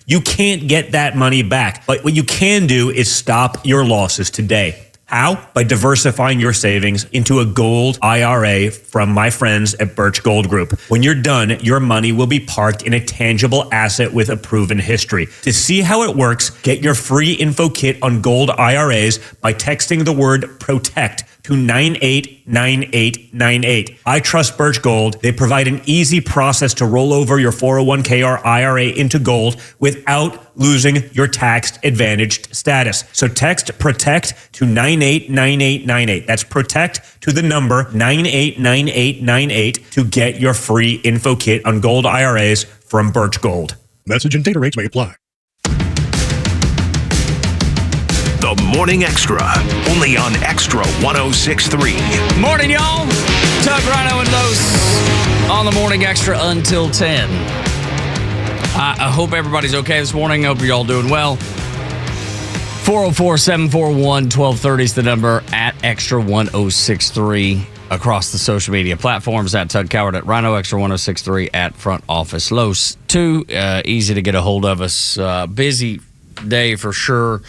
You can't get that money back. But what you can do is stop your losses today. How? By diversifying your savings into a gold IRA from my friends at Birch Gold Group. When you're done, your money will be parked in a tangible asset with a proven history. To see how it works, get your free info kit on gold IRAs by texting the word PROTECT to 989898. I trust Birch Gold. They provide an easy process to roll over your 401k or IRA into gold without losing your tax advantaged status. So text PROTECT to 989898. That's PROTECT to the number 989898 to get your free info kit on gold IRAs from Birch Gold. Message and data rates may apply. The Morning Xtra, only on Xtra 106.3. Morning, y'all. Tug, Rhino, and Los on the Morning Xtra until 10. I hope everybody's okay this morning. I hope you're all doing well. 404-741-1230 is the number, at Xtra 106.3 across the social media platforms, at Tug Coward, at Rhino Xtra 106.3, at Front Office Los. Too easy to get a hold of us. Busy day for sure.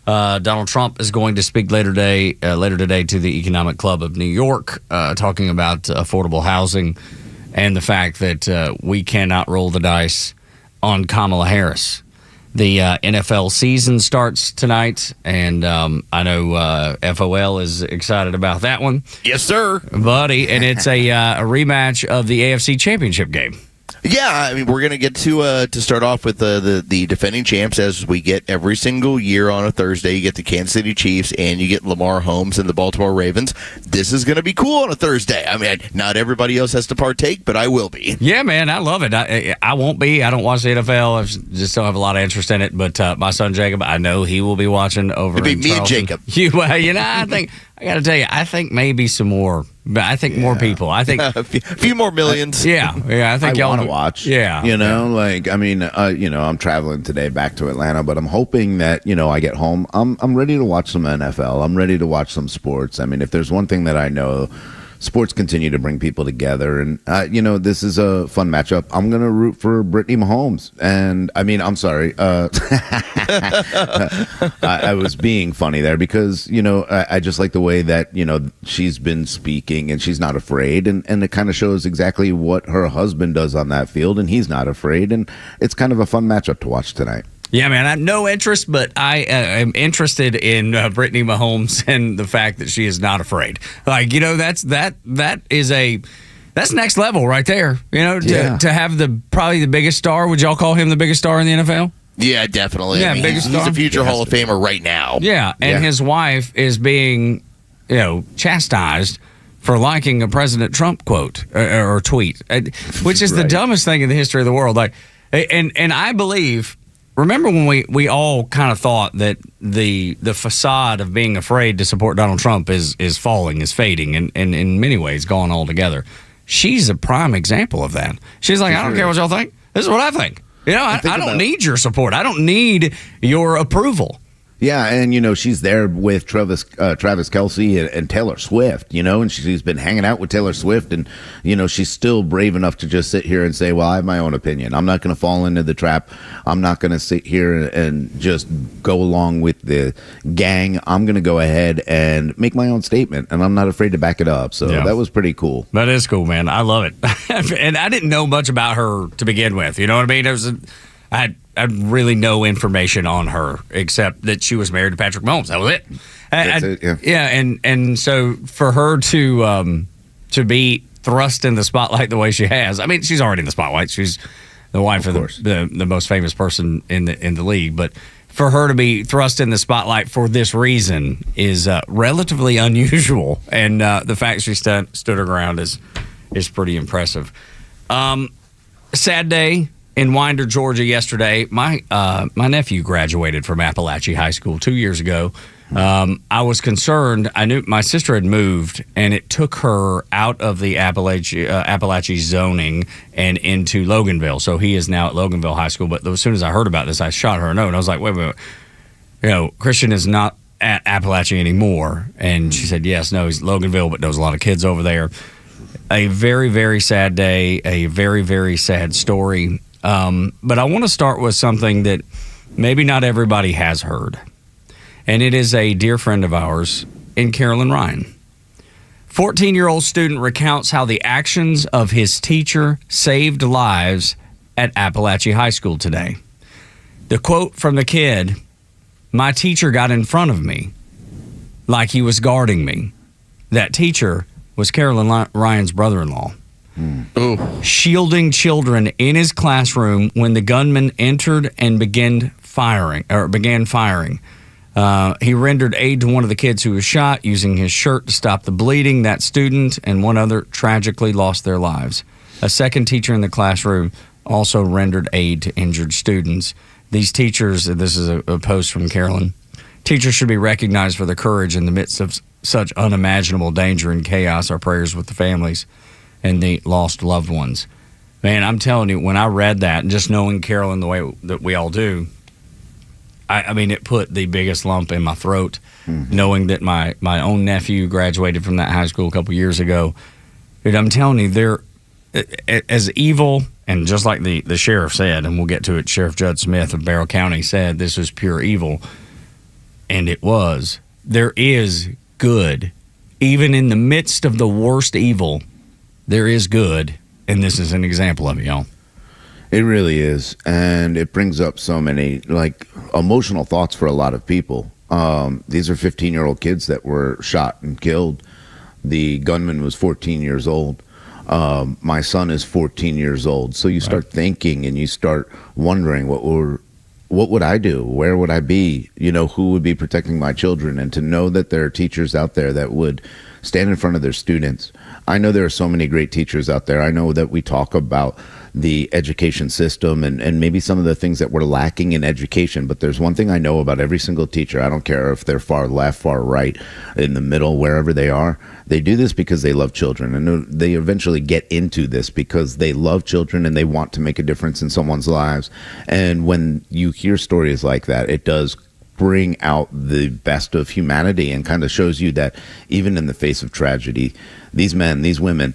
Donald Trump is going to speak later today to the Economic Club of New York, talking about affordable housing and the fact that we cannot roll the dice on Kamala Harris. The NFL season starts tonight, and I know FOL is excited about that one. Yes, sir. Buddy, and it's a rematch of the AFC Championship game. Yeah, I mean, we're going to get to start off with the defending champs, as we get every single year on a Thursday. You get the Kansas City Chiefs and you get Lamar Holmes and the Baltimore Ravens. This is going to be cool on a Thursday. I mean, not everybody else has to partake, but I will be. Yeah, man, I love it. I won't be. I don't watch the NFL. I just don't have a lot of interest in it. But my son Jacob, I know he will be watching over. It'd be in me Charleston. and Jacob. I think I got to tell you, I think maybe some more. But I think more people. I think a few more millions. Yeah. I think y'all want to watch. Yeah, I'm traveling today back to Atlanta, but I'm hoping that I get home. I'm ready to watch some NFL. I'm ready to watch some sports. I mean, if there's one thing that I know, sports continue to bring people together, and this is a fun matchup. I'm gonna root for Brittany Mahomes, and I mean, I'm sorry, I was being funny there because I just like the way that she's been speaking, and she's not afraid, and it kind of shows exactly what her husband does on that field, and he's not afraid, and it's kind of a fun matchup to watch tonight. Yeah, man, I have no interest, but I am interested in Brittany Mahomes and the fact that she is not afraid. Like, that's next level right there. To have probably the biggest star. Would y'all call him the biggest star in the NFL? Yeah, definitely. Yeah, I mean, he's a future Hall of Famer right now. Yeah, and his wife is being, chastised for liking a President Trump quote or tweet, which is the dumbest thing in the history of the world. Like, and I believe. Remember when we all kind of thought that the facade of being afraid to support Donald Trump is falling, is fading, and in many ways gone altogether. She's a prime example of that. She's like, I don't care what y'all think. This is what I think. I don't need your support. I don't need your approval. Yeah, and she's there with Travis Kelce and Taylor Swift, and she's been hanging out with Taylor Swift, and she's still brave enough to just sit here and say, well, I have my own opinion. I'm not going to fall into the trap. I'm not going to sit here and just go along with the gang. I'm going to go ahead and make my own statement, and I'm not afraid to back it up. So that was pretty cool. That is cool, man. I love it. And I didn't know much about her to begin with. You know what I mean? I had really no information on her except that she was married to Patrick Mahomes. That was it. That's it. Yeah, and so for her to be thrust in the spotlight the way she has, I mean, she's already in the spotlight. She's the wife of the most famous person in the league, but for her to be thrust in the spotlight for this reason is relatively unusual, and the fact she stood her ground is pretty impressive. Sad day in Winder, Georgia yesterday. My nephew graduated from Appalachian High School 2 years ago. I was concerned. I knew my sister had moved, and it took her out of the Appalachian zoning and into Loganville. So he is now at Loganville High School. But as soon as I heard about this, I shot her a note, and I was like, wait. Christian is not at Appalachian anymore. And she said, yes, no, he's Loganville, but knows a lot of kids over there. A very, very sad day, a very, very sad story. But I want to start with something that maybe not everybody has heard. And it is a dear friend of ours in Carolyn Ryan. 14-year-old student recounts how the actions of his teacher saved lives at Appalachia High School today. The quote from the kid, "My teacher got in front of me like he was guarding me." That teacher was Carolyn Ryan's brother-in-law. Shielding children in his classroom when the gunman entered and began firing. He rendered aid to one of the kids who was shot using his shirt to stop the bleeding. That student and one other tragically lost their lives. A second teacher in the classroom also rendered aid to injured students. These teachers, this is a post from Carolyn, teachers should be recognized for their courage in the midst of such unimaginable danger and chaos. Our prayers with the families and the lost loved ones. Man, I'm telling you, when I read that, and just knowing Carolyn the way that we all do, I mean, it put the biggest lump in my throat, knowing that my own nephew graduated from that high school a couple years ago. Dude, I'm telling you, they're as evil, and just like the sheriff said, and we'll get to it, Sheriff Judd Smith of Barrow County said this was pure evil, and it was. There is good. Even in the midst of the worst evil, there is good, and this is an example of it, y'all. It really is, and it brings up so many emotional thoughts for a lot of people. These are 15-year-old kids that were shot and killed. The gunman was 14 years old. My son is 14 years old. So you start thinking and you start wondering, what would I do? Where would I be? Who would be protecting my children? And to know that there are teachers out there that would stand in front of their students. I know there are so many great teachers out there. I know that we talk about the education system and maybe some of the things that we're lacking in education. But there's one thing I know about every single teacher. I don't care if they're far left, far right, in the middle, wherever they are. They do this because they love children. And they eventually get into this because they love children and they want to make a difference in someone's lives. And when you hear stories like that, it does bring out the best of humanity and kind of shows you that even in the face of tragedy, these men, these women,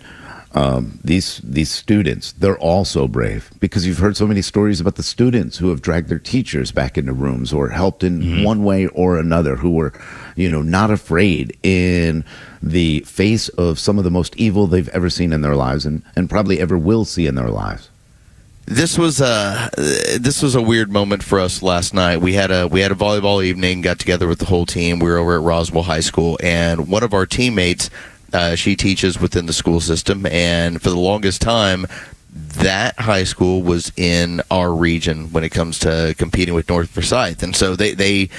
these students, they're all so brave, because you've heard so many stories about the students who have dragged their teachers back into rooms or helped in one way or another, who were, not afraid in the face of some of the most evil they've ever seen in their lives and probably ever will see in their lives. This was a weird moment for us last night. We had a volleyball evening, got together with the whole team. We were over at Roswell High School, and one of our teammates, she teaches within the school system, and for the longest time, that high school was in our region when it comes to competing with North Forsyth, and so they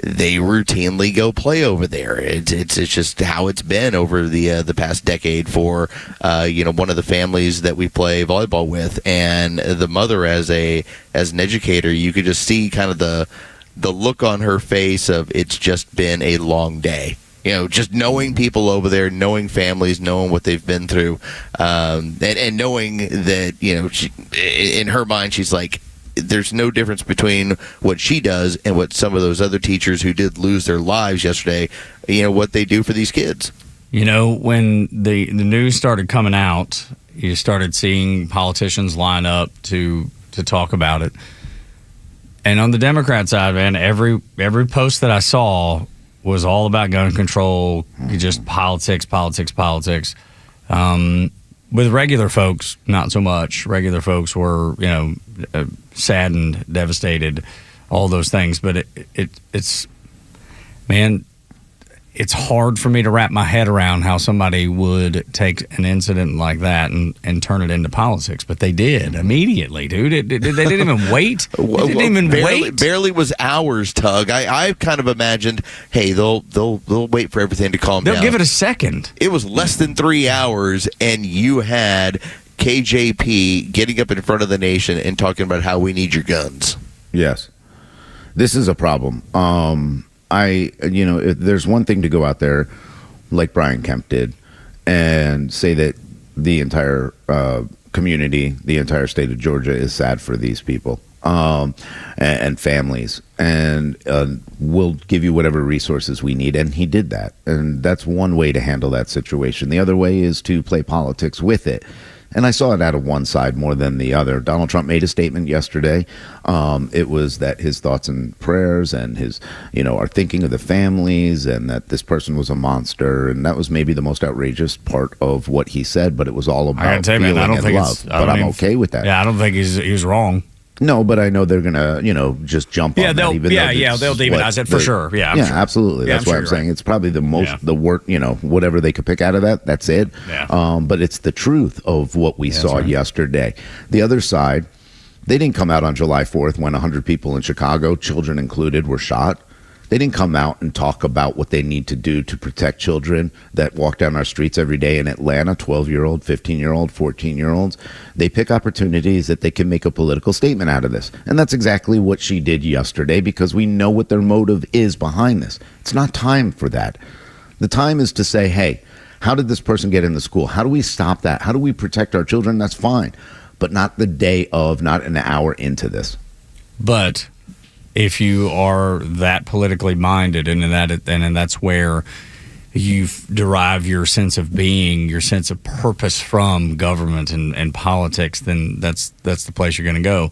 routinely go play over there. It's just how it's been over the past decade for one of the families that we play volleyball with, and the mother as an educator, you could just see kind of the look on her face of it's just been a long day. Just knowing people over there, knowing families, knowing what they've been through, and knowing that she, in her mind, she's like, there's no difference between what she does and what some of those other teachers who did lose their lives yesterday, what they do for these kids. When the news started coming out, you started seeing politicians line up to talk about it. And on the Democrat side, man, every post that I saw was all about gun control, just politics. With regular folks, not so much. Regular folks were, saddened, devastated, all those things. But it's hard for me to wrap my head around how somebody would take an incident like that and turn it into politics. But they did immediately, dude. They didn't even wait. They didn't even wait. Barely was hours, Tug. I kind of imagined, hey, they'll wait for everything to calm down. They'll give it a second. It was less than 3 hours, and you had KJP getting up in front of the nation and talking about how we need your guns. Yes. This is a problem. If there's one thing to go out there like Brian Kemp did and say that the entire community, the entire state of Georgia is sad for these people and families, and we'll give you whatever resources we need. And he did that. And that's one way to handle that situation. The other way is to play politics with it. And I saw it out of one side more than the other. Donald Trump made a statement yesterday. It was that his thoughts and prayers and his, are thinking of the families, and that this person was a monster. And that was maybe the most outrageous part of what he said, but it was all about feeling and love. But I'm okay with that. Yeah, I don't think he was wrong. No, but I know they're gonna, just jump on that. They'll demonize it for sure. Yeah, yeah, sure. Absolutely. That's why I'm saying it's probably the most, the word, whatever they could pick out of that. That's it. Yeah. But it's the truth of what we saw yesterday. The other side, they didn't come out on July 4th when 100 people in Chicago, children included, were shot. They didn't come out and talk about what they need to do to protect children that walk down our streets every day in Atlanta, 12-year-old, 15-year-old, 14-year-olds. They pick opportunities that they can make a political statement out of this. And that's exactly what she did yesterday, because we know what their motive is behind this. It's not time for that. The time is to say, hey, how did this person get into school? How do we stop that? How do we protect our children? That's fine. But not the day of, not an hour into this. But if you are that politically minded, and that's where you derive your sense of being, your sense of purpose from government and politics, then that's the place you're going to go.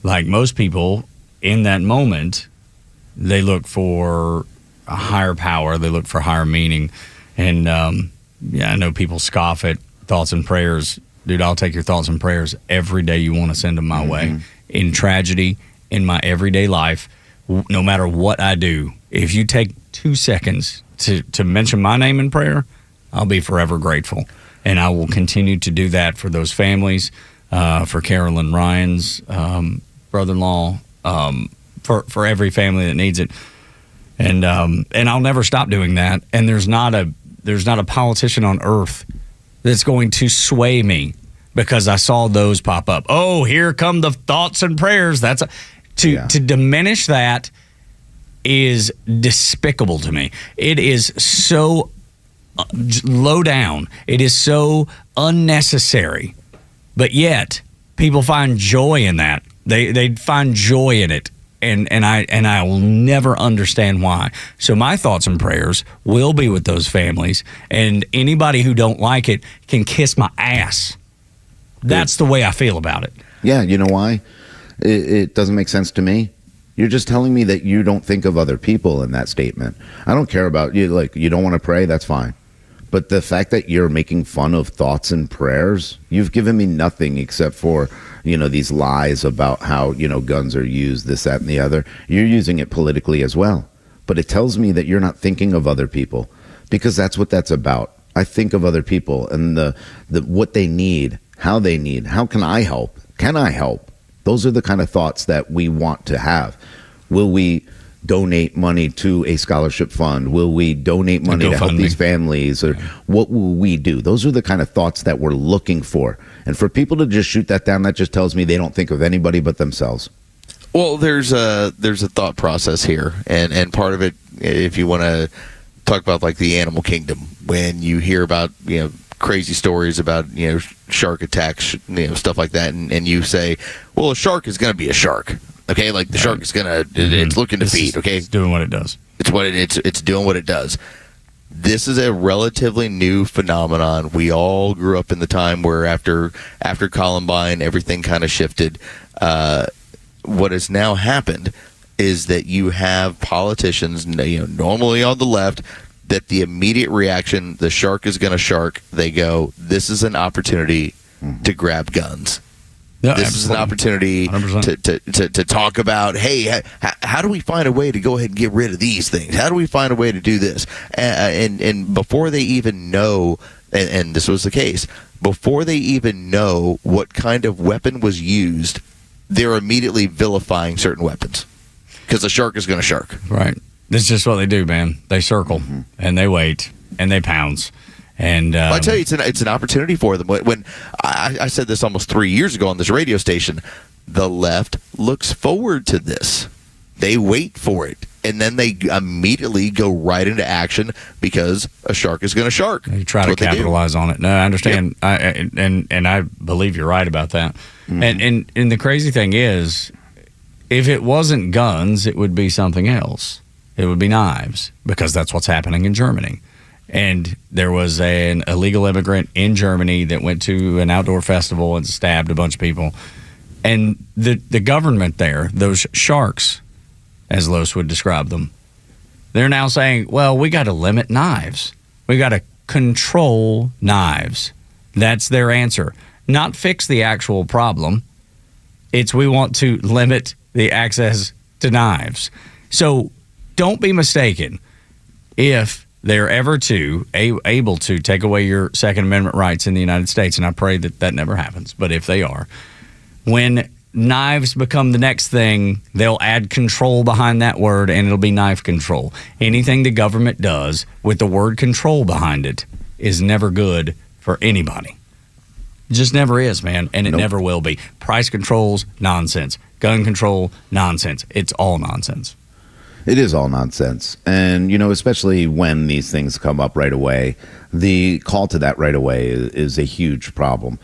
Like most people in that moment, they look for a higher power, they look for higher meaning. And I know people scoff at thoughts and prayers. Dude, I'll take your thoughts and prayers every day you want to send them my way. In tragedy, in my everyday life, no matter what I do, if you take 2 seconds to mention my name in prayer, I'll be forever grateful. And I will continue to do that for those families, for Carolyn Ryan's brother-in-law, for every family that needs it. And I'll never stop doing that. And there's not a politician on earth that's going to sway me because I saw those pop up. Oh, here come the thoughts and prayers. To diminish that is despicable to me. It is so low down. It is so unnecessary. But yet, people find joy in that. They find joy in it. And I will never understand why. So my thoughts and prayers will be with those families. And anybody who don't like it can kiss my ass. That's the way I feel about it. Yeah, you know why? It doesn't make sense to me. You're just telling me that you don't think of other people in that statement. I don't care about you. Like, you don't want to pray, that's fine. But the fact that you're making fun of thoughts and prayers, you've given me nothing except for, these lies about how, guns are used, this, that, and the other. You're using it politically as well. But it tells me that you're not thinking of other people, because that's what that's about. I think of other people and the what they need, how they need, how can I help? Can I help? Those are the kind of thoughts that we want to have. Will we donate money to a scholarship fund? Will we donate money to help these families? Or what will we do? Those are the kind of thoughts that we're looking for. And for people to just shoot that down, that just tells me they don't think of anybody but themselves. Well, there's a thought process here, and part of it, if you want to talk about like the animal kingdom, when you hear about crazy stories about shark attacks, stuff like that, and you say, well, a shark is going to be a shark, okay? Like the shark is going to, it's looking to feed, okay? It's doing what it does. It's doing what it does. This is a relatively new phenomenon. We all grew up in the time where after Columbine, everything kind of shifted. What has now happened is that you have politicians, normally on the left, that the immediate reaction, the shark is going to shark, they go, this is an opportunity to grab guns. Yeah, this is an opportunity to talk about, hey, how do we find a way to go ahead and get rid of these things? How do we find a way to do this? And before they even know, and this was the case, before they even know what kind of weapon was used, they're immediately vilifying certain weapons because the shark is going to shark. Right. This is just what they do, man. They circle and they wait and they pounce. And I tell you, it's an opportunity for them. When I said this almost 3 years ago on this radio station, the left looks forward to this. They wait for it, and then they immediately go right into action because a shark is going to shark. You try to capitalize on it. No, I understand. Yep. And I believe you're right about that. And the crazy thing is, if it wasn't guns, it would be something else. It would be knives, because that's what's happening in Germany. And there was an illegal immigrant in Germany that went to an outdoor festival and stabbed a bunch of people. And the government there, those sharks, as Los would describe them, they're now saying, well, we got to limit knives. We got to control knives. That's their answer. Not fix the actual problem. It's we want to limit the access to knives. So don't be mistaken. If they're ever able to take away your Second Amendment rights in the United States, and I pray that that never happens, but if they are, when knives become the next thing, they'll add control behind that word, and it'll be knife control. Anything the government does with the word control behind it is never good for anybody. It just never is, man, and it never will be. Price controls, nonsense. Gun control, nonsense. It's all nonsense. It is all nonsense. And, especially when these things come up right away, the call to that right away is a huge problem.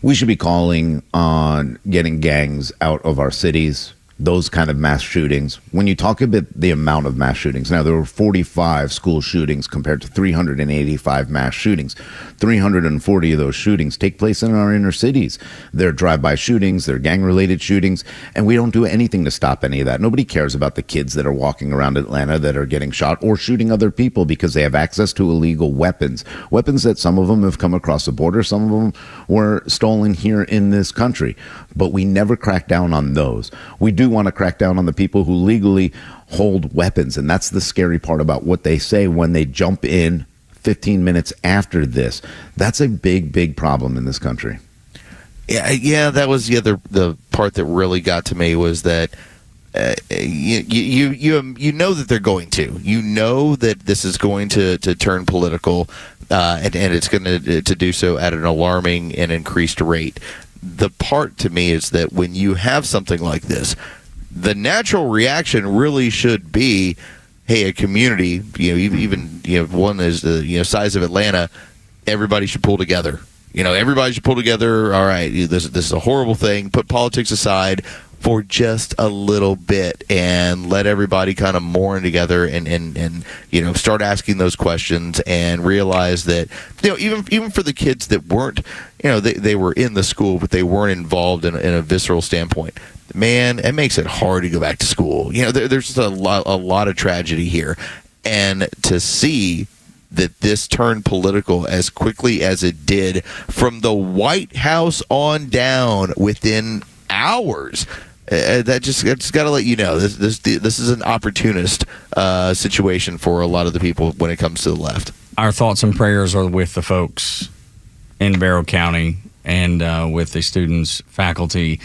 We should be calling on getting gangs out of our cities, those kind of mass shootings. When you talk about the amount of mass shootings, now there were 45 school shootings compared to 385 mass shootings. 340 of those shootings take place in our inner cities. They're drive-by shootings, they're gang-related shootings, and we don't do anything to stop any of that. Nobody cares about the kids that are walking around Atlanta that are getting shot or shooting other people because they have access to illegal weapons. Weapons that some of them have come across the border, some of them were stolen here in this country. But we never crack down on those. We do want to crack down on the people who legally hold weapons, and that's the scary part about what they say when they jump in 15 minutes after this. That's a big problem in this country. Yeah, that was the part that really got to me was that you know that they're going to. You know that this is going to turn political, and it's going to do so at an alarming and increased rate. The part to me is that when you have something like this, the natural reaction really should be, hey, a community, even one is the size of Atlanta, everybody should pull together. Everybody should pull together. All right, this is a horrible thing. Put politics aside for just a little bit and let everybody kind of mourn together and start asking those questions and realize that even for the kids that weren't they were in the school but they weren't involved in a visceral standpoint, man, it makes it hard to go back to school. There's just a lot of tragedy here, and to see that this turned political as quickly as it did from the White House on down within hours. That just got to let you know this is an opportunist situation for a lot of the people when it comes to the left. Our thoughts and prayers are with the folks in Barrow County and with the students, faculty,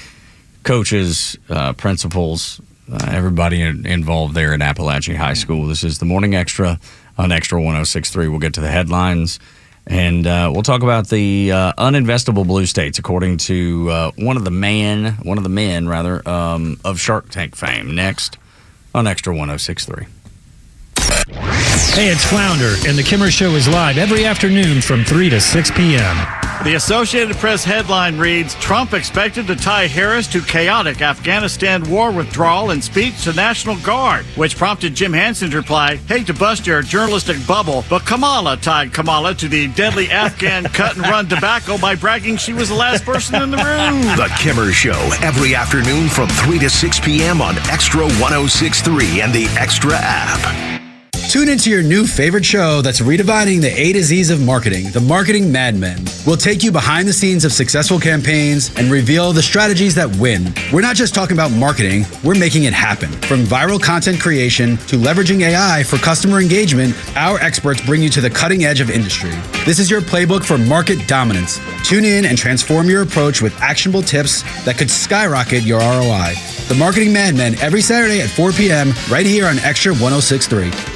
coaches, principals, everybody involved there at Appalachian High School. This is the Morning Xtra on Xtra 106.3. We'll get to the headlines. And we'll talk about the uninvestable blue states, according to one of the men of Shark Tank fame. Next on Xtra 106.3. Hey, it's Flounder, and The Kimmer Show is live every afternoon from 3 to 6 p.m. The Associated Press headline reads, Trump expected to tie Harris to chaotic Afghanistan war withdrawal in speech to National Guard, which prompted Jim Hansen to reply, hate to bust your journalistic bubble, but Kamala tied Kamala to the deadly Afghan cut-and-run debacle by bragging she was the last person in the room. The Kimmer Show, every afternoon from 3 to 6 p.m. on Xtra 106.3 and the Xtra app. Tune into your new favorite show that's redefining the A to Z's of marketing, The Marketing Madmen. We'll take you behind the scenes of successful campaigns and reveal the strategies that win. We're not just talking about marketing, we're making it happen. From viral content creation to leveraging AI for customer engagement, our experts bring you to the cutting edge of industry. This is your playbook for market dominance. Tune in and transform your approach with actionable tips that could skyrocket your ROI. The Marketing Madmen every Saturday at 4 p.m. right here on Xtra 106.3.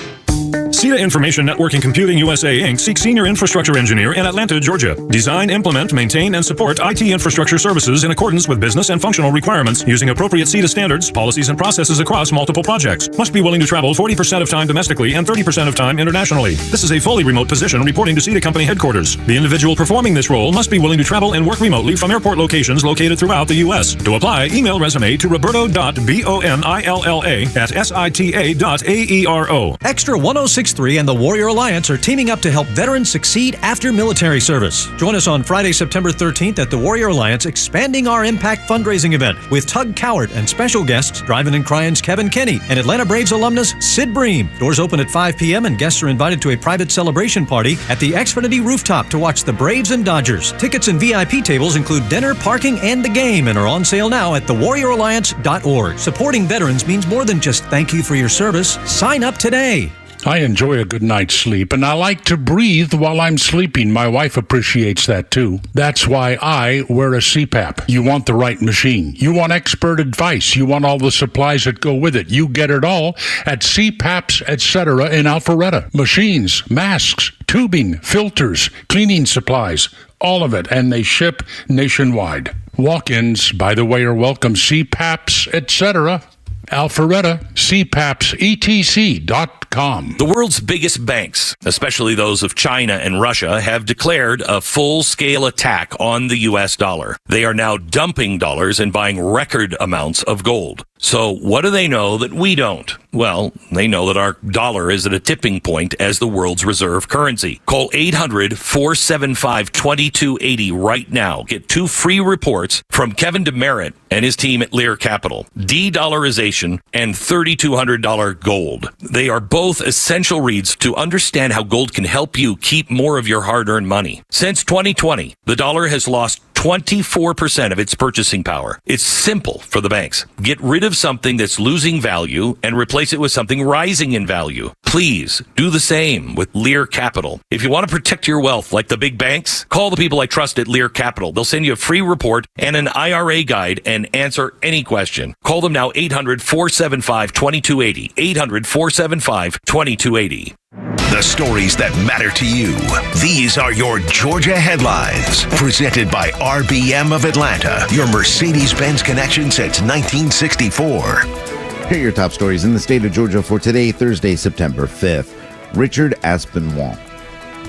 SITA Information Networking Computing USA, Inc. seeks senior infrastructure engineer in Atlanta, Georgia. Design, implement, maintain, and support IT infrastructure services in accordance with business and functional requirements using appropriate SITA standards, policies, and processes across multiple projects. Must be willing to travel 40% of time domestically and 30% of time internationally. This is a fully remote position reporting to SITA company headquarters. The individual performing this role must be willing to travel and work remotely from airport locations located throughout the U.S. To apply, email resume to roberto.bonilla@sita.aero. Xtra 106.3 1063 and the Warrior Alliance are teaming up to help veterans succeed after military service. Join us on Friday, September 13th at the Warrior Alliance Expanding Our Impact fundraising event with Tug Cowart and special guests Drivin' and Cryin's Kevin Kinney and Atlanta Braves alumnus Sid Bream. Doors open at 5 p.m. and guests are invited to a private celebration party at the Xfinity rooftop to watch the Braves and Dodgers. Tickets and VIP tables include dinner, parking, and the game and are on sale now at thewarrioralliance.org. Supporting veterans means more than just thank you for your service. Sign up today. I enjoy a good night's sleep, and I like to breathe while I'm sleeping. My wife appreciates that, too. That's why I wear a CPAP. You want the right machine. You want expert advice. You want all the supplies that go with it. You get it all at CPAPs, etc. in Alpharetta. Machines, masks, tubing, filters, cleaning supplies, all of it, and they ship nationwide. Walk-ins, by the way, are welcome. CPAPs, etc. Alpharetta, CPAPSETC.com. The world's biggest banks, especially those of China and Russia, have declared a full-scale attack on the U.S. dollar. They are now dumping dollars and buying record amounts of gold. So what do they know that we don't? Well, they know that our dollar is at a tipping point as the world's reserve currency. Call 800-475-2280 right now. Get 2 free reports from Kevin DeMeritt and his team at Lear Capital. De-dollarization and $3,200 gold. They are both essential reads to understand how gold can help you keep more of your hard-earned money. Since 2020, the dollar has lost 24% of its purchasing power. It's simple for the banks. Get rid of something that's losing value and replace it with something rising in value. Please do the same with Lear Capital. If you want to protect your wealth like the big banks, call the people I trust at Lear Capital. They'll send you a free report and an IRA guide and answer any question. Call them now, 800-475-2280. 800-475-2280. The stories that matter to you. These are your Georgia headlines. Presented by RBM of Atlanta, your Mercedes-Benz connection since 1964. Here are your top stories in the state of Georgia for today, Thursday, September 5th. Richard Aspinwall,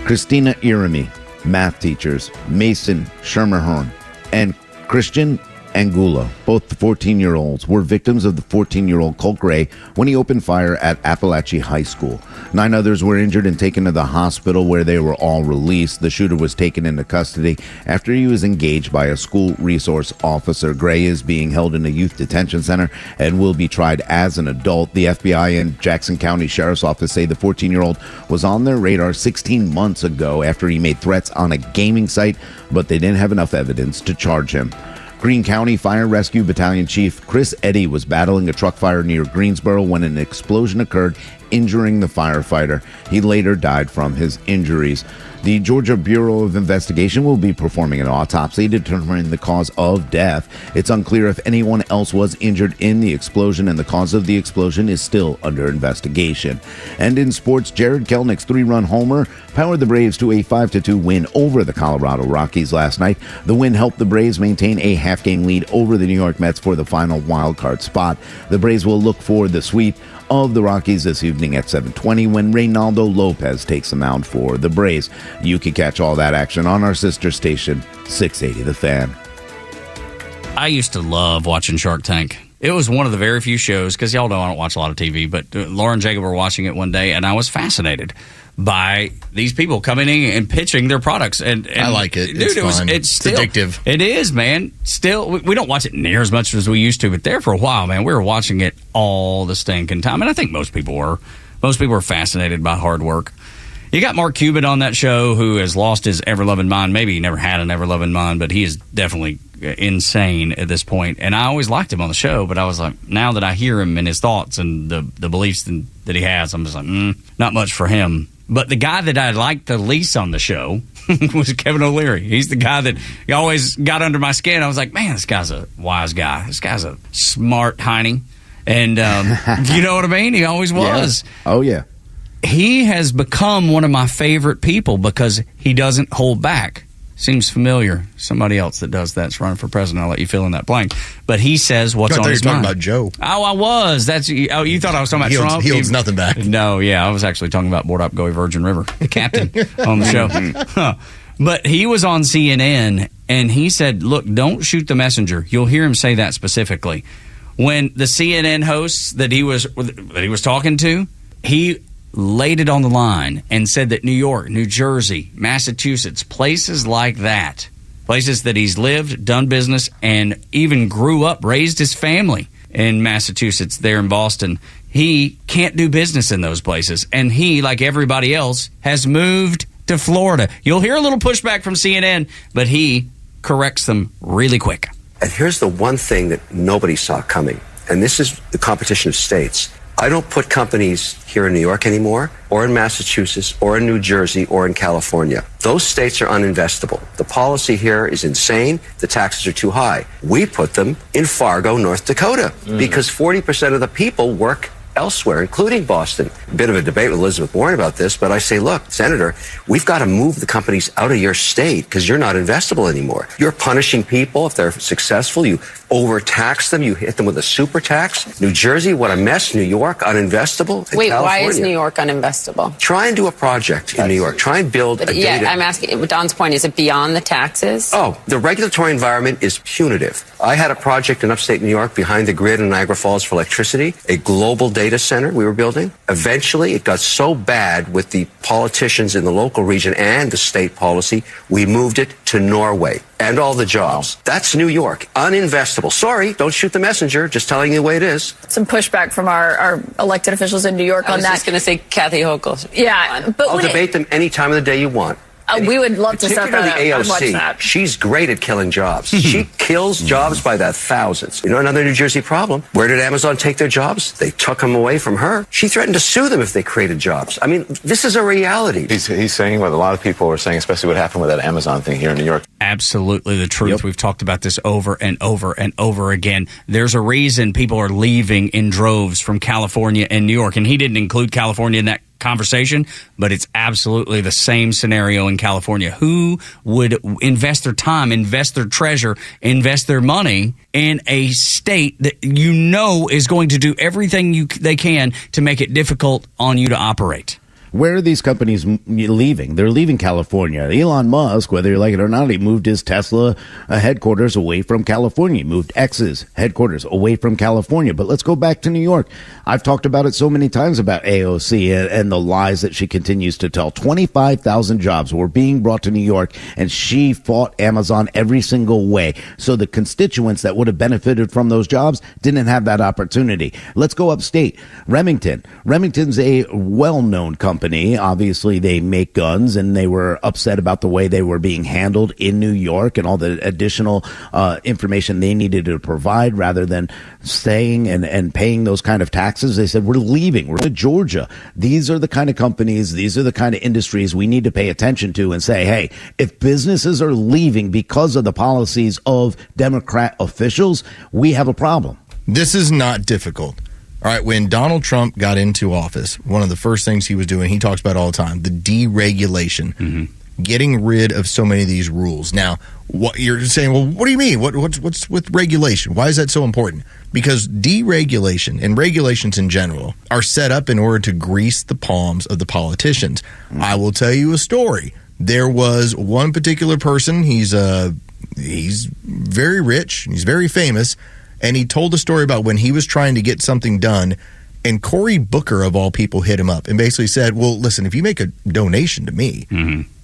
Christina Irami, math teachers, Mason Schermerhorn, and Christian Angulo, both the 14-year-olds, were victims of the 14-year-old Colt Gray when he opened fire at Appalachia High School. 9 others were injured and taken to the hospital where they were all released. The shooter was taken into custody after he was engaged by a school resource officer. Gray is being held in a youth detention center and will be tried as an adult. The FBI and Jackson County Sheriff's Office say the 14-year-old was on their radar 16 months ago after he made threats on a gaming site, but they didn't have enough evidence to charge him. Greene County Fire Rescue Battalion Chief Chris Eddy was battling a truck fire near Greensboro when an explosion occurred, injuring the firefighter. He later died from his injuries. The Georgia Bureau of Investigation will be performing an autopsy to determine the cause of death. It's unclear if anyone else was injured in the explosion, and the cause of the explosion is still under investigation. And in sports, Jared Kelnick's 3-run homer powered the Braves to a 5-2 win over the Colorado Rockies last night. The win helped the Braves maintain a half-game lead over the New York Mets for the final wildcard spot. The Braves will look for the sweep of the Rockies this evening at 7:20 when Reynaldo Lopez takes the mound for the Braves. You can catch all that action on our sister station, 680 The Fan. I used to love watching Shark Tank. It was one of the very few shows, because y'all know I don't watch a lot of TV, but Laura and Jacob were watching it one day, and I was fascinated by these people coming in and pitching their products. And I like it. Dude, it's still addictive. It is, man. Still, we don't watch it near as much as we used to, but there for a while, man, we were watching it all the stinking time. And I think most people were. Most people were fascinated by hard work. You got Mark Cuban on that show, who has lost his ever-loving mind. Maybe he never had an ever-loving mind, but he is definitely insane at this point. And I always liked him on the show, but I was like, now that I hear him and his thoughts and the beliefs that he has, I'm just like, not much for him. But the guy that I liked the least on the show was Kevin O'Leary. He's the guy that always got under my skin. I was like, man, this guy's a wise guy. This guy's a smart hiney. And you know what I mean? He always was. Yeah. Oh, yeah. He has become one of my favorite people because he doesn't hold back. Seems familiar. Somebody else that does that's running for president. I'll let you fill in that blank. But he says what's on his mind. I thought you were talking about Joe. Oh, I was. You thought I was talking about Trump? He holds nothing back. No, yeah. I was actually talking about Board Up Go Virgin River, the captain on the show. But he was on CNN, and he said, look, don't shoot the messenger. You'll hear him say that specifically. When the CNN hosts that he was talking to, he laid it on the line and said that New York, New Jersey, Massachusetts, places like that, places that he's lived, done business, and even grew up, raised his family in Massachusetts, there in Boston, he can't do business in those places. And he, like everybody else, has moved to Florida. You'll hear a little pushback from CNN, but he corrects them really quick. And here's the one thing that nobody saw coming, and this is the competition of states. I don't put companies here in New York anymore, or in Massachusetts, or in New Jersey, or in California. Those states are uninvestable. The policy here is insane. The taxes are too high. We put them in Fargo, North Dakota, because 40% of the people work elsewhere, including Boston. A bit of a debate with Elizabeth Warren about this, but I say, look, Senator, we've got to move the companies out of your state because you're not investable anymore. You're punishing people if they're successful. You overtax them. You hit them with a super tax. New Jersey, what a mess. New York, uninvestable. And Wait, California. why is New York uninvestable? Try and do a project in New York. Try and build a data. I'm asking, Don's point, is it beyond the taxes? Oh, the regulatory environment is punitive. I had a project in upstate New York behind the grid in Niagara Falls for electricity, a global data center we were building. Eventually, it got so bad with the politicians in the local region and the state policy, we moved it to Norway and all the jobs. That's New York. Uninvestable. Sorry, don't shoot the messenger. Just telling you the way it is. Some pushback from our elected officials in New York on that. I was just going to say Kathy Hochul. Yeah, but I'll debate them any time of the day you want. We would love to set that up. Particularly I'd watch AOC, that. she's great at killing jobs. She kills jobs by the thousands. You know, another New Jersey problem. Where did Amazon take their jobs? They took them away from her. She threatened to sue them if they created jobs. I mean, this is a reality. He's saying what a lot of people are saying, especially what happened with that Amazon thing here in New York. Absolutely the truth. Yep. We've talked about this over and over and over again. There's a reason people are leaving in droves from California and New York, and he didn't include California in that conversation, but it's absolutely the same scenario in California. Who would invest their time, invest their treasure, invest their money in a state that you know is going to do everything they can to make it difficult on you to operate? Where are these companies leaving? They're leaving California. Elon Musk, whether you like it or not, he moved his Tesla headquarters away from California. He moved X's headquarters away from California. But let's go back to New York. I've talked about it so many times about AOC and the lies that she continues to tell. 25,000 jobs were being brought to New York, and she fought Amazon every single way. So the constituents that would have benefited from those jobs didn't have that opportunity. Let's go upstate. Remington. Remington's a well-known company. Obviously, they make guns, and they were upset about the way they were being handled in New York and all the additional information they needed to provide rather than staying and paying those kind of taxes. They said, we're leaving. We're to Georgia. These are the kind of companies, these are the kind of industries we need to pay attention to and say, hey, if businesses are leaving because of the policies of Democrat officials, we have a problem. This is not difficult. All right, when Donald Trump got into office, one of the first things he was doing, he talks about all the time, the deregulation, getting rid of so many of these rules. Now, what you're saying, well, what do you mean? What's with regulation? Why is that so important? Because deregulation and regulations in general are set up in order to grease the palms of the politicians. I will tell you a story. There was one particular person, he's very rich, he's very famous, and he told a story about when he was trying to get something done, and Cory Booker, of all people, hit him up and basically said, well, listen, if you make a donation to me,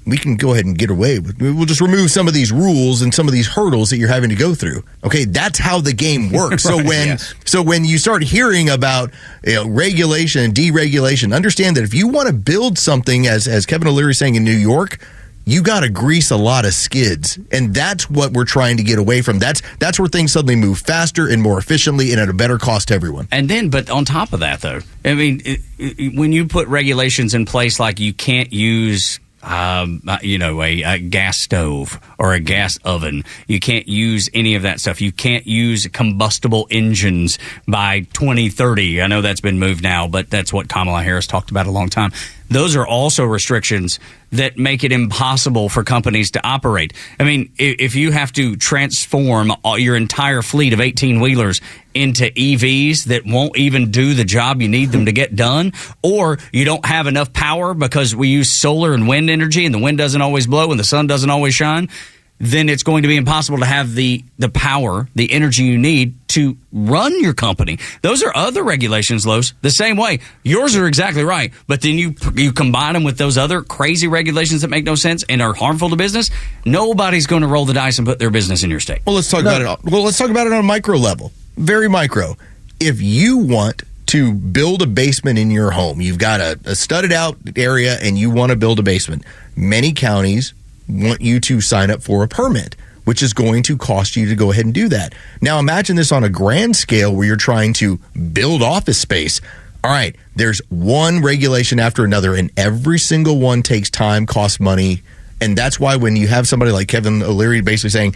we can go ahead and get away with it. We'll just remove some of these rules and some of these hurdles that you're having to go through. Okay, that's how the game works. Right, so when you start hearing about regulation and deregulation, understand that if you want to build something, as Kevin O'Leary is saying in New York, you got to grease a lot of skids, and that's what we're trying to get away from. That's where things suddenly move faster and more efficiently and at a better cost to everyone. And then, but on top of that, though, I mean, when you put regulations in place like you can't use a gas stove or a gas oven. You can't use any of that stuff. You can't use combustible engines by 2030. I know that's been moved now, but that's what Kamala Harris talked about a long time. Those are also restrictions that make it impossible for companies to operate. I mean, if you have to transform your entire fleet of 18-wheelers into EVs that won't even do the job you need them to get done, or you don't have enough power because we use solar and wind energy and the wind doesn't always blow and the sun doesn't always shine, then it's going to be impossible to have the power, the energy you need to run your company. Those are other regulations, Los, the same way. Yours are exactly right, but then you combine them with those other crazy regulations that make no sense and are harmful to business. Nobody's going to roll the dice and put their business in your state. Well, let's talk about it. Well, let's talk about it on a micro level, very micro. If you want to build a basement in your home, you've got a studded out area and you want to build a basement, many counties want you to sign up for a permit, which is going to cost you to go ahead and do that. Now, imagine this on a grand scale where you're trying to build office space. All right, there's one regulation after another, and every single one takes time, costs money. And that's why when you have somebody like Kevin O'Leary basically saying,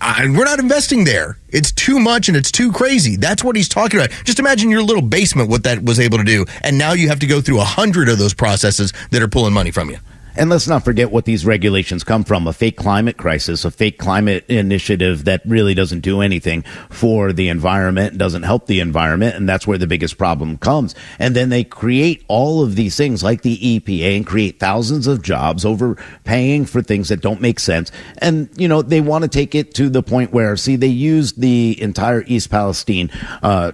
we're not investing there, it's too much and it's too crazy. That's what he's talking about. Just imagine your little basement, what that was able to do. And now you have to go through 100 of those processes that are pulling money from you. And let's not forget what these regulations come from: a fake climate crisis, a fake climate initiative that really doesn't do anything for the environment, doesn't help the environment, and that's where the biggest problem comes. And then they create all of these things like the EPA and create thousands of jobs, overpaying for things that don't make sense. And, you know, they want to take it to the point where, see, they used the entire East Palestine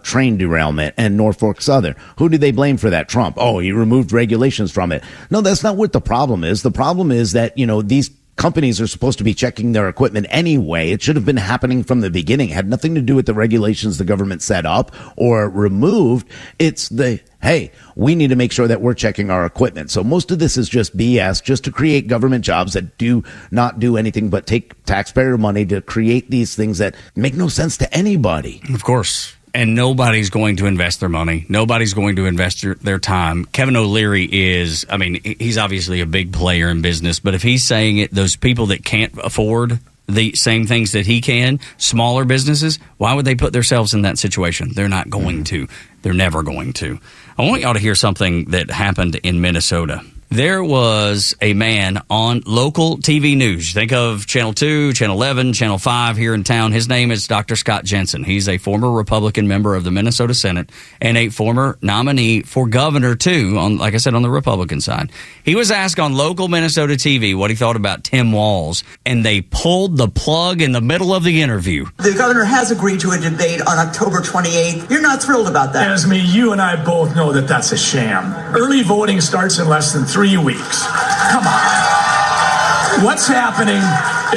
train derailment and Norfolk Southern. Who do they blame for that? Trump. Oh, he removed regulations from it. No, that's not what the problem is. The problem is that, you know, these companies are supposed to be checking their equipment anyway. It should have been happening from the beginning. It had nothing to do with the regulations the government set up or removed. It's hey, we need to make sure that we're checking our equipment. So most of this is just BS, just to create government jobs that do not do anything but take taxpayer money to create these things that make no sense to anybody. Of course. And nobody's going to invest their money. Nobody's going to invest their time. Kevin O'Leary is, I mean, he's obviously a big player in business, but if he's saying it, those people that can't afford the same things that he can, smaller businesses, why would they put themselves in that situation? They're not going to. They're never going to. I want y'all to hear something that happened in Minnesota. There was a man on local TV news. Think of Channel 2, Channel 11, Channel 5 here in town. His name is Dr. Scott Jensen. He's a former Republican member of the Minnesota Senate and a former nominee for governor, too, on, like I said, on the Republican side. He was asked on local Minnesota TV what he thought about Tim Walz, and they pulled the plug in the middle of the interview. The governor has agreed to a debate on October 28th. You're not thrilled about that. Esme, you and I both know that that's a sham. Early voting starts in less than 3 weeks. Come on. What's happening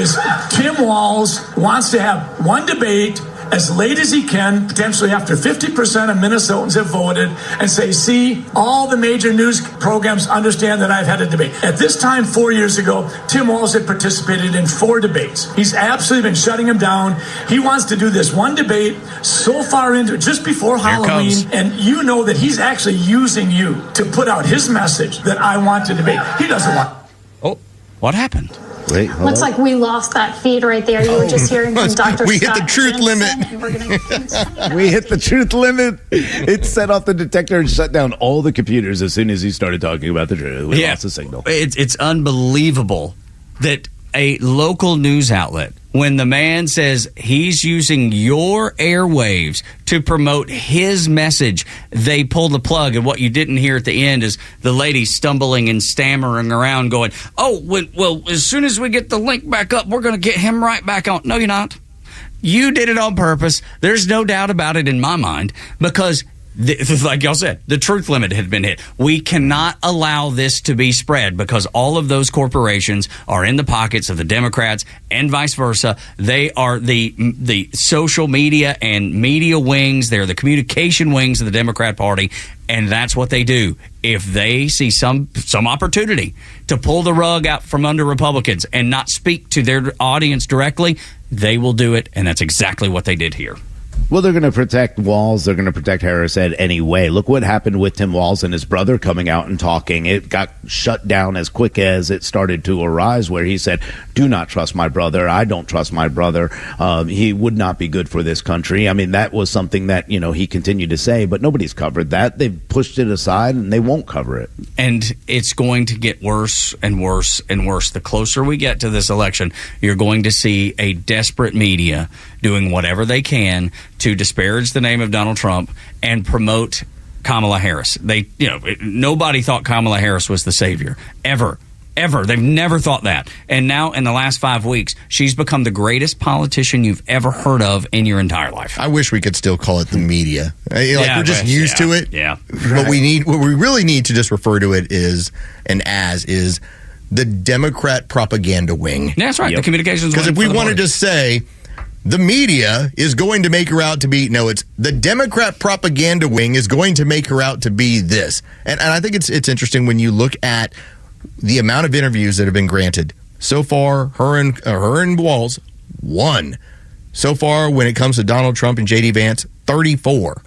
is Tim Walz wants to have one debate as late as he can, potentially after 50% of Minnesotans have voted, and say, see, all the major news programs understand that I've had a debate. At this time, 4 years ago, Tim Walz had participated in 4 debates. He's absolutely been shutting him down. He wants to do this one debate so far into just before Halloween, and you know that he's actually using you to put out his message that I want to debate. He doesn't want. Oh, what happened? Wait, looks like we lost that feed right there. You were just hearing from Dr. We Scott hit the truth Jensen, limit. We hit the truth limit. It set off the detector and shut down all the computers as soon as he started talking about the truth. We lost the signal. It's unbelievable that a local news outlet, when the man says he's using your airwaves to promote his message, they pull the plug. And what you didn't hear at the end is the lady stumbling and stammering around going, oh, well, as soon as we get the link back up, we're going to get him right back on. No, you're not. You did it on purpose. There's no doubt about it in my mind, because like y'all said, the truth limit had been hit. We cannot allow this to be spread because all of those corporations are in the pockets of the Democrats and vice versa. They are the social media and media wings. They're the communication wings of the Democrat Party, and that's what they do. If they see some opportunity to pull the rug out from under Republicans and not speak to their audience directly, they will do it, and that's exactly what they did here. Well, they're going to protect Walz. They're going to protect Harris Ed anyway. Look what happened with Tim Walz and his brother coming out and talking. It got shut down as quick as it started to arise, where he said, do not trust my brother. I don't trust my brother. He would not be good for this country. I mean, that was something that, you know, he continued to say, but nobody's covered that. They've pushed it aside and they won't cover it. And it's going to get worse and worse and worse. The closer we get to this election, you're going to see a desperate media doing whatever they can to disparage the name of Donald Trump and promote Kamala Harris. Nobody thought Kamala Harris was the savior ever. Ever. They've never thought that. And now, in the last 5 weeks, she's become the greatest politician you've ever heard of in your entire life. I wish we could still call it the media. We're just used to it. Yeah. What we really need to just refer to it is the Democrat propaganda wing. Yeah, that's right. The communications wing. Because if we want to just say the media is going to make her out to be, no, it's the Democrat propaganda wing is going to make her out to be this. And I think it's interesting when you look at the amount of interviews that have been granted so far. Her and Walz, 1. So far, when it comes to Donald Trump and J.D. Vance, 34.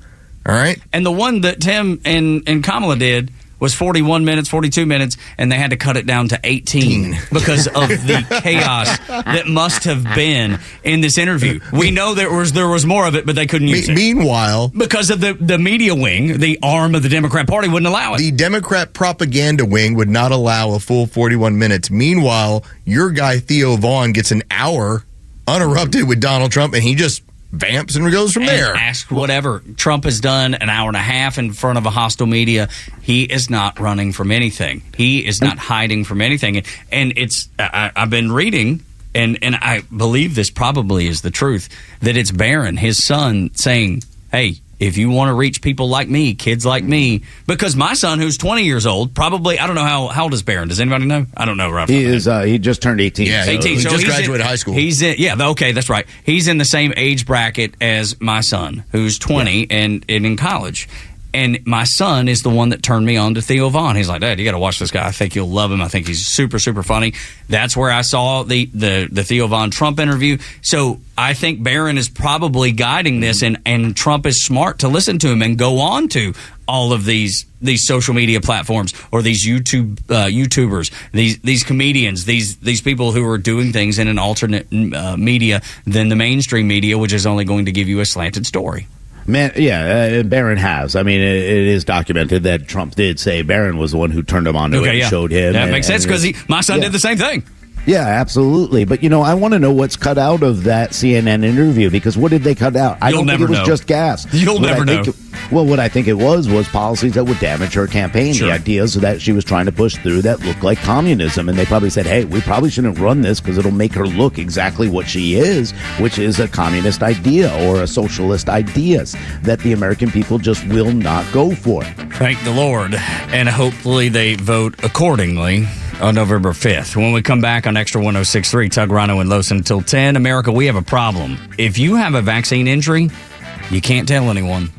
All right, and the one that Tim and Kamala did was 41 minutes, 42 minutes, and they had to cut it down to 18 because of the chaos that must have been in this interview. We know there was more of it, but they couldn't use it. Meanwhile, because of the media wing, the arm of the Democrat Party wouldn't allow it. The Democrat propaganda wing would not allow a full 41 minutes. Meanwhile, your guy Theo Vaughn gets an hour uninterrupted with Donald Trump, and he just vamps and goes from there. Ask whatever. Trump has done an hour and a half in front of a hostile media. He is not running from anything. He is not hiding from anything. And it's I've been reading, and I believe this probably is the truth, that it's Barron, his son, saying, hey, if you want to reach people like me, kids like me, because my son, who's 20 years old, probably, I don't know how old is Barron? Does anybody know? I don't know. Right? He just turned 18. Yeah, 18. He So just graduated high school. Okay, that's right. He's in the same age bracket as my son, who's 20 and in college. And my son is the one that turned me on to Theo Vaughn. He's like, Dad, you got to watch this guy. I think you'll love him. I think he's super, super funny. That's where I saw the Theo Vaughn Trump interview. So I think Barron is probably guiding this, and Trump is smart to listen to him and go on to all of these social media platforms or these YouTubers, these comedians, these people who are doing things in an alternate media than the mainstream media, which is only going to give you a slanted story. Man, yeah, Barron has. I mean, it is documented that Trump did say Barron was the one who turned him on to it and showed him. That makes sense because my son did the same thing. Yeah, absolutely. But, I want to know what's cut out of that CNN interview, because what did they cut out? I don't think it was just gas. You'll never know. Well, what I think it was policies that would damage her campaign, the ideas that she was trying to push through that looked like communism. And they probably said, hey, we probably shouldn't run this because it'll make her look exactly what she is, which is a communist idea or a socialist ideas that the American people just will not go for. Thank the Lord. And hopefully they vote accordingly on November 5th. When we come back on Extra 106.3, Tug, Rhino, and Losen until 10, America, we have a problem. If you have a vaccine injury, you can't tell anyone.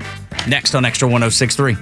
Next on Extra 106.3.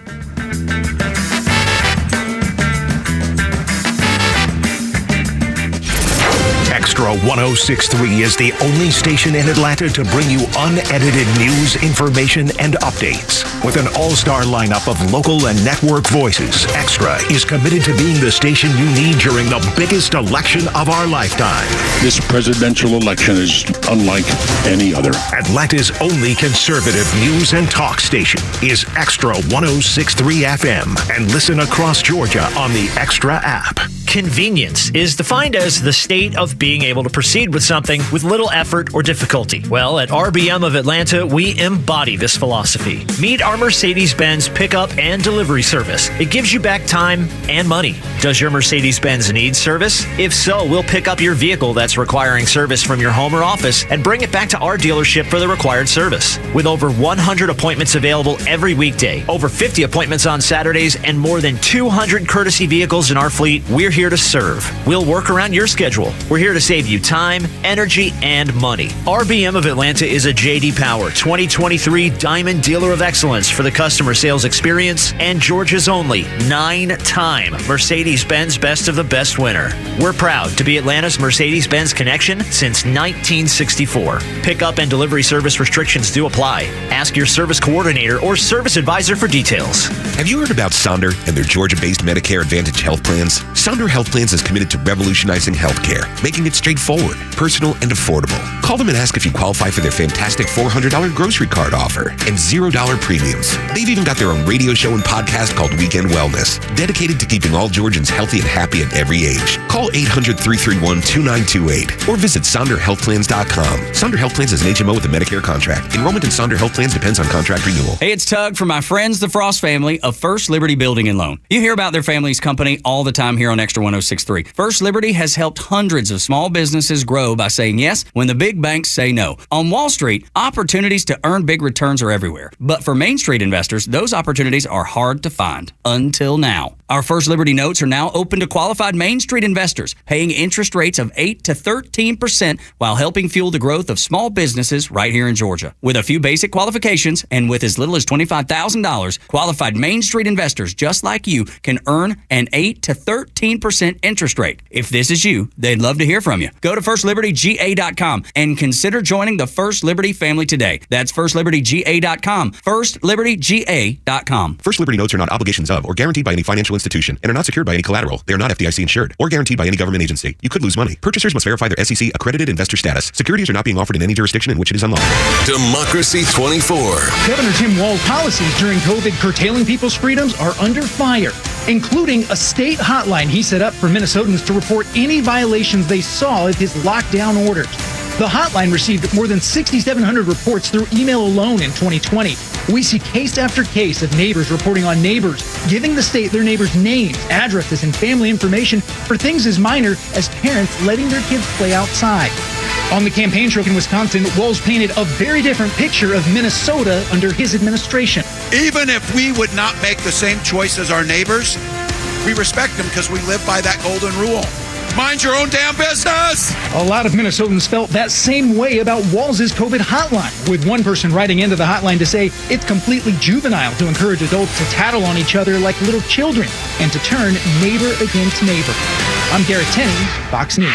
Extra 106.3 is the only station in Atlanta to bring you unedited news, information, and updates. With an all-star lineup of local and network voices, Extra is committed to being the station you need during the biggest election of our lifetime. This presidential election is unlike any other. Atlanta's only conservative news and talk station is Extra 106.3 FM, and listen across Georgia on the Extra app. Convenience is defined as the state of being able to proceed with something with little effort or difficulty. Well, at RBM of Atlanta, we embody this philosophy. Meet our Mercedes-Benz pickup and delivery service. It gives you back time and money. Does your Mercedes-Benz need service? If so, we'll pick up your vehicle that's requiring service from your home or office and bring it back to our dealership for the required service. With over 100 appointments available every weekday, over 50 appointments on Saturdays, and more than 200 courtesy vehicles in our fleet, we're here to serve. We'll work around your schedule. We're here to save you time, energy, and money. RBM of Atlanta is a J.D. Power 2023 Diamond Dealer of Excellence for the customer sales experience and Georgia's only 9-time Mercedes-Benz Best of the Best winner. We're proud to be Atlanta's Mercedes-Benz connection since 1964. Pickup and delivery service restrictions do apply. Ask your service coordinator or service advisor for details. Have you heard about Sonder and their Georgia-based Medicare Advantage health plans? Sonder Health Plans is committed to revolutionizing healthcare, making it straightforward, personal, and affordable. Call them and ask if you qualify for their fantastic $400 grocery card offer and $0 premiums. They've even got their own radio show and podcast called Weekend Wellness, dedicated to keeping all Georgians healthy and happy at every age. Call 800-331-2928 or visit SonderHealthPlans.com. Sonder Health Plans is an HMO with a Medicare contract. Enrollment in Sonder Health Plans depends on contract renewal. Hey, it's Tug from my friends, the Frost family of First Liberty Building and Loan. You hear about their family's company all the time here on Extra 106.3. First Liberty has helped hundreds of small businesses grow by saying yes when the big banks say no. On Wall Street, opportunities to earn big returns are everywhere. But for Main Street investors, those opportunities are hard to find. Until now. Our First Liberty notes are now open to qualified Main Street investors, paying interest rates of 8 to 13% while helping fuel the growth of small businesses right here in Georgia. With a few basic qualifications and with as little as $25,000, qualified Main Street investors just like you can earn an 8 to 13% interest rate. If this is you, they'd love to hear from you. Go to FirstLibertyGA.com and consider joining the First Liberty family today. That's FirstLibertyGA.com. FirstLibertyGA.com. First Liberty notes are not obligations of or guaranteed by any financial institution and are not secured by any collateral. They are not FDIC insured or guaranteed by any government agency. You could lose money. Purchasers must verify their SEC accredited investor status. Securities are not being offered in any jurisdiction in which it is unlawful. Democracy 24. Governor Tim Walz's policies during COVID curtailing people's freedoms are under fire, including a state hotline he set up for Minnesotans to report any violations they saw of his lockdown orders. The hotline received more than 6,700 reports through email alone in 2020. We see case after case of neighbors reporting on neighbors, giving the state their neighbors' names, addresses, and family information for things as minor as parents letting their kids play outside. On the campaign trail in Wisconsin, Walz painted a very different picture of Minnesota under his administration. Even if we would not make the same choice as our neighbors, we respect them because we live by that golden rule. Mind your own damn business! A lot of Minnesotans felt that same way about Walz's COVID hotline, with one person writing into the hotline to say it's completely juvenile to encourage adults to tattle on each other like little children and to turn neighbor against neighbor. I'm Garrett Tenney, Fox News.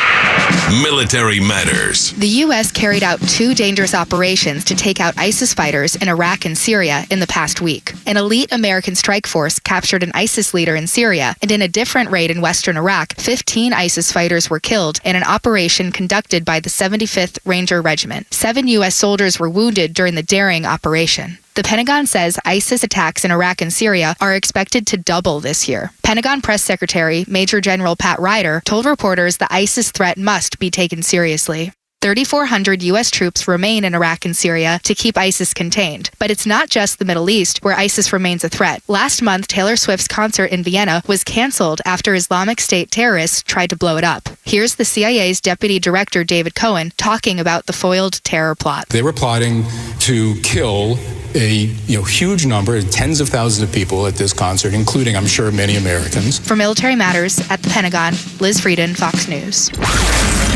Military Matters. The U.S. carried out 2 dangerous operations to take out ISIS fighters in Iraq and Syria in the past week. An elite American strike force captured an ISIS leader in Syria, and in a different raid in western Iraq, 15 ISIS fighters were killed in an operation conducted by the 75th Ranger Regiment. 7 U.S. soldiers were wounded during the daring operation. The Pentagon says ISIS attacks in Iraq and Syria are expected to double this year. Pentagon Press Secretary Major General Pat Ryder told reporters the ISIS threat must be taken seriously. 3,400 U.S. troops remain in Iraq and Syria to keep ISIS contained. But it's not just the Middle East where ISIS remains a threat. Last month, Taylor Swift's concert in Vienna was canceled after Islamic State terrorists tried to blow it up. Here's the CIA's Deputy Director David Cohen talking about the foiled terror plot. They were plotting to kill a huge number, tens of thousands of people at this concert, including, I'm sure, many Americans. For Military Matters at the Pentagon, Liz Frieden, Fox News.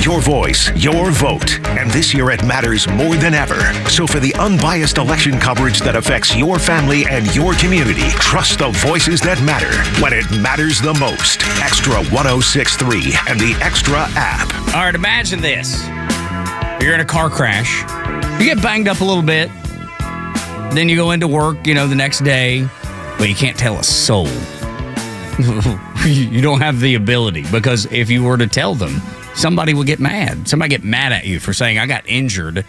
Your voice, your vote. And this year it matters more than ever. So for the unbiased election coverage that affects your family and your community, trust the voices that matter when it matters the most. Extra 106.3 and the Extra app. All right, imagine this. You're in a car crash. You get banged up a little bit. Then you go into work, the next day, but you can't tell a soul. You don't have the ability, because if you were to tell them, somebody would get mad. Somebody get mad at you for saying, I got injured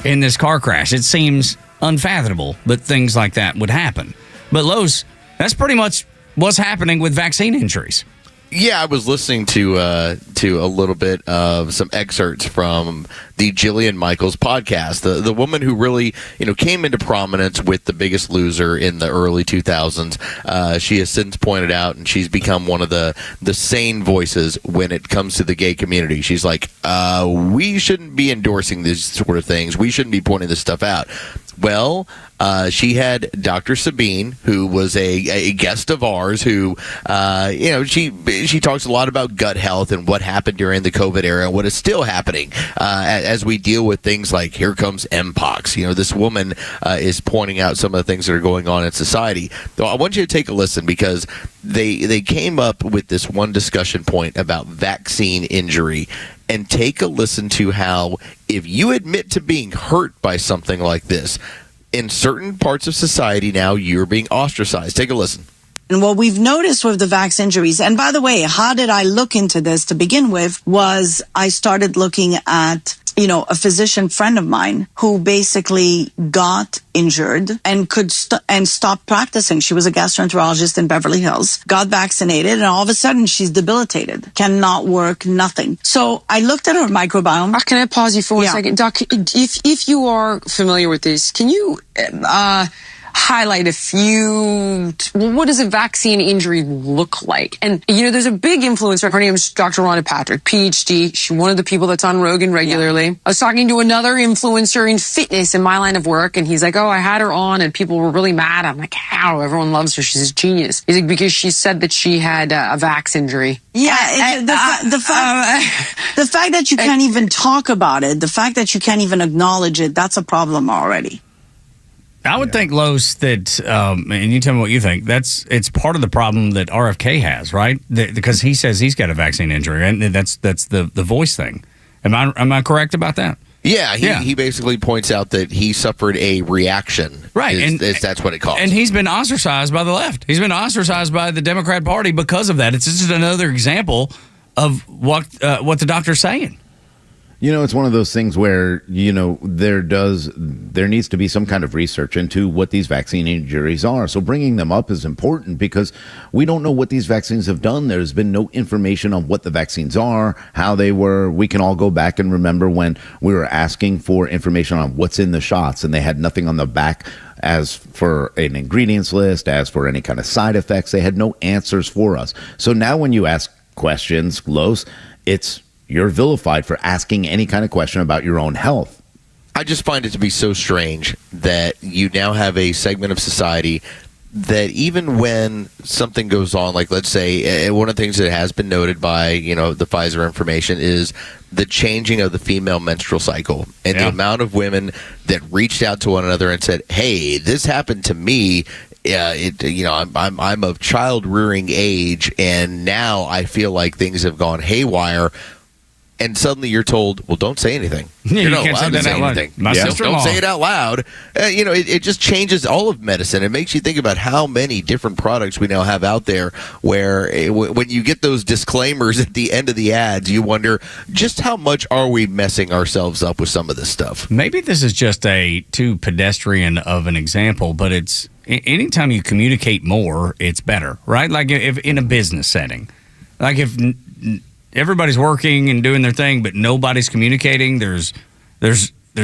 in this car crash. It seems unfathomable that things like that would happen. But Lowe's, that's pretty much what's happening with vaccine injuries. Yeah, I was listening to a little bit of some excerpts from the Jillian Michaels podcast, the woman who really came into prominence with The Biggest Loser in the early 2000s. She has since pointed out, and she's become one of the sane voices when it comes to the gay community. She's like, we shouldn't be endorsing these sort of things. We shouldn't be pointing this stuff out. Well, she had Dr. Sabine, who was a guest of ours, who, she talks a lot about gut health and what happened during the COVID era and what is still happening as we deal with things like, here comes Mpox. This woman is pointing out some of the things that are going on in society. So I want you to take a listen, because they came up with this one discussion point about vaccine injury. And take a listen to how, if you admit to being hurt by something like this, in certain parts of society now, you're being ostracized. Take a listen. And what we've noticed with the vax injuries, and by the way, how did I look into this to begin with, was I started looking at a physician friend of mine who basically got injured and could stop practicing. She was a gastroenterologist in Beverly Hills, got vaccinated, and all of a sudden she's debilitated, cannot work, nothing. So I looked at her microbiome. Can I pause you for 1 second? Doc, if you are familiar with this, can you highlight what does a vaccine injury look like? And, there's a big influencer. Her name is Dr. Rhonda Patrick, PhD. She's one of the people that's on Rogan regularly. Yeah. I was talking to another influencer in fitness in my line of work, and he's like, oh, I had her on, and people were really mad. I'm like, how? Everyone loves her. She's a genius. He's like, because she said that she had a vax injury. Yeah, the fact that you can't even talk about it, the fact that you can't even acknowledge it, that's a problem already. I would think, Los, that, and you tell me what you think, it's part of the problem that RFK has, right? Because he says he's got a vaccine injury, and that's the voice thing. Am I correct about that? Yeah, he basically points out that he suffered a reaction. Right. That's what it calls. And he's been ostracized by the left. He's been ostracized by the Democrat Party because of that. It's just another example of what the doctor's saying. It's one of those things where, there needs to be some kind of research into what these vaccine injuries are. So bringing them up is important because we don't know what these vaccines have done. There's been no information on what the vaccines are, how they were. We can all go back and remember when we were asking for information on what's in the shots and they had nothing on the back as for an ingredients list, as for any kind of side effects. They had no answers for us. So now when you ask questions, Los, you're vilified for asking any kind of question about your own health. I just find it to be so strange that you now have a segment of society that even when something goes on, like let's say one of the things that has been noted by the Pfizer information is the changing of the female menstrual cycle and the amount of women that reached out to one another and said, hey, this happened to me. I'm of child rearing age and now I feel like things have gone haywire. And suddenly you're told, well, don't say anything. You're not allowed to say anything. Don't say it out loud. It just changes all of medicine. It makes you think about how many different products we now have out there where when you get those disclaimers at the end of the ads, you wonder just how much are we messing ourselves up with some of this stuff. Maybe this is just a too pedestrian of an example, but it's anytime you communicate more, it's better, right? Like if in a business setting, like if everybody's working and doing their thing, but nobody's communicating. There's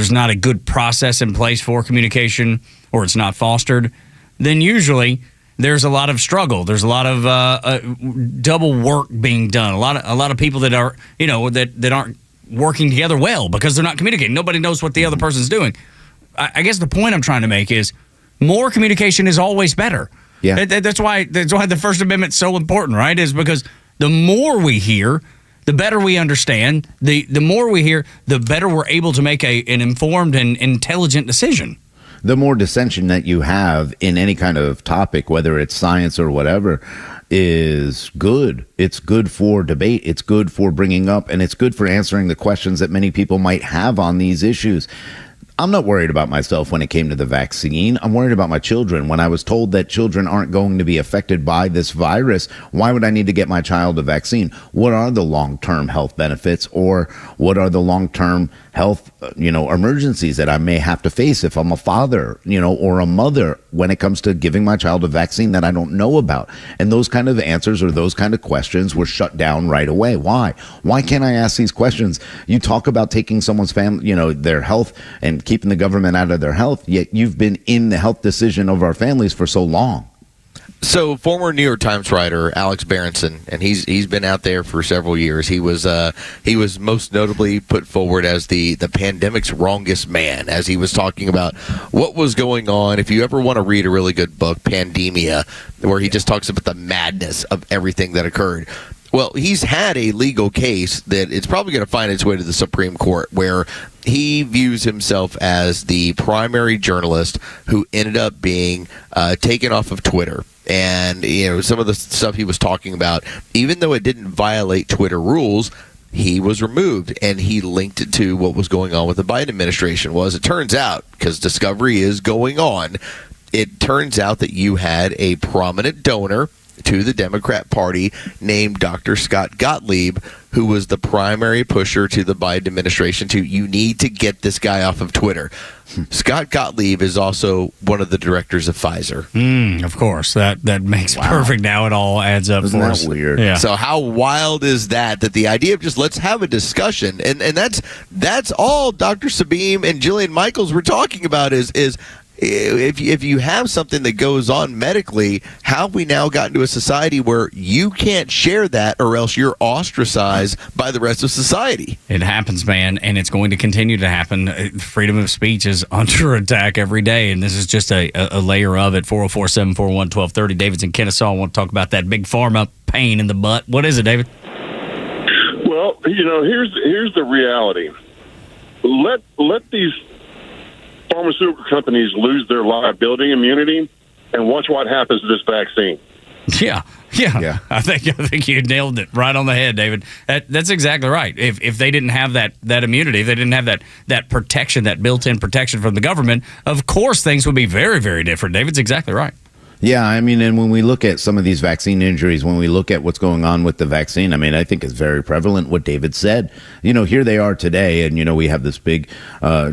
not a good process in place for communication, or it's not fostered. Then usually there's a lot of struggle. There's a lot of double work being done. A lot of people that are that aren't working together well because they're not communicating. Nobody knows what the other person's doing. I guess the point I'm trying to make is more communication is always better. Yeah, that's why the First Amendment's so important, right? Is because the more we hear, the better we understand. The more we hear, the better we're able to make an informed and intelligent decision. The more dissension that you have in any kind of topic, whether it's science or whatever, is good. It's good for debate. It's good for bringing up, and it's good for answering the questions that many people might have on these issues. I'm not worried about myself when it came to the vaccine. I'm worried about my children. When I was told that children aren't going to be affected by this virus, why would I need to get my child a vaccine? What are the long-term health benefits, or what are the long-term health, emergencies that I may have to face if I'm a father, or a mother when it comes to giving my child a vaccine that I don't know about? And those kind of answers or those kind of questions were shut down right away. Why? Why can't I ask these questions? You talk about taking someone's family, their health and keeping the government out of their health, yet you've been in the health decision of our families for so long. So, former New York Times writer Alex Berenson, and he's been out there for several years. He was most notably put forward as the pandemic's wrongest man, as he was talking about what was going on. If you ever want to read a really good book, Pandemia, where he just talks about the madness of everything that occurred. Well, he's had a legal case that it's probably going to find its way to the Supreme Court, where he views himself as the primary journalist who ended up being taken off of Twitter. And, some of the stuff he was talking about, even though it didn't violate Twitter rules, he was removed. And he linked it to what was going on with the Biden administration. Well, as it turns out, because discovery is going on, it turns out that you had a prominent donor to the Democrat Party named Dr. Scott Gottlieb, who was the primary pusher to the Biden administration to, you need to get this guy off of Twitter. Scott Gottlieb is also one of the directors of Pfizer. Of course. That makes perfect now. It all adds up Isn't for that us. weird? Yeah. So how wild is that the idea of just let's have a discussion, and that's all Dr. Sabim and Jillian Michaels were talking about is if you have something that goes on medically, how have we now gotten to a society where you can't share that or else you're ostracized by the rest of society? It happens, man, and it's going to continue to happen. Freedom of speech is under attack every day, and this is just a layer of it. 404-741-1230. David's in Kennesaw. I want to talk about that big pharma pain in the butt. What is it, David? Well, here's the reality. Let these pharmaceutical companies lose their liability immunity, and watch what happens to this vaccine. Yeah. I think you nailed it right on the head, David. That's exactly right. If they didn't have that immunity, if they didn't have that protection, that built-in protection from the government, of course things would be very, very different. David's exactly right. Yeah, I mean, and when we look at some of these vaccine injuries, when we look at what's going on with the vaccine, I mean, I think it's very prevalent what David said. Here they are today, and, we have this big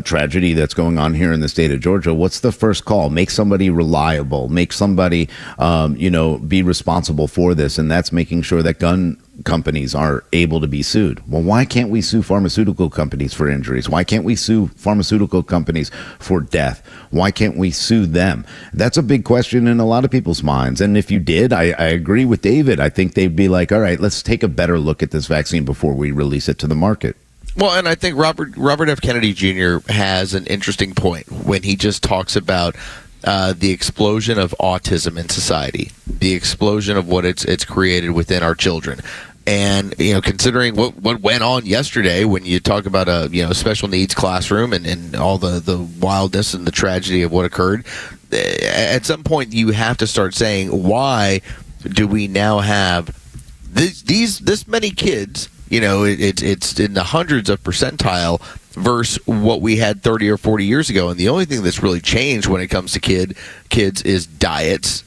tragedy that's going on here in the state of Georgia. What's the first call? Make somebody reliable. Make somebody, be responsible for this, and that's making sure that gun companies are able to be sued. Well, why can't we sue pharmaceutical companies for injuries? Why can't we sue pharmaceutical companies for death? Why can't we sue them? That's a big question in a lot of people's minds. And if you did, I agree with David. I think they'd be like, all right, let's take a better look at this vaccine before we release it to the market. Well, and I think Robert F. Kennedy Jr. has an interesting point when he just talks about the explosion of autism in society, the explosion of what it's created within our children. And, considering what went on yesterday when you talk about a special needs classroom and all the wildness and the tragedy of what occurred, at some point you have to start saying, why do we now have this many kids? It's in the hundreds of percentile versus what we had 30 or 40 years ago. And the only thing that's really changed when it comes to kids is diets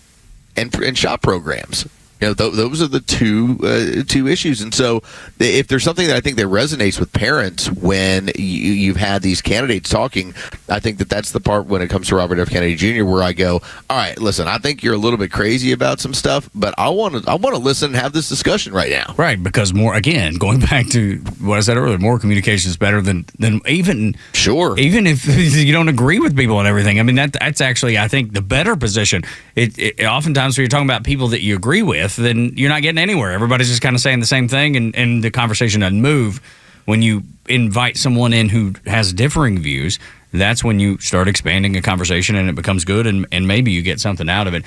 and shop programs. Those are the two issues. And so if there's something that I think that resonates with parents when you've had these candidates talking, I think that's the part when it comes to Robert F. Kennedy Jr. where I go, all right, listen, I think you're a little bit crazy about some stuff, but I want to listen and have this discussion right now. Right, because going back to what I said earlier, more communication is better than even if you don't agree with people and everything. I mean, that's actually, I think, the better position. It oftentimes when you're talking about people that you agree with, then you're not getting anywhere. Everybody's just kind of saying the same thing, and the conversation doesn't move. When you invite someone in who has differing views, that's when you start expanding a conversation and it becomes good, and maybe you get something out of it.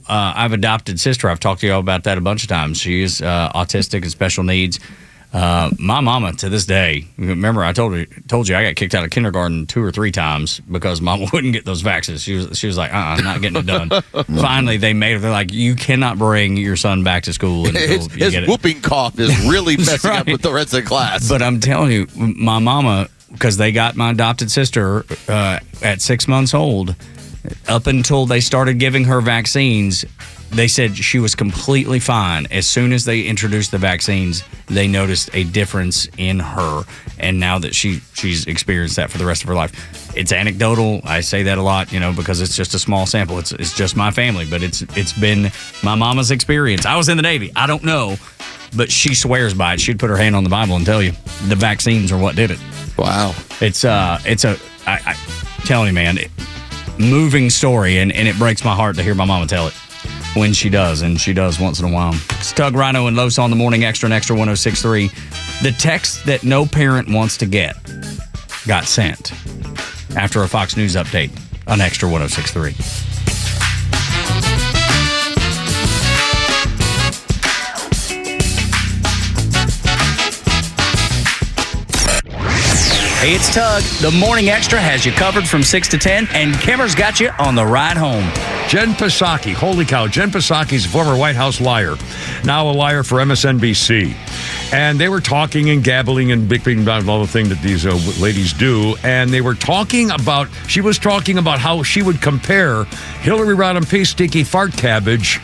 I've adopted sister. I've talked to you all about that a bunch of times. She is autistic and special needs. My mama, to this day, remember I told you I got kicked out of kindergarten 2 or 3 times because mama wouldn't get those vaccines. She was like, I'm not getting it done. Finally, they're like, you cannot bring your son back to school until you get it. Whooping cough is really messing up with the rest of the class. But I'm telling you, my mama, because they got my adopted sister at 6 months old, up until they started giving her vaccines, they said she was completely fine. As soon as they introduced the vaccines, they noticed a difference in her. And now that she's experienced that for the rest of her life. It's anecdotal. I say that a lot, because it's just a small sample. It's just my family, but it's been my mama's experience. I was in the Navy. I don't know, but she swears by it. She'd put her hand on the Bible and tell you the vaccines are what did it. Wow. It's I'm telling you, man, moving story, and it breaks my heart to hear my mama tell it. When she does, and she does once in a while. It's Doug, Rhino, and Los on the Morning Extra and Extra 106.3. The text that no parent wants to get got sent after a Fox News update on Extra 106.3. Hey, it's Tug. The Morning Extra has you covered from 6 to 10, and Kimmer's got you on the ride home. Jen Psaki, holy cow. Jen Psaki's a former White House liar, now a liar for MSNBC. And they were talking and gabbling and bickering about all the things that these ladies do. And they were she was talking about how she would compare Hillary Rodham P. Sticky Fart Cabbage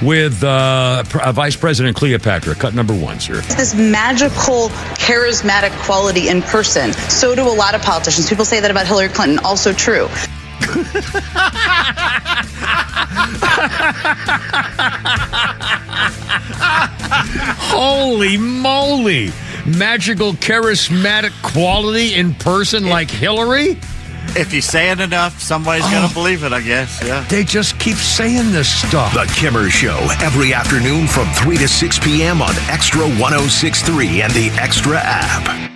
with Vice President Cleopatra. Cut number 1, sir. This magical, charismatic quality in person. So do a lot of politicians. People say that about Hillary Clinton. Also true. Holy moly! Magical, charismatic quality in person like Hillary? If you say it enough, somebody's going to believe it, I guess. Yeah. They just keep saying this stuff. The Kimmer Show, every afternoon from 3 to 6 p.m. on Extra 106.3 and the Extra app.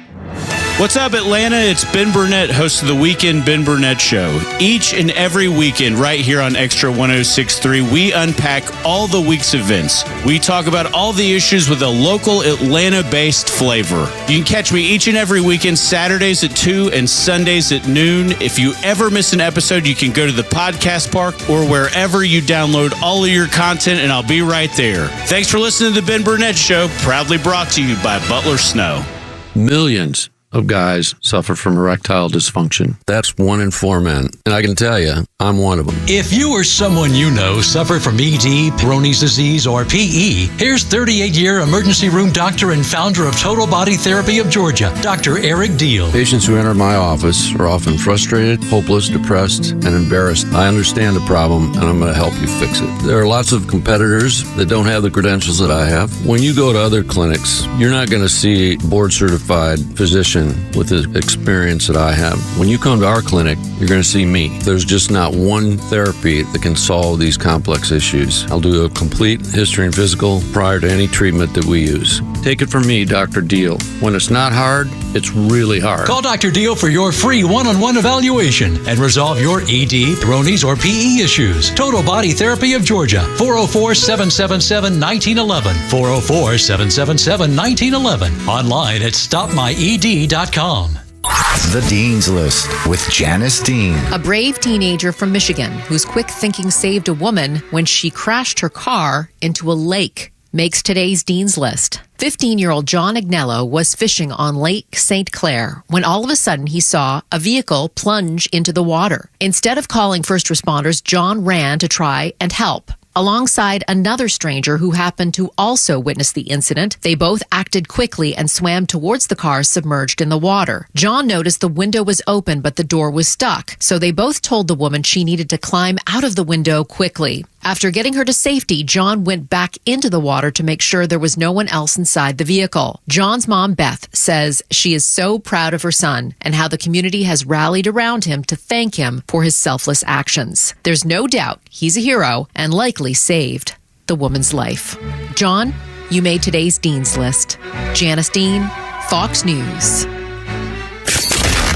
What's up, Atlanta? It's Ben Burnett, host of the Weekend Ben Burnett Show. Each and every weekend, right here on Extra 106.3, we unpack all the week's events. We talk about all the issues with a local Atlanta-based flavor. You can catch me each and every weekend, Saturdays at 2 and Sundays at noon. If you ever miss an episode, you can go to the podcast park or wherever you download all of your content, and I'll be right there. Thanks for listening to the Ben Burnett Show, proudly brought to you by Butler Snow. Millions of guys suffer from erectile dysfunction. That's 1 in 4 men. And I can tell you, I'm one of them. If you or someone you know suffer from ED, Peyronie's disease, or PE, here's 38-year emergency room doctor and founder of Total Body Therapy of Georgia, Dr. Eric Deal. Patients who enter my office are often frustrated, hopeless, depressed, and embarrassed. I understand the problem, and I'm going to help you fix it. There are lots of competitors that don't have the credentials that I have. When you go to other clinics, you're not going to see a board-certified physician with the experience that I have. When you come to our clinic, you're going to see me. There's just not one therapy that can solve these complex issues. I'll do a complete history and physical prior to any treatment that we use. Take it from me, Dr. Deal. When it's not hard, it's really hard. Call Dr. Deal for your free one-on-one evaluation and resolve your ED, Peyronie's, or PE issues. Total Body Therapy of Georgia, 404-777-1911, 404-777-1911, online at stopmyed.com. The Dean's List with Janice Dean. A brave teenager from Michigan whose quick thinking saved a woman when she crashed her car into a lake makes today's Dean's List. 15-year-old John Agnello was fishing on Lake St. Clair when all of a sudden he saw a vehicle plunge into the water. Instead of calling first responders, John ran to try and help. Alongside another stranger who happened to also witness the incident, they both acted quickly and swam towards the car submerged in the water. John noticed the window was open, but the door was stuck, so they both told the woman she needed to climb out of the window quickly. After getting her to safety, John went back into the water to make sure there was no one else inside the vehicle. John's mom, Beth, says she is so proud of her son and how the community has rallied around him to thank him for his selfless actions. There's no doubt he's a hero and likely saved the woman's life. John, you made today's Dean's List. Janice Dean, Fox News.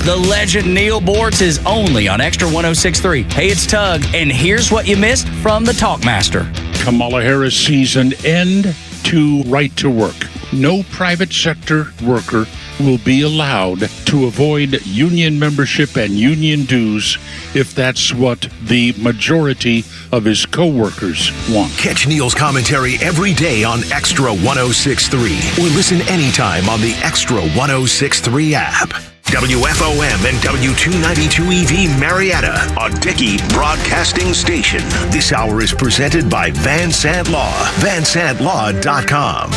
The legend Neil Bortz is only on Extra 106.3. Hey, it's Tug, and here's what you missed from the Talkmaster. Kamala Harris sees an end to right to work. No private sector worker will be allowed to avoid union membership and union dues if that's what the majority of his co-workers want. Catch Neil's commentary every day on Extra 106.3 or listen anytime on the Extra 106.3 app. WFOM and W292EV Marietta, a Dickey broadcasting station. This hour is presented by Van Sant Law, vansantlaw.com.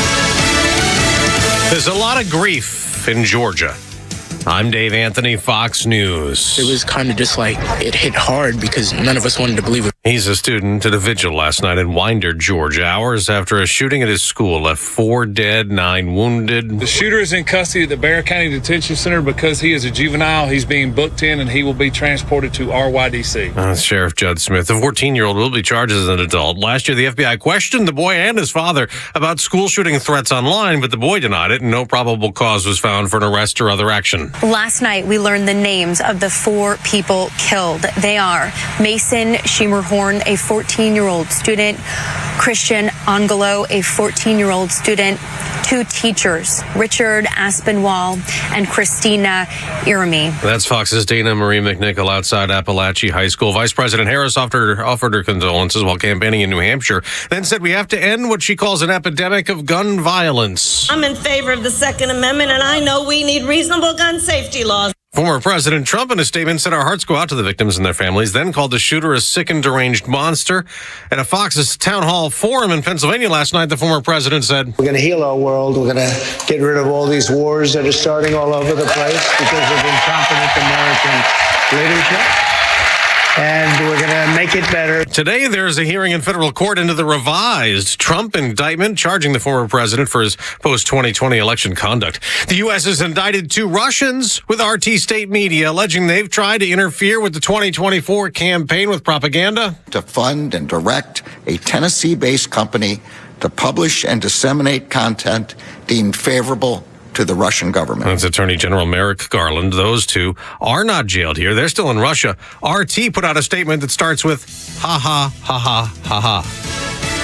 There's a lot of grief in Georgia. I'm Dave Anthony, Fox News. It was kind of just like it hit hard because none of us wanted to believe it. He's a student at a vigil last night in Winder, Georgia, hours after a shooting at his school left 4 dead, 9 wounded. The shooter is in custody at the Bexar County Detention Center because he is a juvenile. He's being booked in and he will be transported to RYDC. Sheriff Judd Smith, the 14-year-old, will be charged as an adult. Last year, the FBI questioned the boy and his father about school shooting threats online, but the boy denied it and no probable cause was found for an arrest or other action. Last night, we learned the names of the 4 people killed. They are Mason Schemerhorn, a 14-year-old student, Christian Angelo, a 14-year-old student, 2 teachers, Richard Aspinwall and Christina Irami. That's Fox's Dana Marie McNichol outside Appalachia High School. Vice President Harris offered her condolences while campaigning in New Hampshire, then said we have to end what she calls an epidemic of gun violence. I'm in favor of the Second Amendment, and I know we need reasonable gun safety laws. Former President Trump, in a statement, said our hearts go out to the victims and their families, then called the shooter a sick and deranged monster. At a Fox's town hall forum in Pennsylvania last night, the former president said, "We're going to heal our world. We're going to get rid of all these wars that are starting all over the place because of incompetent American leadership. And we're going to make it better." Today, there's a hearing in federal court into the revised Trump indictment charging the former president for his post-2020 election conduct. The U.S. has indicted 2 Russians with RT state media, alleging they've tried to interfere with the 2024 campaign with propaganda. To fund and direct a Tennessee-based company to publish and disseminate content deemed favorable to the Russian government. That's Attorney General Merrick Garland. Those 2 are not jailed here. They're still in Russia. RT put out a statement that starts with, ha ha, ha ha, ha ha.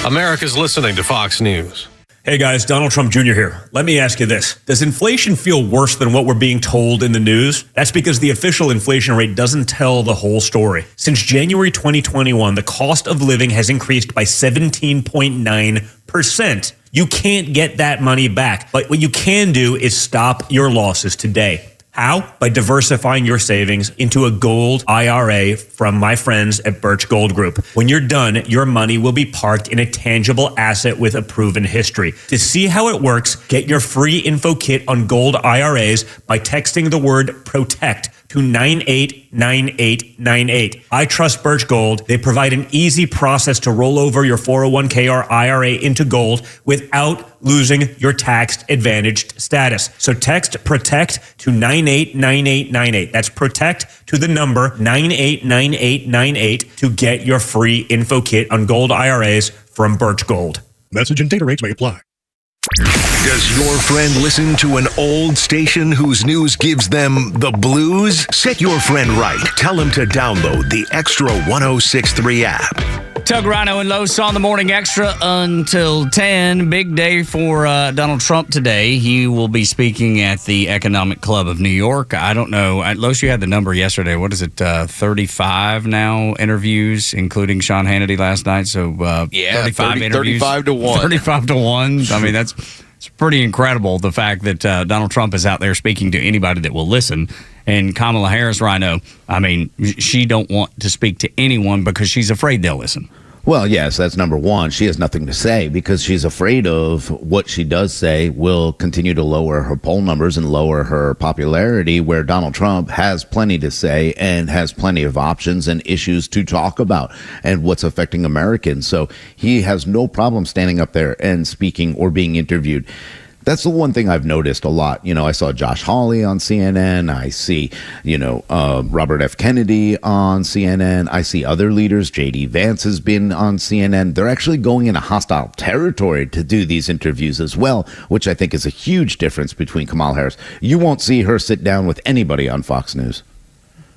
America's listening to Fox News. Hey guys, Donald Trump Jr. here. Let me ask you this. Does inflation feel worse than what we're being told in the news? That's because the official inflation rate doesn't tell the whole story. Since January 2021, the cost of living has increased by 17.9%. You can't get that money back. But what you can do is stop your losses today. How? By diversifying your savings into a gold IRA from my friends at Birch Gold Group. When you're done, your money will be parked in a tangible asset with a proven history. To see how it works, get your free info kit on gold IRAs by texting the word PROTECT to 989898. I trust Birch Gold. They provide an easy process to roll over your 401k or IRA into gold without losing your tax advantaged status. So text PROTECT to 989898. That's PROTECT to the number 989898 to get your free info kit on gold IRAs from Birch Gold. Message and data rates may apply. Does your friend listen to an old station whose news gives them the blues? Set your friend right. Tell him to download the Extra 1063 app. Tug, Rhino, and Los on the Morning Extra until 10. Big day for Donald Trump today. He will be speaking at the Economic Club of New York. I don't know. Los, you had the number yesterday. What is it, 35 now interviews, including Sean Hannity last night? So, 35 interviews. 35 to 1. 35 to 1. I mean, it's pretty incredible, the fact that Donald Trump is out there speaking to anybody that will listen. And Kamala Harris, Rhino, I mean, she don't want to speak to anyone because she's afraid they'll listen. Well, yes, that's number one. She has nothing to say because she's afraid of what she does say will continue to lower her poll numbers and lower her popularity, where Donald Trump has plenty to say and has plenty of options and issues to talk about and what's affecting Americans. So he has no problem standing up there and speaking or being interviewed. That's the one thing I've noticed a lot. You know, I saw Josh Hawley on CNN. I see, Robert F. Kennedy on CNN. I see other leaders. J.D. Vance has been on CNN. They're actually going in a hostile territory to do these interviews as well, which I think is a huge difference between Kamala Harris. You won't see her sit down with anybody on Fox News.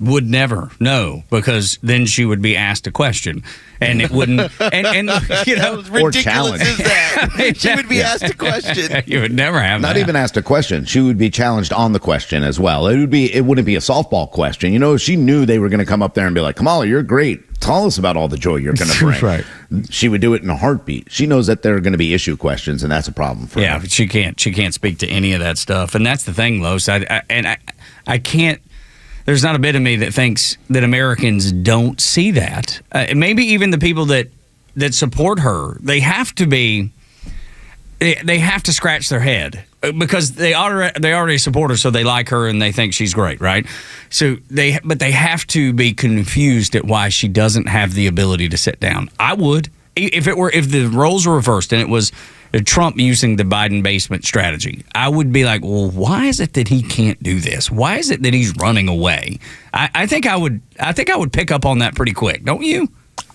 Would never, no, because then she would be asked a question, and it wouldn't. And How ridiculous is that? She would be asked a question. You would never have Not that. even asked a question. She would be challenged on the question as well. It wouldn't be a softball question. You know, if she knew they were going to come up there and be like, Kamala, you're great. Tell us about all the joy you're going to bring. Right. She would do it in a heartbeat. She knows that there are going to be issue questions, and that's a problem for her. But she can't speak to any of that stuff, and that's the thing, Los. I can't. There's not a bit of me that thinks that Americans don't see that. Maybe even the people that support her, they have to scratch their head because they already support her, so they like her and they think she's great, right? So they have to be confused at why she doesn't have the ability to sit down. I would, if the roles were reversed and it was Trump using the Biden basement strategy, I would be like, well, why is it that he can't do this? Why is it that he's running away? I think I would pick up on that pretty quick, don't you?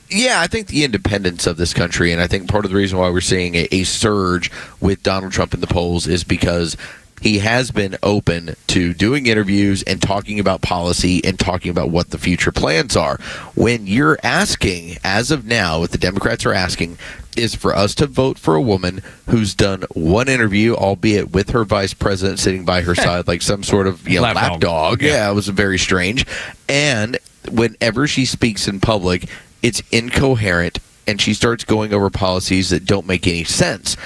Yeah, I think the independence of this country, and I think part of the reason why we're seeing a surge with Donald Trump in the polls is because he has been open to doing interviews and talking about policy and talking about what the future plans are. When you're asking, as of now, what the Democrats are asking is for us to vote for a woman who's done one interview, albeit with her vice president sitting by her side like some sort of lapdog. Yeah, it was very strange. And whenever she speaks in public, it's incoherent, and she starts going over policies that don't make any sense.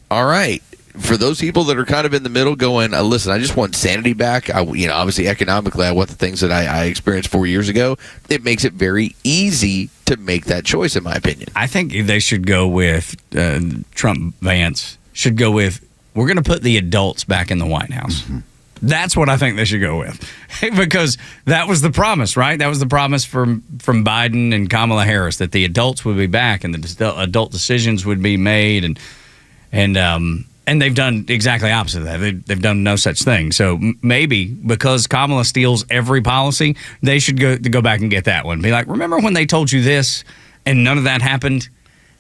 All right. for those people that are kind of in the middle going, listen, I just want sanity back. Obviously economically, I want the things that I experienced 4 years ago. It makes it very easy to make that choice, in my opinion. I think they should go with Trump Vance should go with, we're going to put the adults back in the White House. Mm-hmm. That's what I think they should go with, because that was the promise, right? That was the promise from Biden and Kamala Harris, that the adults would be back and the adult decisions would be made, and they've done exactly opposite of that. They've done no such thing. So maybe because Kamala steals every policy, they should go back and get that one. Be like, remember when they told you this and none of that happened?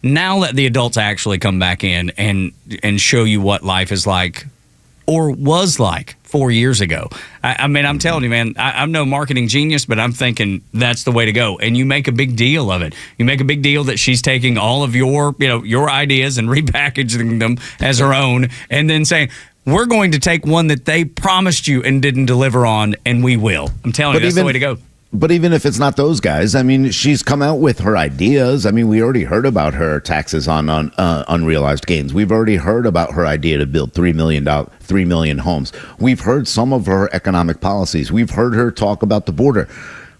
Now let the adults actually come back in and show you what life is like or was like 4 years ago. I mean, I'm telling you, man, I'm no marketing genius, but I'm thinking that's the way to go. And you make a big deal of it. You make a big deal that she's taking all of your ideas and repackaging them as her own, and then saying, we're going to take one that they promised you and didn't deliver on, and we will. I'm telling you, that's the way to go. But even if it's not those guys, I mean, she's come out with her ideas. I mean, we already heard about her taxes on unrealized gains. We've already heard about her idea to build 3 million homes. We've heard some of her economic policies. We've heard her talk about the border.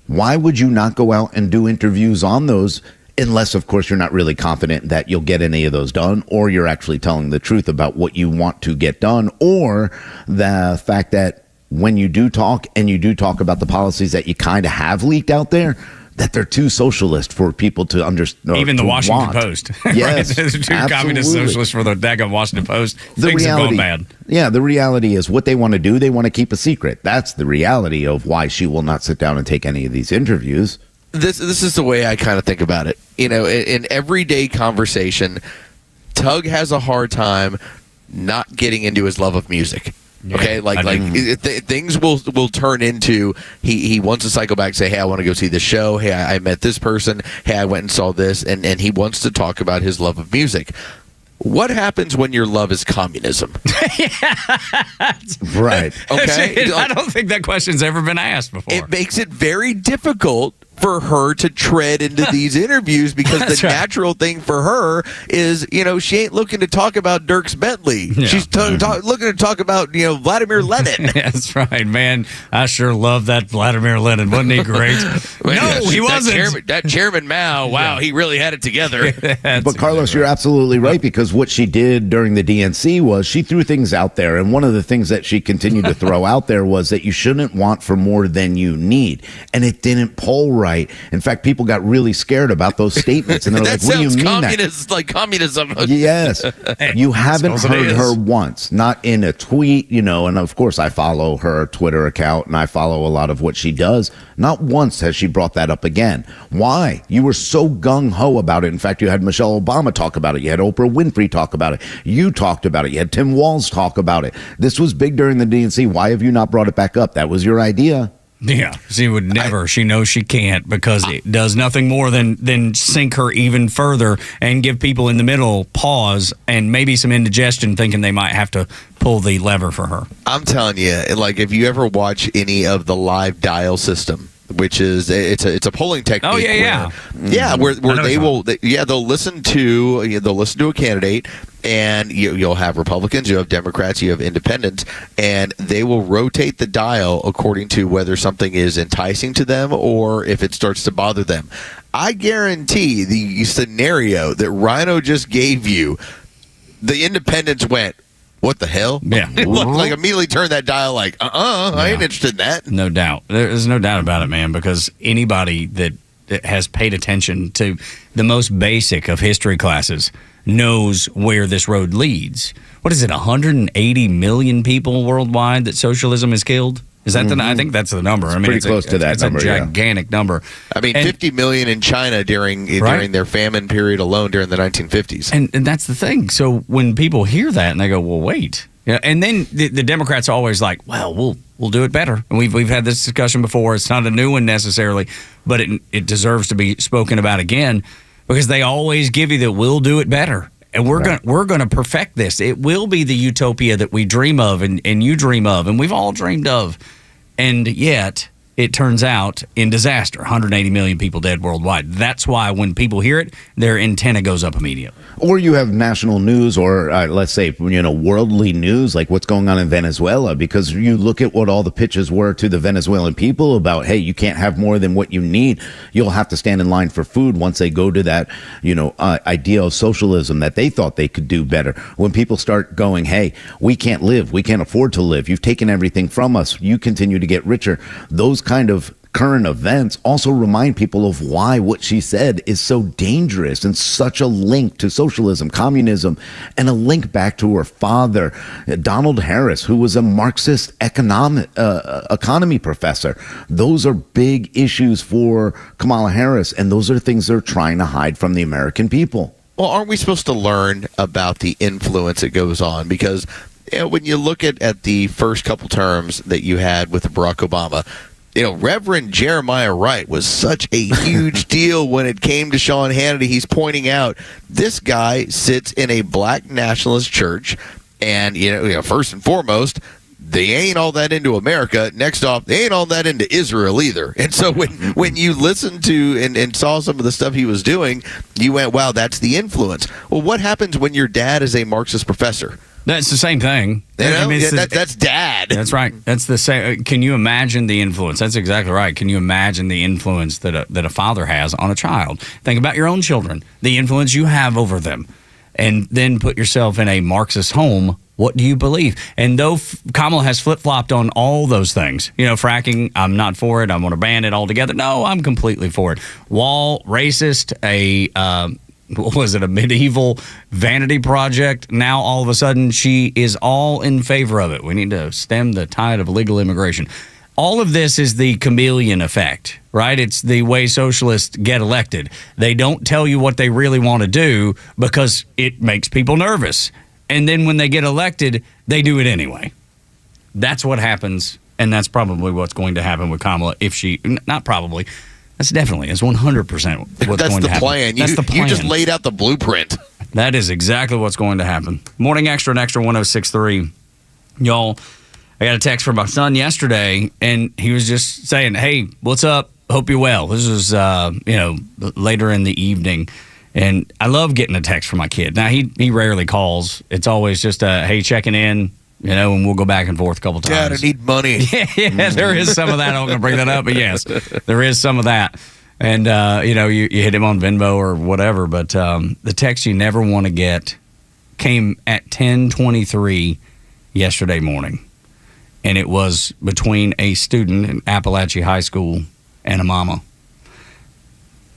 Why would you not go out and do interviews on those, unless, of course, you're not really confident that you'll get any of those done, or you're actually telling the truth about what you want to get done, or the fact that when you do talk about the policies that you kind of have leaked out there, that they're too socialist for people to understand. Even the Washington Post. Yes, right? Too communist socialist for the daggone Washington Post. Things are going bad. Yeah, the reality is what they want to do, they want to keep a secret. That's the reality of why she will not sit down and take any of these interviews. This is the way I kind of think about it. In everyday conversation, Tug has a hard time not getting into his love of music. Yeah, okay, things will turn into he wants to cycle back and say, hey, I want to go see the show. Hey, I met this person. Hey, I went and saw this, and he wants to talk about his love of music. What happens when your love is communism? Right. Okay. I don't think that question's ever been asked before. It makes it very difficult for her to tread into these interviews, because the natural thing for her is, she ain't looking to talk about Dierks Bentley. Yeah. She's looking to talk about, Vladimir Lenin. That's right, man. I sure love that Vladimir Lenin. Wasn't he great? No, he wasn't. That Chairman Mao, wow, he really had it together. But Carlos, you're absolutely right, because what she did during the DNC was she threw things out there. And one of the things that she continued to throw out there was that you shouldn't want for more than you need. And it didn't poll right. In fact, people got really scared about those statements, and they're like, "What do you mean that?" Like communism. Yes, you haven't heard her once, not in a tweet, And of course, I follow her Twitter account, and I follow a lot of what she does. Not once has she brought that up again. Why? You were so gung ho about it. In fact, you had Michelle Obama talk about it. You had Oprah Winfrey talk about it. You talked about it. You had Tim Walz talk about it. This was big during the DNC. Why have you not brought it back up? That was your idea. Yeah, she would never. She knows she can't, because it does nothing more than sink her even further and give people in the middle pause and maybe some indigestion, thinking they might have to pull the lever for her. I'm telling you, if you ever watch any of the live dial system, which is it's a polling technique. Oh yeah, where they'll listen to a candidate, and you'll have Republicans, you have Democrats, you have Independents, and they will rotate the dial according to whether something is enticing to them or if it starts to bother them. I guarantee the scenario that Rhino just gave you, the Independents went, what the hell? Yeah. like immediately turned that dial like, I ain't interested in that. No doubt. There's no doubt about it, man, because anybody that has paid attention to the most basic of history classes knows where this road leads. What is it, 180 million people worldwide that socialism has killed? Is that I think that's the number. It's pretty close to that number. It's a gigantic number. I mean, 50 million in China during their famine period alone during the 1950s. And that's the thing. So when people hear that and they go, well, wait. And then the Democrats are always like, well, we'll do it better. And we've had this discussion before. It's not a new one necessarily, but it deserves to be spoken about again, because they always give you that we'll do it better. And we're going to perfect this. It will be the utopia that we dream of and you dream of and we've all dreamed of. And yet it turns out, in disaster. 180 million people dead worldwide. That's why when people hear it, their antenna goes up immediately. Or you have national news, or let's say, worldly news, like what's going on in Venezuela, because you look at what all the pitches were to the Venezuelan people about, hey, you can't have more than what you need. You'll have to stand in line for food once they go to that, idea of socialism that they thought they could do better. When people start going, hey, we can't live, we can't afford to live, you've taken everything from us, you continue to get richer. Those kind of current events also remind people of why what she said is so dangerous and such a link to socialism, communism, and a link back to her father, Donald Harris, who was a Marxist economy professor. Those are big issues for Kamala Harris, and those are things they're trying to hide from the American people. Well, aren't we supposed to learn about the influence that goes on? Because when you look at the first couple terms that you had with Barack Obama, Reverend Jeremiah Wright was such a huge deal when it came to Sean Hannity. He's pointing out this guy sits in a black nationalist church, and first and foremost, they ain't all that into America. Next off, they ain't all that into Israel either. And so when you listened to and saw some of the stuff he was doing, you went, wow, that's the influence. Well, what happens when your dad is a Marxist professor? That's the same thing. That's dad. That's right. That's the same. Can you imagine the influence? That's exactly right. Can you imagine the influence that a father has on a child? Think about your own children, the influence you have over them, and then put yourself in a Marxist home. What do you believe? And though Kamala has flip-flopped on all those things, fracking, I'm not for it. I'm going to ban it altogether. No, I'm completely for it. Wall, racist, a medieval vanity project? Now all of a sudden she is all in favor of it. We need to stem the tide of illegal immigration. All of this is the chameleon effect, right? It's the way socialists get elected. They don't tell you what they really want to do because it makes people nervous. And then when they get elected, they do it anyway. That's what happens, and that's probably what's going to happen with Kamala if she, not probably, that's 100% what's going to happen. Plan. That's the plan. You just laid out the blueprint. That is exactly what's going to happen. Morning Extra and Extra 106.3. Y'all, I got a text from my son yesterday, and he was just saying, hey, what's up? Hope you're well. This was, later in the evening. And I love getting a text from my kid. Now, he rarely calls. It's always just hey, checking in, and we'll go back and forth a couple times. Dad, I need money. Yeah, there is some of that. I'm going to bring that up, but yes, there is some of that. And, you hit him on Venmo or whatever, but the text you never want to get came at 10:23 yesterday morning. And it was between a student in Appalachia High School and a mama.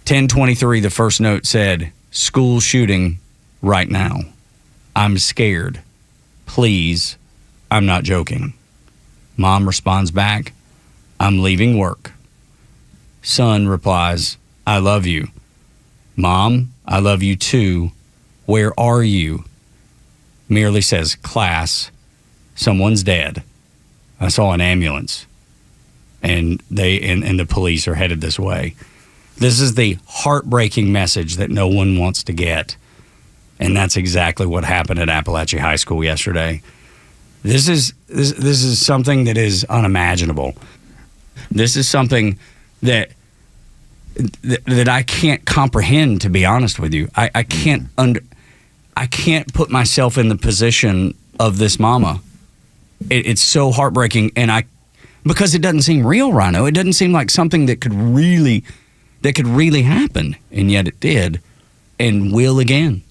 10:23, the first note said, school shooting right now. I'm scared. Please, I'm not joking. Mom responds back, I'm leaving work. Son replies, I love you. Mom, I love you too. Where are you? Merely says, class, someone's dead. I saw an ambulance. And the police are headed this way. This is the heartbreaking message that no one wants to get. And that's exactly what happened at Appalachia High School yesterday. This is something that is unimaginable. This is something that I can't comprehend, to be honest with you. I can't put myself in the position of this mama. It's so heartbreaking, because it doesn't seem real, Rhino. It doesn't seem like something that could really happen, and yet it did, and will again.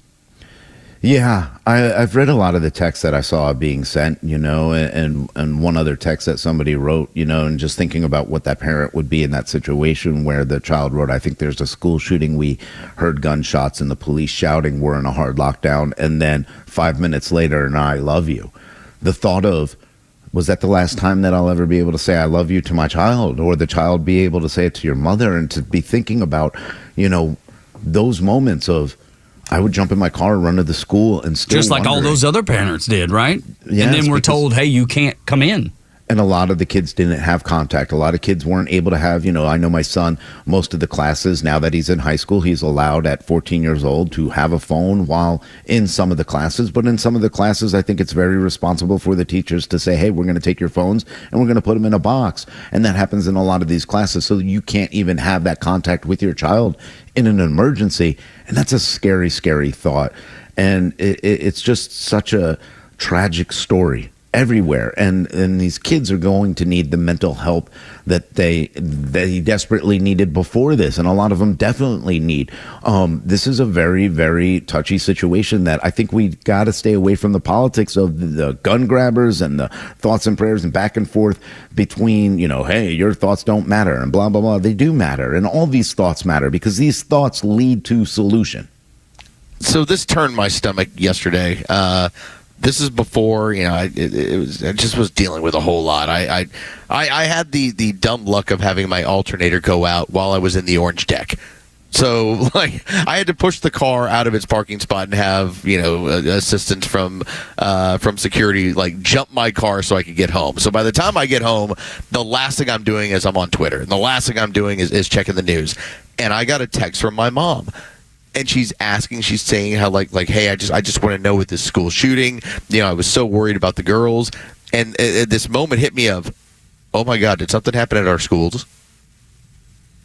Yeah, I've read a lot of the texts that I saw being sent, and one other text that somebody wrote, and just thinking about what that parent would be in that situation where the child wrote, I think there's a school shooting, we heard gunshots and the police shouting, we're in a hard lockdown, and then 5 minutes later, and I love you. The thought of, was that the last time that I'll ever be able to say I love you to my child, or the child be able to say it to your mother, and to be thinking about, those moments of, I would jump in my car and run to the school and still just like all those other parents did, right? Yes, and then we're told, hey, you can't come in. and a lot of the kids didn't have contact. A lot of kids weren't able to have, I know my son, most of the classes, now that he's in high school, he's allowed at 14 years old to have a phone while in some of the classes. But in some of the classes, I think it's very responsible for the teachers to say, hey, we're going to take your phones and we're going to put them in a box. And that happens in a lot of these classes. So you can't even have that contact with your child in an emergency. And that's a scary, scary thought. And it's just such a tragic story everywhere. And these kids are going to need the mental help that they desperately needed before this. And a lot of them definitely need. This is a very, very touchy situation that I think we got to stay away from the politics of the gun grabbers and the thoughts and prayers and back and forth between, hey, your thoughts don't matter and blah, blah, blah. They do matter. And all these thoughts matter because these thoughts lead to solution. So this turned my stomach yesterday. This is before, I just was dealing with a whole lot. I had the dumb luck of having my alternator go out while I was in the orange deck. So, I had to push the car out of its parking spot and have, assistance from security, jump my car so I could get home. So by the time I get home, the last thing I'm doing is I'm on Twitter. And the last thing I'm doing is checking the news. And I got a text from my mom. And she's saying how hey, I just want to know with this school shooting, I was so worried about the girls. And this moment hit me of, oh my God, did something happen at our schools?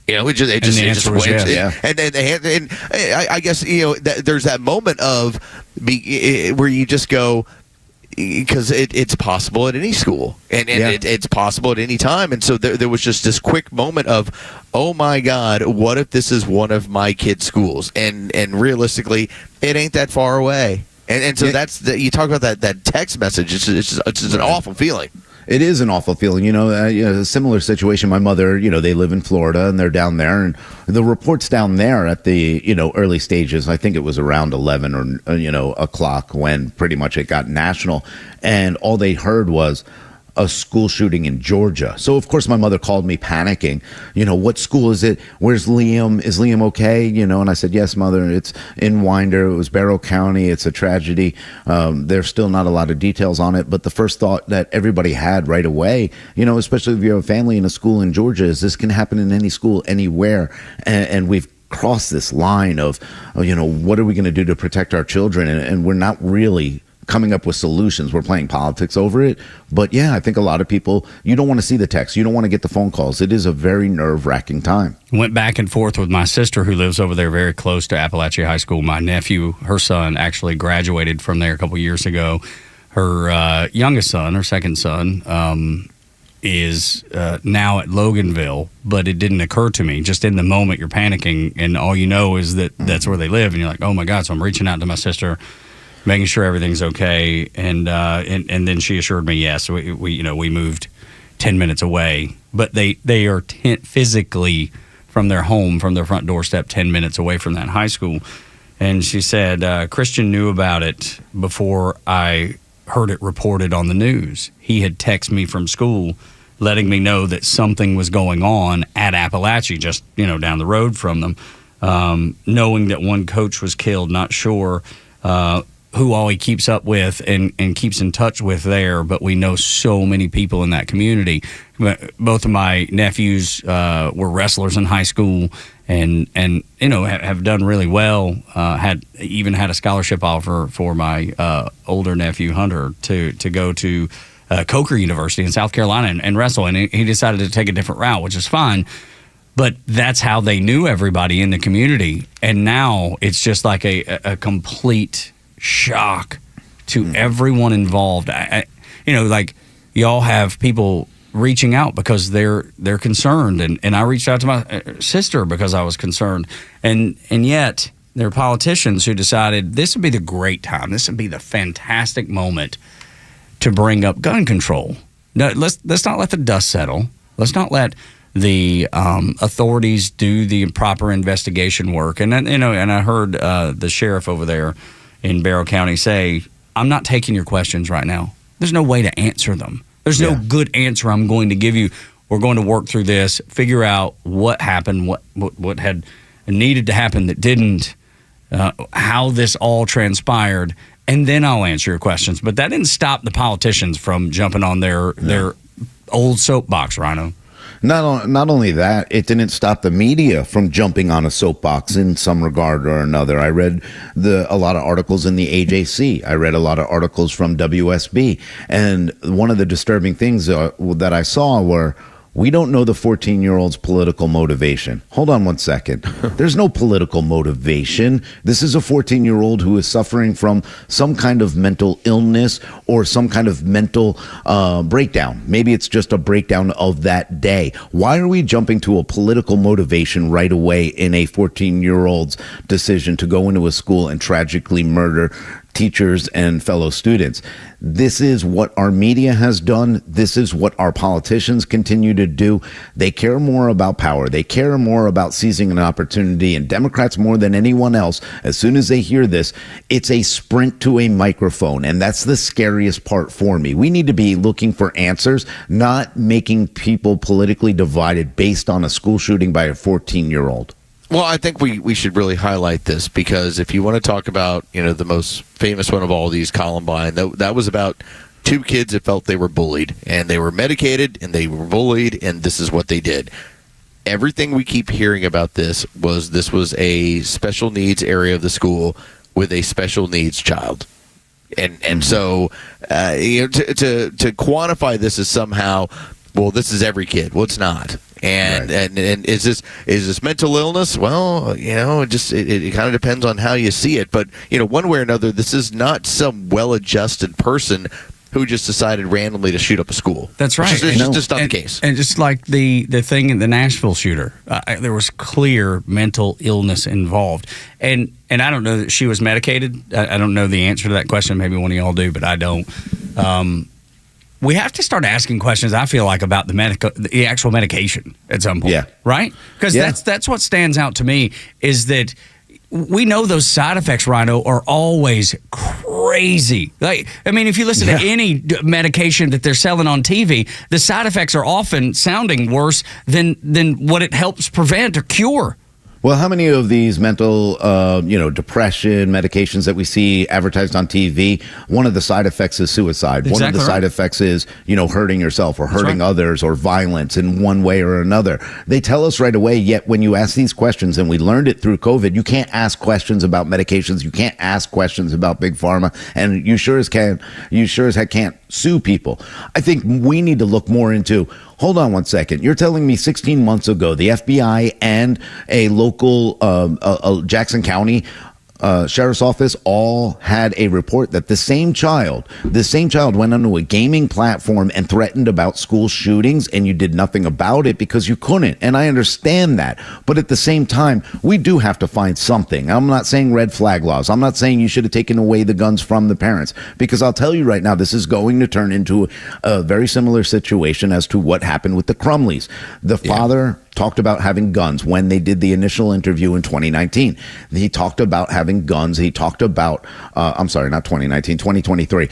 And I guess, there's that moment of where you just go, because it's possible at any school and it's possible at any time. And so there was just this quick moment of, oh my God, what if this is one of my kids' schools? And realistically, it ain't that far away. And so you talk about that text message. It's just an awful feeling. It is an awful feeling. A similar situation. My mother, they live in Florida and they're down there. And the reports down there at the, early stages, I think it was around 11 or, o'clock when pretty much it got national. And all they heard was a school shooting in Georgia. So, of course, my mother called me panicking. What school is it? Where's Liam? Is Liam okay? And I said, yes, mother, it's in Winder. It was Barrow County. It's a tragedy. There's still not a lot of details on it. But the first thought that everybody had right away, especially if you have a family in a school in Georgia, is this can happen in any school, anywhere. And we've crossed this line of, what are we going to do to protect our children? And we're not really coming up with solutions. We're playing politics over it. But yeah, I think a lot of people, you don't want to see the text. You don't want to get the phone calls. It is a very nerve-wracking time. Went back and forth with my sister who lives over there very close to Appalachia High School. My nephew, her son, actually graduated from there a couple years ago. Her youngest son, her second son, is now at Loganville, but it didn't occur to me. Just in the moment, you're panicking, and all you know is that that's where they live, and you're like, oh my God. So I'm reaching out to my sister, making sure everything's okay, and then she assured me yes. We moved 10 minutes away, but they are physically from their home, from their front doorstep, 10 minutes away from that high school. And she said Christian knew about it before I heard it reported on the news. He had texted me from school, letting me know that something was going on at Appalachia, just down the road from them. Knowing that one coach was killed, not sure who all he keeps up with and keeps in touch with there, but we know so many people in that community. Both of my nephews were wrestlers in high school and have done really well. Had a scholarship offer for my older nephew Hunter to go to Coker University in South Carolina and wrestle, and he decided to take a different route, which is fine. But that's how they knew everybody in the community, and now it's just like a complete shock to everyone involved. Y'all have people reaching out because they're concerned, and I reached out to my sister because I was concerned, and yet there are politicians who decided this would be the great time, this would be the fantastic moment to bring up gun control. No, let's not let the dust settle. Let's not let the authorities do the proper investigation work. And I heard the sheriff over there in Barrow County say, I'm not taking your questions right now. There's no way to answer them. There's no good answer I'm going to give you. We're going to work through this, figure out what happened, what had needed to happen that didn't, how this all transpired, and then I'll answer your questions. But that didn't stop the politicians from jumping on their old soapbox, Rhino. Not only that, it didn't stop the media from jumping on a soapbox in some regard or another. I read a lot of articles in the AJC. I read a lot of articles from WSB. And one of the disturbing things that I saw were, we don't know the 14-year-old's political motivation. Hold on one second. There's no political motivation. This is a 14-year-old who is suffering from some kind of mental illness or some kind of mental breakdown. Maybe it's just a breakdown of that day. Why are we jumping to a political motivation right away in a 14-year-old's decision to go into a school and tragically murder teachers and fellow students? This is what our media has done. This is what our politicians continue to do. They care more about power. They care more about seizing an opportunity. And Democrats, more than anyone else, as soon as they hear this, it's a sprint to a microphone. And that's the scariest part for me. We need to be looking for answers, not making people politically divided based on a school shooting by a 14-year-old. Well, I think we should really highlight this, because if you want to talk about, the most famous one of all these, Columbine, that was about two kids that felt they were bullied, and they were medicated and they were bullied, and this is what they did. Everything we keep hearing about this was a special needs area of the school with a special needs child. And so to quantify this as somehow, well, this is every kid. Well, it's not. And is this mental illness? Well, it kind of depends on how you see it. But one way or another, this is not some well-adjusted person who just decided randomly to shoot up a school. That's right. It's just not the case. And just like the thing in the Nashville shooter, there was clear mental illness involved. And I don't know that she was medicated. I don't know the answer to that question. Maybe one of y'all do, but I don't. We have to start asking questions, I feel like, about the actual medication at some point. Yeah. Right? Because that's what stands out to me, is that we know those side effects, Rhino, are always crazy. If you listen to any medication that they're selling on TV, the side effects are often sounding worse than what it helps prevent or cure. Well, how many of these mental, depression medications that we see advertised on TV, one of the side effects is suicide. One of the side effects is, hurting yourself or hurting others or violence in one way or another. They tell us right away, yet when you ask these questions, and we learned it through COVID, you can't ask questions about medications. You can't ask questions about Big Pharma, and you sure as heck can't sue people. I think we need to look more into, hold on one second. You're telling me 16 months ago, the FBI and a local Jackson County Sheriff's Office all had a report that the same child went onto a gaming platform and threatened about school shootings, and you did nothing about it because you couldn't. And I understand that. But at the same time, we do have to find something. I'm not saying red flag laws. I'm not saying you should have taken away the guns from the parents, because I'll tell you right now, this is going to turn into a very similar situation as to what happened with the Crumleys. The father talked about having guns when they did the initial interview in 2019. He talked about having guns. He talked about, not 2019, 2023,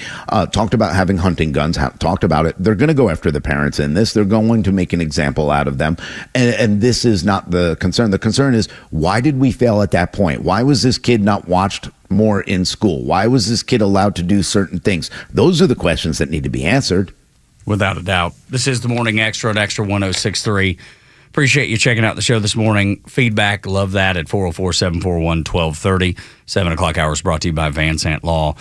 talked about having hunting guns, talked about it. They're going to go after the parents in this. They're going to make an example out of them. And this is not the concern. The concern is, why did we fail at that point? Why was this kid not watched more in school? Why was this kid allowed to do certain things? Those are the questions that need to be answered. Without a doubt. This is the Morning Extra at Extra 106.3. Appreciate you checking out the show this morning. Feedback, love that, at 404-741-1230. 7 o'clock hour is brought to you by Van Sant Law.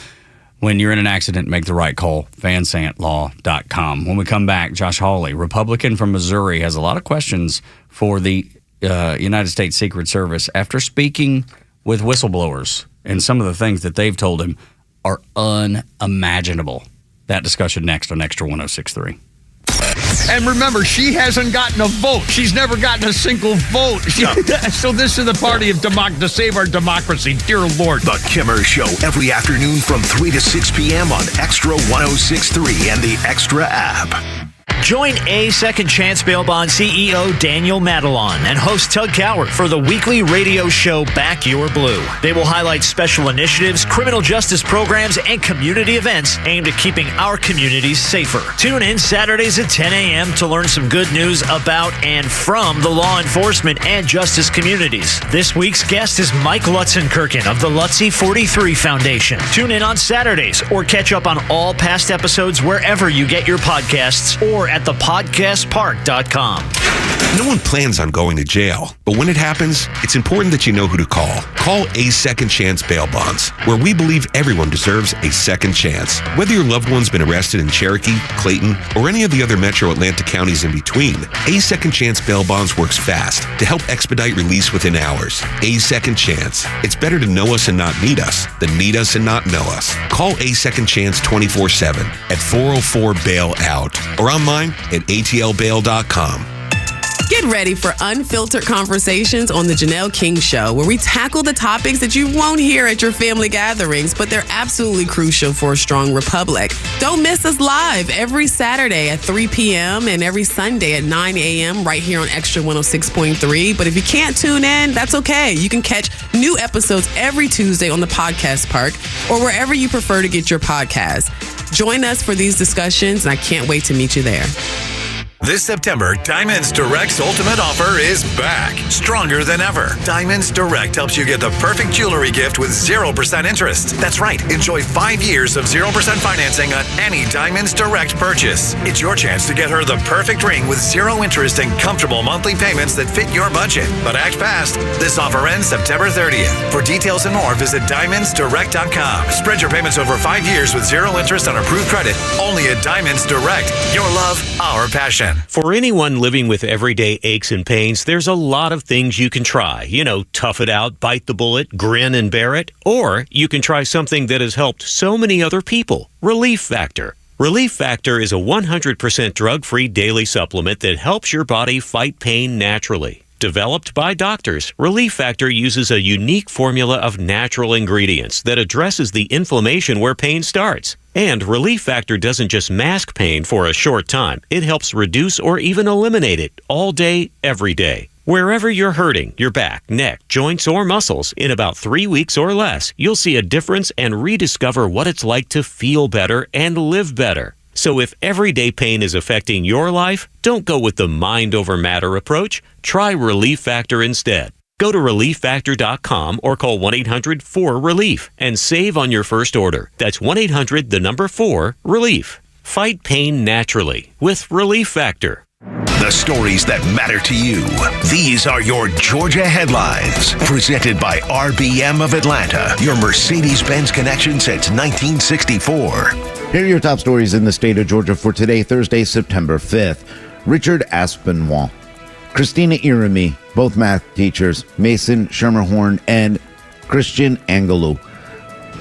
When you're in an accident, make the right call, vansantlaw.com. When we come back, Josh Hawley, Republican from Missouri, has a lot of questions for the United States Secret Service after speaking with whistleblowers, and some of the things that they've told him are unimaginable. That discussion next on Extra 106.3. And remember, she hasn't gotten a vote. She's never gotten a single vote. So this is the party of to save our democracy. Dear Lord. The Kimmer Show, every afternoon from 3 to 6 p.m. on Extra 106.3 and the Extra app. Join A Second Chance Bail Bond CEO Daniel Madelon and host Tug Coward for the weekly radio show Back Your Blue. They will highlight special initiatives, criminal justice programs, and community events aimed at keeping our communities safer. Tune in Saturdays at 10 a.m. to learn some good news about and from the law enforcement and justice communities. This week's guest is Mike Lutzenkirchen of the Lutze 43 Foundation. Tune in on Saturdays or catch up on all past episodes wherever you get your podcasts or at thepodcastpark.com. No one plans on going to jail, but when it happens, it's important that you know who to call. Call A Second Chance Bail Bonds, where we believe everyone deserves a second chance. Whether your loved one's been arrested in Cherokee, Clayton, or any of the other metro Atlanta counties in between, A Second Chance Bail Bonds works fast to help expedite release within hours. A Second Chance. It's better to know us and not need us than need us and not know us. Call A Second Chance 24/7 at 404-BAIL-OUT or online at atlbail.com. Get ready for unfiltered conversations on The Janelle King Show, where we tackle the topics that you won't hear at your family gatherings, but they're absolutely crucial for a strong republic. Don't miss us live every Saturday at 3 p.m. and every Sunday at 9 a.m. right here on Extra 106.3. But if you can't tune in, that's okay. You can catch new episodes every Tuesday on the Podcast Park or wherever you prefer to get your podcasts. Join us for these discussions, and I can't wait to meet you there. This September, Diamonds Direct's ultimate offer is back, stronger than ever. Diamonds Direct helps you get the perfect jewelry gift with 0% interest. That's right, enjoy 5 years of 0% financing on any Diamonds Direct purchase. It's your chance to get her the perfect ring with 0 interest and comfortable monthly payments that fit your budget. But act fast. This offer ends September 30th. For details and more, visit diamondsdirect.com. Spread your payments over 5 years with 0 interest on approved credit. Only at Diamonds Direct. Your love, our passion. For anyone living with everyday aches and pains, there's a lot of things you can try. You know, tough it out, bite the bullet, grin and bear it. Or you can try something that has helped so many other people, Relief Factor. Relief Factor is a 100% drug-free daily supplement that helps your body fight pain naturally. Developed by doctors, Relief Factor uses a unique formula of natural ingredients that addresses the inflammation where pain starts. And Relief Factor doesn't just mask pain for a short time. It helps reduce or even eliminate it all day, every day. Wherever you're hurting, your back, neck, joints, or muscles, in about 3 weeks or less, you'll see a difference and rediscover what it's like to feel better and live better. So if everyday pain is affecting your life, don't go with the mind over matter approach. Try Relief Factor instead. Go to ReliefFactor.com or call 1-800-4-RELIEF and save on your first order. That's 1-800-4-RELIEF. Fight pain naturally with Relief Factor. The stories that matter to you. These are your Georgia headlines. Presented by RBM of Atlanta, your Mercedes-Benz connection since 1964. Here are your top stories in the state of Georgia for today, Thursday, September 5th. Richard Aspinwall, Christina Irami, both math teachers, Mason Schermerhorn and Christian Angelou,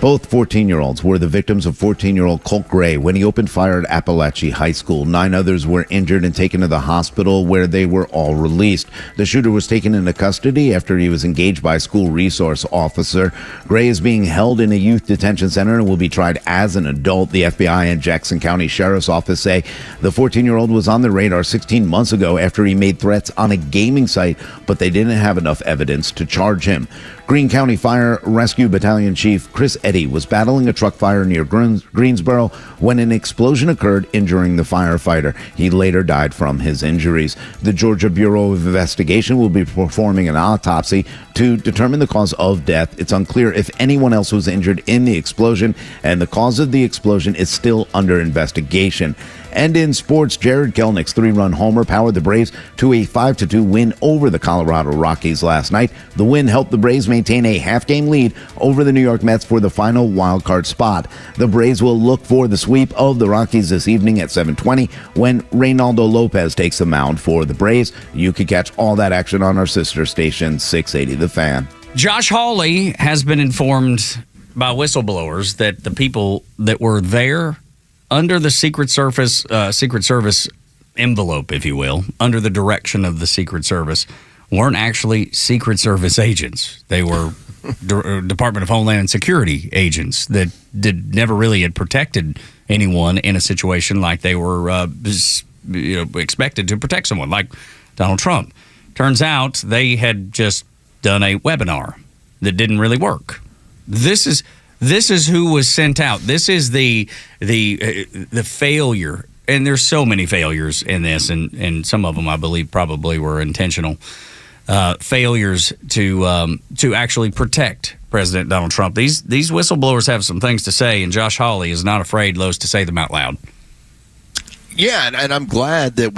both 14-year-olds, were the victims of 14-year-old Colt Gray when he opened fire at Appalachia High School. 9 others were injured and taken to the hospital, where they were all released. The shooter was taken into custody after he was engaged by a school resource officer. Gray is being held in a youth detention center and will be tried as an adult. The FBI and Jackson County Sheriff's Office say the 14-year-old was on the radar 16 months ago after he made threats on a gaming site, but they didn't have enough evidence to charge him. Greene County Fire Rescue Battalion Chief Chris Eddy was battling a truck fire near Greensboro when an explosion occurred, injuring the firefighter. He later died from his injuries. The Georgia Bureau of Investigation will be performing an autopsy to determine the cause of death. It's unclear if anyone else was injured in the explosion, and the cause of the explosion is still under investigation. And in sports, Jared Kelnick's 3-run homer powered the Braves to a 5-2 win over the Colorado Rockies last night. The win helped the Braves maintain a half-game lead over the New York Mets for the final wild-card spot. The Braves will look for the sweep of the Rockies this evening at 7:20 when Reynaldo Lopez takes the mound for the Braves. You can catch all that action on our sister station, 680 The Fan. Josh Hawley has been informed by whistleblowers that the people that were there under the Secret Service envelope, if you will, under the direction of the Secret Service, weren't actually Secret Service agents. They were Department of Homeland Security agents that never really had protected anyone in a situation like they were expected to protect someone, like Donald Trump. Turns out they had just done a webinar that didn't really work. This is who was sent out. This is the failure, and there's so many failures in this, and some of them I believe probably were intentional failures to actually protect President Donald Trump. These whistleblowers have some things to say, and Josh Hawley is not afraid, Lowe's, to say them out loud. Yeah, and I'm glad that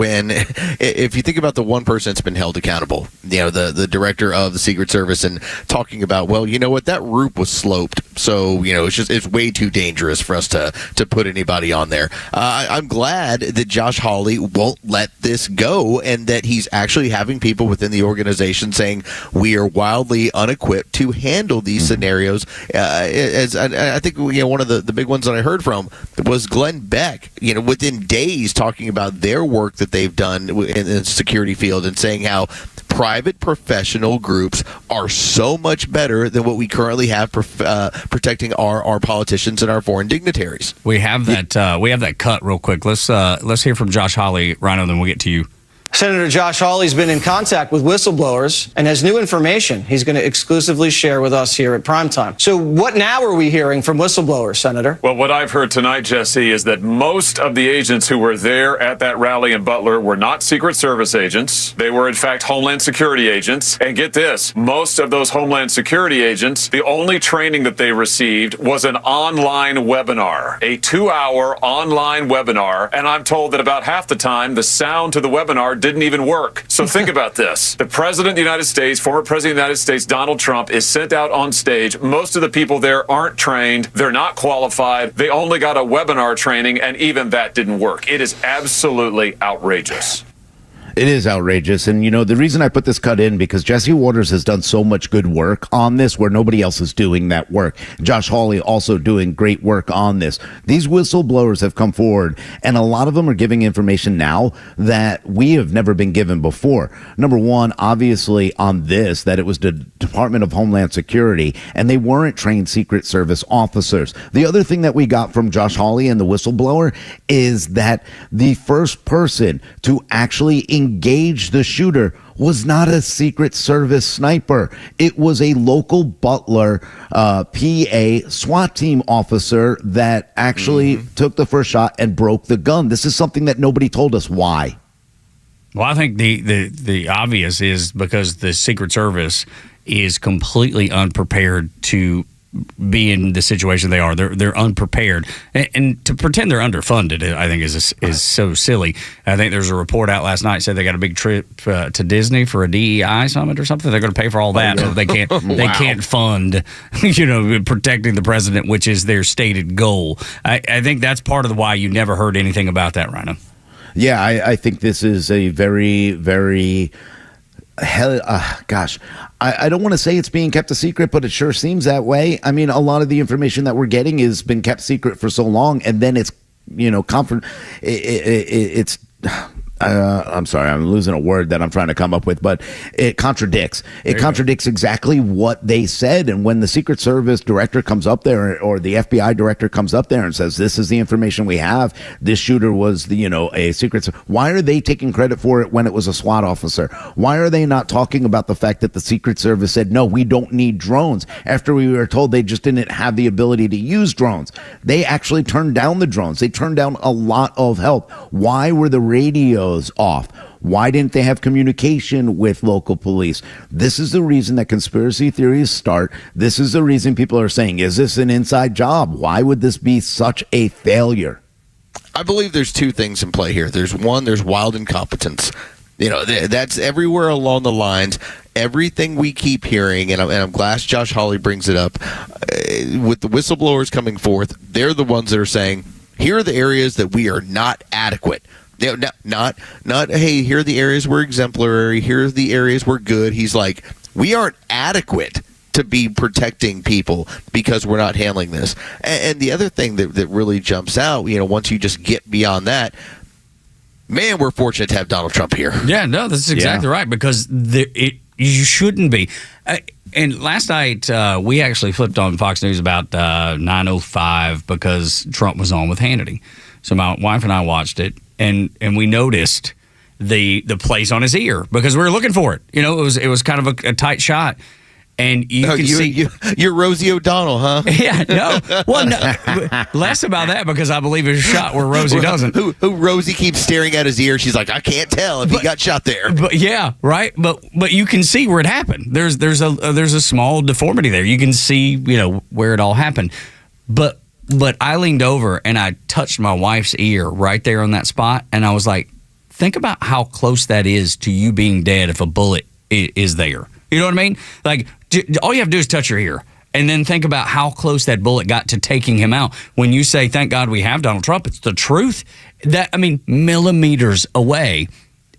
if you think about the one person that's been held accountable, the director of the Secret Service, and talking about, well, you know what, that roof was sloped, so it's way too dangerous for us to put anybody on there. I'm glad that Josh Hawley won't let this go, and that he's actually having people within the organization saying we are wildly unequipped to handle these scenarios. As I think one of the big ones that I heard from was Glenn Beck. Within days, talking about their work that they've done in the security field, and saying how private professional groups are so much better than what we currently have protecting our politicians and our foreign dignitaries. We have that. We have that cut real quick. Let's hear from Josh Hawley, Rhino, then we'll get to you. Senator Josh Hawley's been in contact with whistleblowers and has new information he's going to exclusively share with us here at Primetime. So what now are we hearing from whistleblowers, Senator? Well, what I've heard tonight, Jesse, is that most of the agents who were there at that rally in Butler were not Secret Service agents. They were, in fact, Homeland Security agents. And get this, most of those Homeland Security agents, the only training that they received was an online webinar, a 2-hour online webinar. And I'm told that about half the time, the sound to the webinar didn't even work. So think about this. The President of the United States, former President of the United States, Donald Trump, is sent out on stage. Most of the people there aren't trained. They're not qualified. They only got a webinar training, and even that didn't work. It is absolutely outrageous. It is outrageous. And, the reason I put this cut in, because Jesse Waters has done so much good work on this where nobody else is doing that work. Josh Hawley also doing great work on this. These whistleblowers have come forward, and a lot of them are giving information now that we have never been given before. Number one, obviously on this, that it was the Department of Homeland Security, and they weren't trained Secret Service officers. The other thing that we got from Josh Hawley and the whistleblower is that the first person to actually engage the shooter was not a Secret Service sniper. It was a local Butler PA SWAT team officer that actually took the first shot and broke the gun. This is something that nobody told us. Why? Well, I think the obvious is because the Secret Service is completely unprepared to be in the situation they are. They're unprepared, and to pretend they're underfunded, I think is so silly. I think there's a report out last night said they got a big trip to Disney for a DEI summit or something. They're going to pay for all that, so they can't they can't fund protecting the president, which is their stated goal. I think that's part of why you never heard anything about that, Rhino. Yeah, I think this is a very, very gosh, I don't want to say it's being kept a secret, but it sure seems that way. I mean, a lot of the information that we're getting has been kept secret for so long, and then it's, it's I'm sorry, I'm losing a word that I'm trying to come up with, but it contradicts. It contradicts exactly what they said. And when the Secret Service director comes up there, or the FBI director comes up there and says, this is the information we have, this shooter was a Secret Service. Why are they taking credit for it when it was a SWAT officer? Why are they not talking about the fact that the Secret Service said, no, we don't need drones, after we were told they just didn't have the ability to use drones? They actually turned down the drones. They turned down a lot of help. Why were the radios off? Why didn't they have communication with local police? This is the reason that conspiracy theories start. This is the reason people are saying, is this an inside job? Why would this be such a failure? I believe there's two things in play here. There's wild incompetence. That's everywhere along the lines. Everything we keep hearing, and I'm glad Josh Hawley brings it up, with the whistleblowers coming forth, they're the ones that are saying, here are the areas that we are not adequate. Not hey, here are the areas we're exemplary, here are the areas we're good. He's like, we aren't adequate to be protecting people because we're not handling this. And the other thing that really jumps out, once you just get beyond that, man, we're fortunate to have Donald Trump here. Yeah, no, that's exactly right, because you shouldn't be. And last night, we actually flipped on Fox News about 9:05 because Trump was on with Hannity. So my wife and I watched it, and we noticed the place on his ear because we were looking for it. It was kind of a tight shot. And you're Rosie O'Donnell, huh? Yeah, no. Well, no, less about that because I believe it's a shot where Rosie doesn't. Who Rosie keeps staring at his ear. She's like, I can't tell if he got shot there. But yeah, right. But you can see where it happened. There's a small deformity there. You can see where it all happened. But But I leaned over and I touched my wife's ear right there on that spot. And I was like, think about how close that is to you being dead if a bullet is there. You know what I mean? Like, all you have to do is touch your ear. And then think about how close that bullet got to taking him out. When you say, thank God we have Donald Trump, it's the truth. Millimeters away.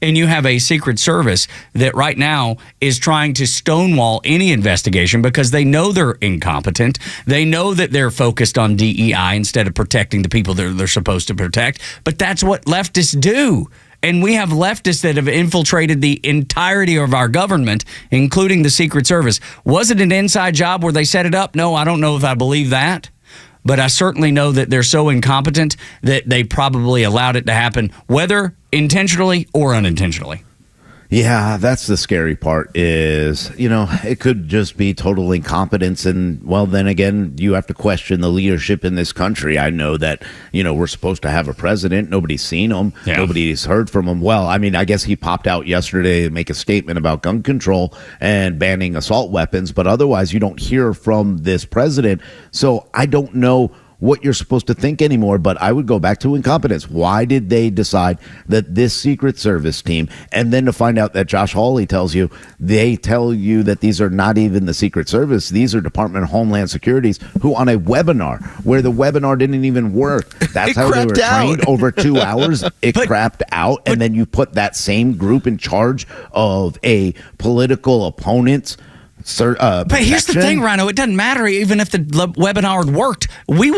And you have a Secret Service that right now is trying to stonewall any investigation because they know they're incompetent. They know that they're focused on DEI instead of protecting the people that they're supposed to protect. But that's what leftists do. And we have leftists that have infiltrated the entirety of our government, including the Secret Service. Was it an inside job where they set it up? No, I don't know if I believe that. But I certainly know that they're so incompetent that they probably allowed it to happen, whether intentionally or unintentionally. Yeah, that's the scary part is, it could just be total incompetence. And, well, then again, you have to question the leadership in this country. I know that, we're supposed to have a president. Nobody's seen him. Yeah. Nobody's heard from him. Well, I guess he popped out yesterday to make a statement about gun control and banning assault weapons. But otherwise, you don't hear from this president. So I don't know what you're supposed to think anymore, but I would go back to incompetence. Why did they decide that this Secret Service team, and then to find out that Josh Hawley they tell you that these are not even the Secret Service, these are Department of Homeland Securities, who on a webinar where the webinar didn't even work, that's how they were trained over 2 hours, crapped out, and then you put that same group in charge of a political opponent's but here's the thing, Rhino. It doesn't matter even if the webinar worked. We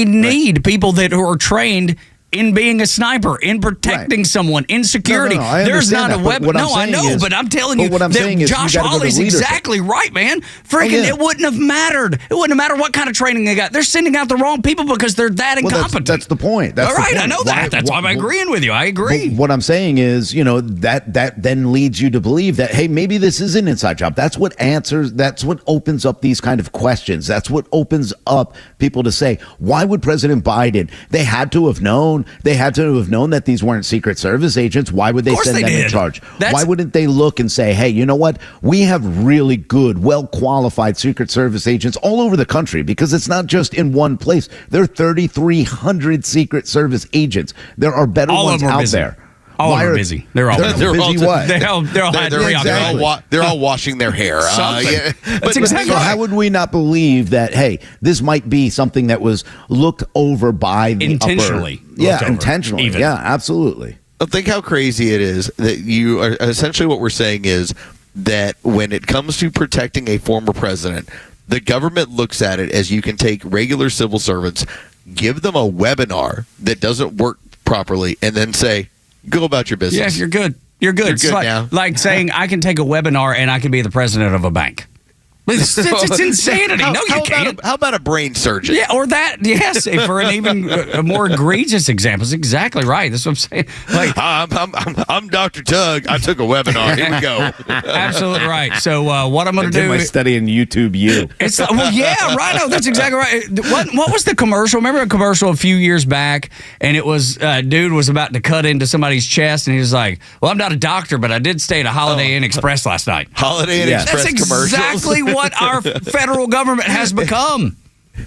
need people that are trained in being a sniper, in protecting someone, in security. No, there's not a weapon. No, I know, but I'm telling you that Josh Hawley's exactly right, man. Freaking, it wouldn't have mattered. It wouldn't have mattered what kind of training they got. They're sending out the wrong people because they're that incompetent. That's the point. All right, I know that. That's why I'm agreeing with you. I agree. What I'm saying is, that then leads you to believe that, hey, maybe this is an inside job. That's what opens up these kind of questions. That's what opens up people to say, why would President Biden, they had to have known that these weren't Secret Service agents. Why would they send them in charge? Why wouldn't they look and say, hey, you know what? We have really good, well-qualified Secret Service agents all over the country, because it's not just in one place. There are 3,300 Secret Service agents. There are better ones out there. All are busy. They're all busy. What? They're all washing their hair. But exactly. So how would we not believe that? Hey, this might be something that was looked over by the intentionally. Intentionally. Even. Yeah, absolutely. Think how crazy it is that you are essentially what we're saying is that when it comes to protecting a former president, the government looks at it as you can take regular civil servants, give them a webinar that doesn't work properly, and then say, go about your business. Yes, you're good. You're good. You're good now. Like saying I can take a webinar and I can be the president of a bank. It's insanity. No, you can't. How about a brain surgeon? Yeah, or that. Yes, for an even a more egregious example. It's exactly right. That's what I'm saying. Like, I'm Dr. Tug. I took a webinar. Here we go. Absolutely right. So what I'm going to do? My study in YouTube U. It's Rhino. That's exactly right. What was the commercial? Remember a commercial a few years back, and it was dude was about to cut into somebody's chest, and he was like, "Well, I'm not a doctor, but I did stay at a Holiday Inn Express last night." Holiday Inn Express commercials. That's exactly what our federal government has become.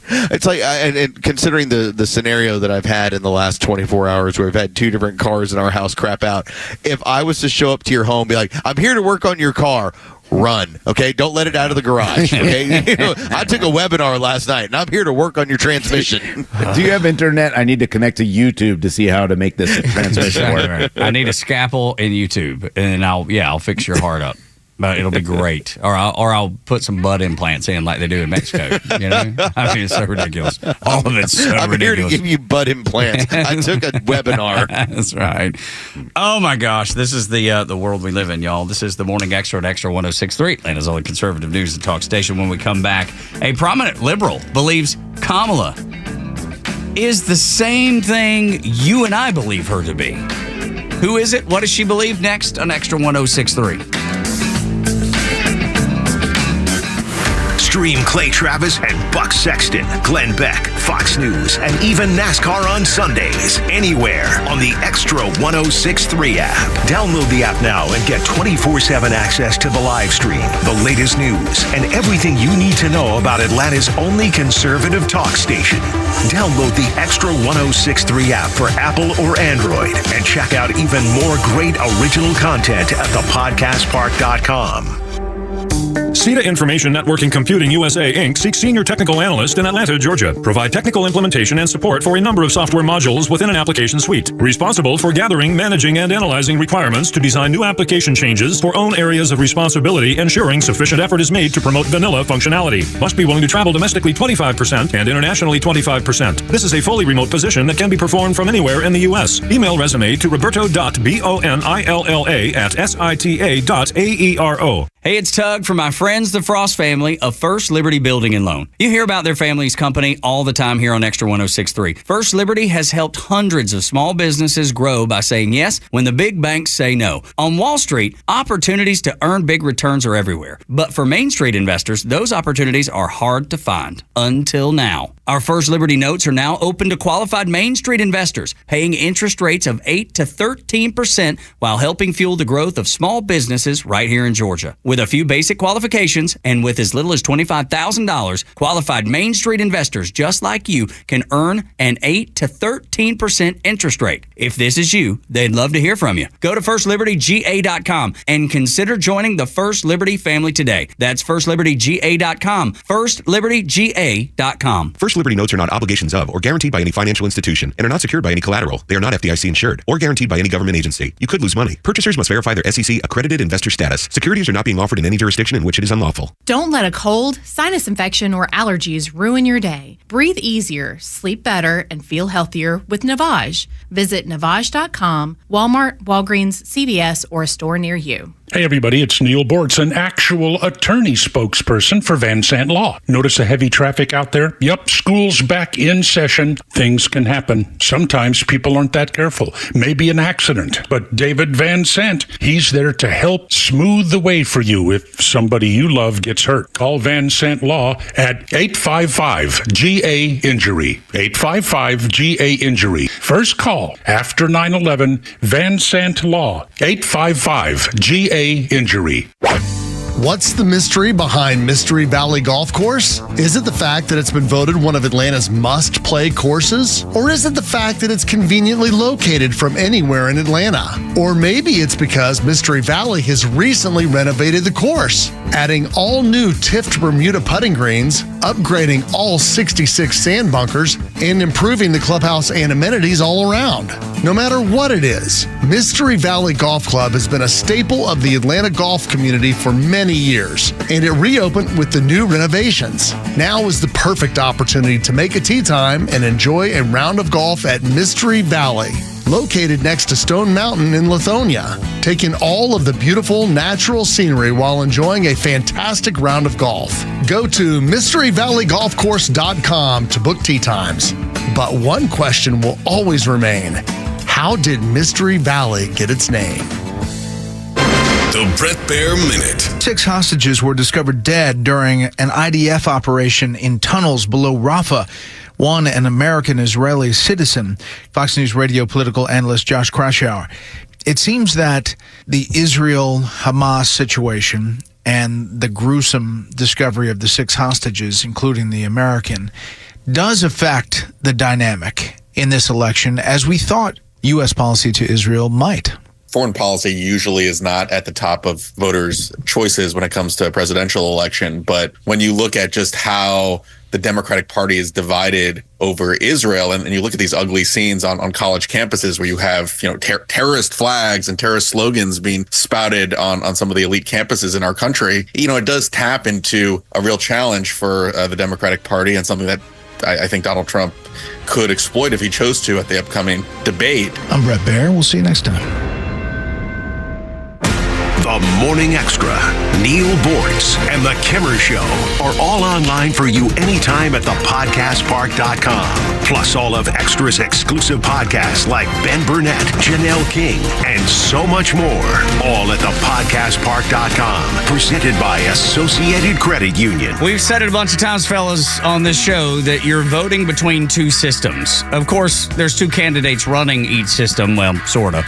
It's like, and considering the scenario that I've had in the last 24 hours where we've had 2 different cars in our house crap out, if I was to show up to your home and be like, I'm here to work on your car, run, okay? Don't let it out of the garage, okay? I took a webinar last night, and I'm here to work on your transmission. Do you have internet? I need to connect to YouTube to see how to make this transmission work. I need a scalpel and YouTube, and I'll fix your heart up. But it'll be great. Or I'll put some butt implants in like they do in Mexico. You know? I mean, it's so ridiculous. All of it's so ridiculous. I'm here to give you butt implants. I took a webinar. That's right. Oh, my gosh. This is the world we live in, y'all. This is the Morning Xtra at Extra 106.3. Atlanta's only conservative news and talk station. When we come back, a prominent liberal believes Kamala is the same thing you and I believe her to be. Who is it? What does she believe? Next on Extra 106.3. Stream Clay Travis and Buck Sexton, Glenn Beck, Fox News, and even NASCAR on Sundays. Anywhere on the Xtra 106.3 app. Download the app now and get 24/7 access to the live stream, the latest news, and everything you need to know about Atlanta's only conservative talk station. Download the Xtra 106.3 app for Apple or Android and check out even more great original content at thepodcastpark.com. CETA Information Networking Computing USA, Inc. seeks senior technical analyst in Atlanta, Georgia. Provide technical implementation and support for a number of software modules within an application suite. Responsible for gathering, managing, and analyzing requirements to design new application changes for own areas of responsibility, ensuring sufficient effort is made to promote vanilla functionality. Must be willing to travel domestically 25% and internationally 25%. This is a fully remote position that can be performed from anywhere in the U.S. Email resume to roberto.bonilla@sita.aero. Hey, it's Tug from my friends, the Frost family of First Liberty Building and Loan. You hear about their family's company all the time here on Extra 106.3. First Liberty has helped hundreds of small businesses grow by saying yes when the big banks say no. On Wall Street, opportunities to earn big returns are everywhere. But for Main Street investors, those opportunities are hard to find. Until now. Our First Liberty notes are now open to qualified Main Street investors, paying interest rates of 8 to 13% while helping fuel the growth of small businesses right here in Georgia. With a few basic qualifications and with as little as $25,000, qualified Main Street investors just like you can earn an 8 to 13% interest rate. If this is you, they'd love to hear from you. Go to FirstLibertyGA.com and consider joining the First Liberty family today. That's FirstLibertyGA.com. FirstLibertyGA.com. First Liberty notes are not obligations of or guaranteed by any financial institution and are not secured by any collateral. They are not FDIC insured or guaranteed by any government agency. You could lose money. Purchasers must verify their SEC accredited investor status. Securities are not being offered in any jurisdiction in which it is unlawful. Don't let a cold, sinus infection, or allergies ruin your day. Breathe easier, sleep better, and feel healthier with Navage. Visit Navage.com, Walmart, Walgreens, CVS, or a store near you. Hey everybody, it's Neil Bortz, an actual attorney spokesperson for Van Sant Law. Notice the heavy traffic out there? Yep, school's back in session. Things can happen. Sometimes people aren't that careful. Maybe an accident. But David Van Sant, he's there to help smooth the way for you if somebody you love gets hurt. Call Van Sant Law at 855-GA-INJURY. 855-GA-INJURY. First call after 9/11, Van Sant Law. 855-GA-INJURY. What's the mystery behind Mystery Valley Golf Course? Is it the fact that it's been voted one of Atlanta's must-play courses? Or is it the fact that it's conveniently located from anywhere in Atlanta? Or maybe it's because Mystery Valley has recently renovated the course, adding all new tipped Bermuda putting greens, upgrading all 66 sand bunkers, and improving the clubhouse and amenities all around. No matter what it is, Mystery Valley Golf Club has been a staple of the Atlanta golf community for many years, and it reopened with the new renovations. Now is the perfect opportunity to make a tee time and enjoy a round of golf at Mystery Valley, located next to Stone Mountain in Lithonia, taking all of the beautiful natural scenery while enjoying a fantastic round of golf. Go to MysteryValleyGolfCourse.com to book tee times. But one question will always remain: how did Mystery Valley get its name? The Brett Baer Minute. 6 hostages were discovered dead during an IDF operation in tunnels below Rafah. One, an American-Israeli citizen. Fox News radio political analyst Josh Kraushaar. It seems that the Israel-Hamas situation and the gruesome discovery of the 6 hostages, including the American, does affect the dynamic in this election, as we thought U.S. policy to Israel might. Foreign policy usually is not at the top of voters' choices when it comes to a presidential election. But when you look at just how the Democratic Party is divided over Israel, and you look at these ugly scenes on college campuses where you have, terrorist flags and terrorist slogans being spouted on some of the elite campuses in our country, it does tap into a real challenge for the Democratic Party, and something that I think Donald Trump could exploit if he chose to at the upcoming debate. I'm Brett Baer. We'll see you next time. The The Morning Xtra, Neil Bortz, and The Kimmer Show are all online for you anytime at thepodcastpark.com. Plus all of Xtra's exclusive podcasts like Ben Burnett, Janelle King, and so much more. All at thepodcastpark.com. Presented by Associated Credit Union. We've said it a bunch of times, fellas, on this show that you're voting between two systems. Of course, there's two candidates running each system. Well, sort of.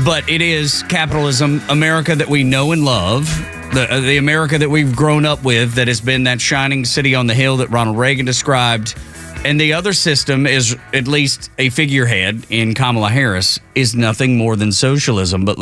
But it is capitalism, America that we know and love, the America that we've grown up with, that has been that shining city on the hill that Ronald Reagan described. And the other system is, at least a figurehead in Kamala Harris, is nothing more than socialism. But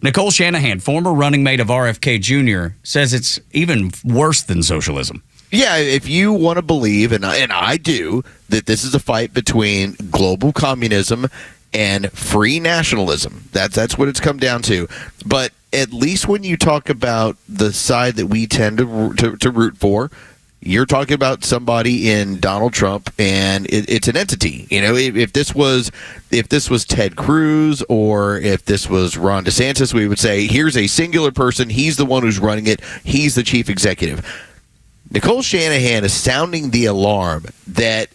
Nicole Shanahan, former running mate of RFK Jr., says it's even worse than socialism. Yeah, if you want to believe, and I do, that this is a fight between global communism and free nationalism. That's what it's come down to. But at least when you talk about the side that we tend to root for, you're talking about somebody in Donald Trump, and it's an entity. You know, if this was Ted Cruz or if this was Ron DeSantis, we would say here's a singular person. He's the one who's running it. He's the chief executive. Nicole Shanahan is sounding the alarm that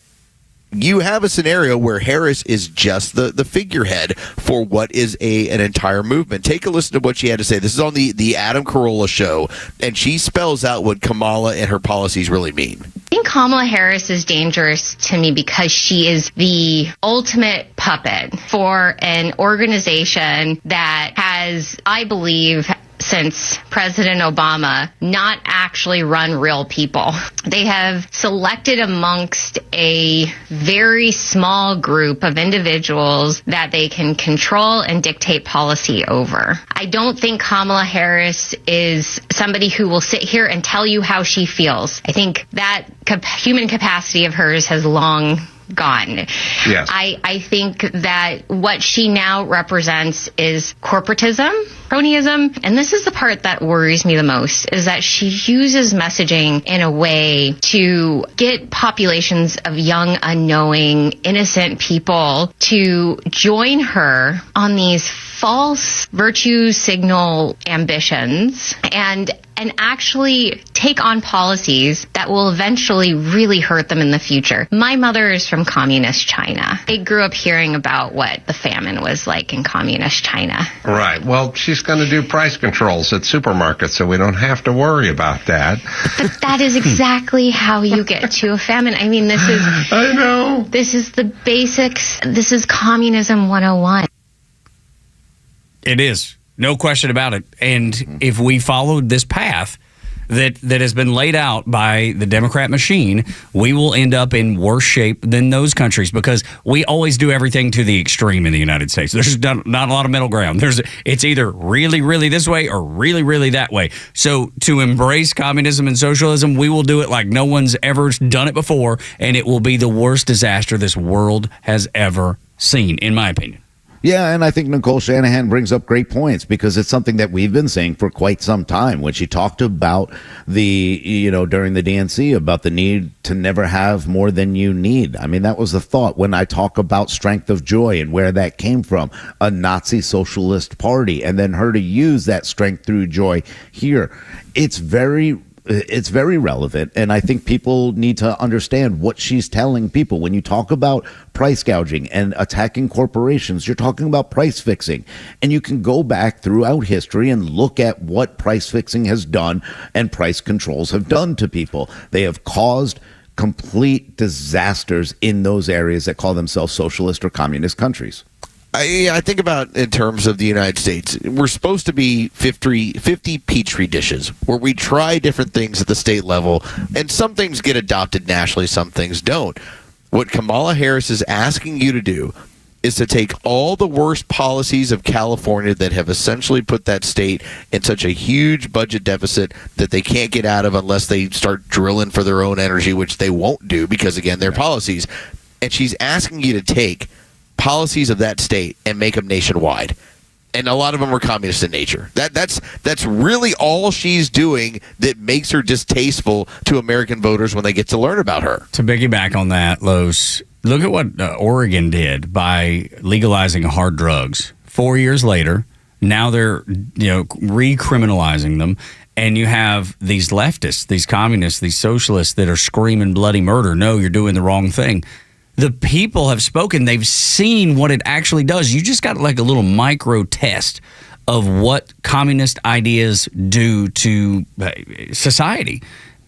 you have a scenario where Harris is just the figurehead for what is an entire movement. Take a listen to what she had to say. This is on the Adam Carolla show, and she spells out what Kamala and her policies really mean. I think Kamala Harris is dangerous to me because she is the ultimate puppet for an organization that has, I believe, since President Obama, not actually run real people. They have selected amongst a very small group of individuals that they can control and dictate policy over. I don't think Kamala Harris is somebody who will sit here and tell you how she feels. I think that human capacity of hers has long gone. Yes. I think that what she now represents is corporatism, cronyism, and this is the part that worries me the most, is that she uses messaging in a way to get populations of young, unknowing, innocent people to join her on these false virtue signal ambitions and actually take on policies that will eventually really hurt them in the future. My mother is from communist China. I grew up hearing about what the famine was like in communist China. Right. Well, she's going to do price controls at supermarkets, so we don't have to worry about that. But that is exactly how you get to a famine. I mean, this is... I know. This is the basics. This is communism 101. It is. No question about it. And if we followed this path that has been laid out by the Democrat machine, we will end up in worse shape than those countries because we always do everything to the extreme in the United States. There's not a lot of middle ground. It's either really, really this way or really, really that way. So to embrace communism and socialism, we will do it like no one's ever done it before, and it will be the worst disaster this world has ever seen, in my opinion. Yeah, and I think Nicole Shanahan brings up great points because it's something that we've been saying for quite some time. When she talked about during the DNC about the need to never have more than you need. I mean, that was the thought when I talk about strength of joy and where that came from, a Nazi socialist party, and then her to use that strength through joy here. It's very relevant, and I think people need to understand what she's telling people. When you talk about price gouging and attacking corporations, you're talking about price fixing. And you can go back throughout history and look at what price fixing has done and price controls have done to people. They have caused complete disasters in those areas that call themselves socialist or communist countries. I think about in terms of the United States, we're supposed to be 50 Petri dishes where we try different things at the state level, and some things get adopted nationally, some things don't. What Kamala Harris is asking you to do is to take all the worst policies of California that have essentially put that state in such a huge budget deficit that they can't get out of unless they start drilling for their own energy, which they won't do because, again, they're policies. And she's asking you to take policies of that state and make them nationwide, and a lot of them are communist in nature. That's really all she's doing that makes her distasteful to American voters when they get to learn about her. To piggyback on that, Los, look at what Oregon did by legalizing hard drugs. 4 years later, Now they're recriminalizing them. And you have these leftists, these communists, these socialists that are screaming bloody murder. No, you're doing the wrong thing. The people have spoken. They've seen what it actually does. You just got like a little micro test of what communist ideas do to society.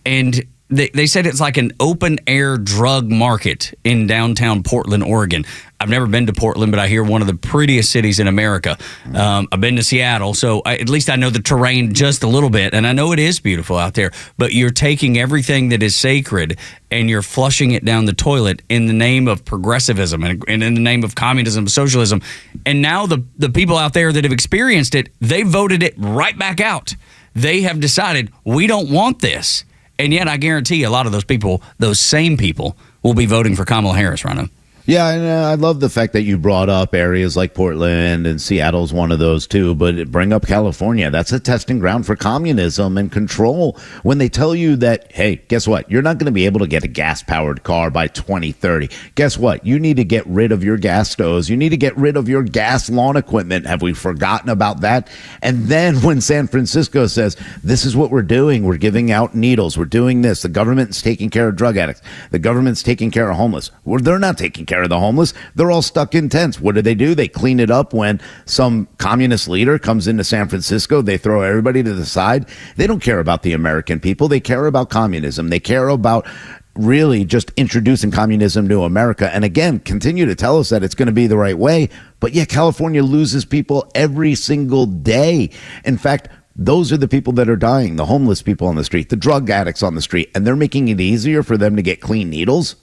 And they said it's like an open air drug market in downtown Portland, Oregon. I've never been to Portland, but I hear one of the prettiest cities in America. I've been to Seattle, so at least I know the terrain just a little bit, and I know it is beautiful out there. But you're taking everything that is sacred and you're flushing it down the toilet in the name of progressivism and in the name of communism, socialism. And now the people out there that have experienced it, they voted it right back out. They have decided, we don't want this. And yet I guarantee a lot of those people, those same people, will be voting for Kamala Harris, Rhino. Yeah, and I love the fact that you brought up areas like Portland, and Seattle's one of those too, but bring up California. That's a testing ground for communism and control. When they tell you that, hey, guess what? You're not going to be able to get a gas-powered car by 2030. Guess what? You need to get rid of your gas stoves. You need to get rid of your gas lawn equipment. Have we forgotten about that? And then when San Francisco says, this is what we're doing, we're giving out needles, we're doing this, the government's taking care of drug addicts, the government's taking care of homeless. Well, they're not taking care of the homeless. They're all stuck in tents. What do? They clean it up when some communist leader comes into San Francisco. They throw everybody to the side. They don't care about the American people. They care about communism. They care about really just introducing communism to America. And again, continue to tell us that it's going to be the right way. But yet California loses people every single day. In fact, those are the people that are dying, the homeless people on the street, the drug addicts on the street, and they're making it easier for them to get clean needles.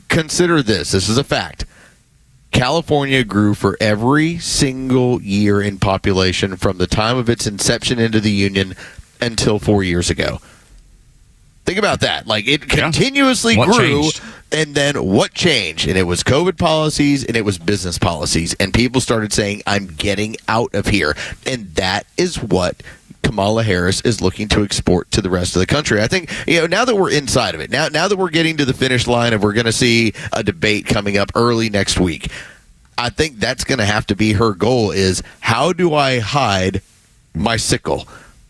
Consider this. This is a fact. California grew for every single year in population from the time of its inception into the Union until 4 years ago. Think about that. Like, it continuously grew. Changed? And then what changed? And it was COVID policies and it was business policies. And people started saying, I'm getting out of here. And that is what Kamala Harris is looking to export to the rest of the country. I think, now that we're inside of it, now that we're getting to the finish line and we're going to see a debate coming up early next week, I think that's going to have to be her goal is, how do I hide my sickle?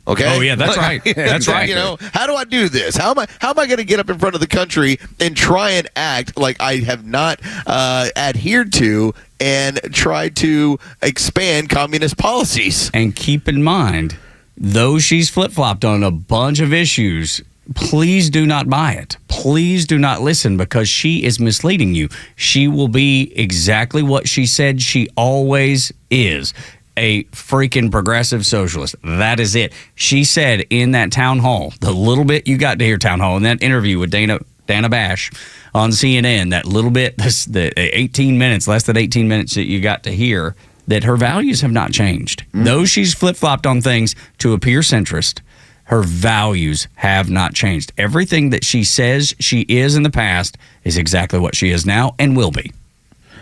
Okay. Oh yeah, that's right. That's right. How do I do this? How am I going to get up in front of the country and try and act like I have not adhered to and tried to expand communist policies? And keep in mind, though she's flip-flopped on a bunch of issues, please do not buy it. Please do not listen, because she is misleading you. She will be exactly what she said she always is, a freaking progressive socialist. That is it. She said in that town hall, the little bit you got to hear town hall, in that interview with Dana Bash on CNN, that little bit, the 18 minutes, less than 18 minutes that you got to hear, that her values have not changed. Though she's flip-flopped on things to appear centrist, her values have not changed. Everything that she says she is in the past is exactly what she is now and will be.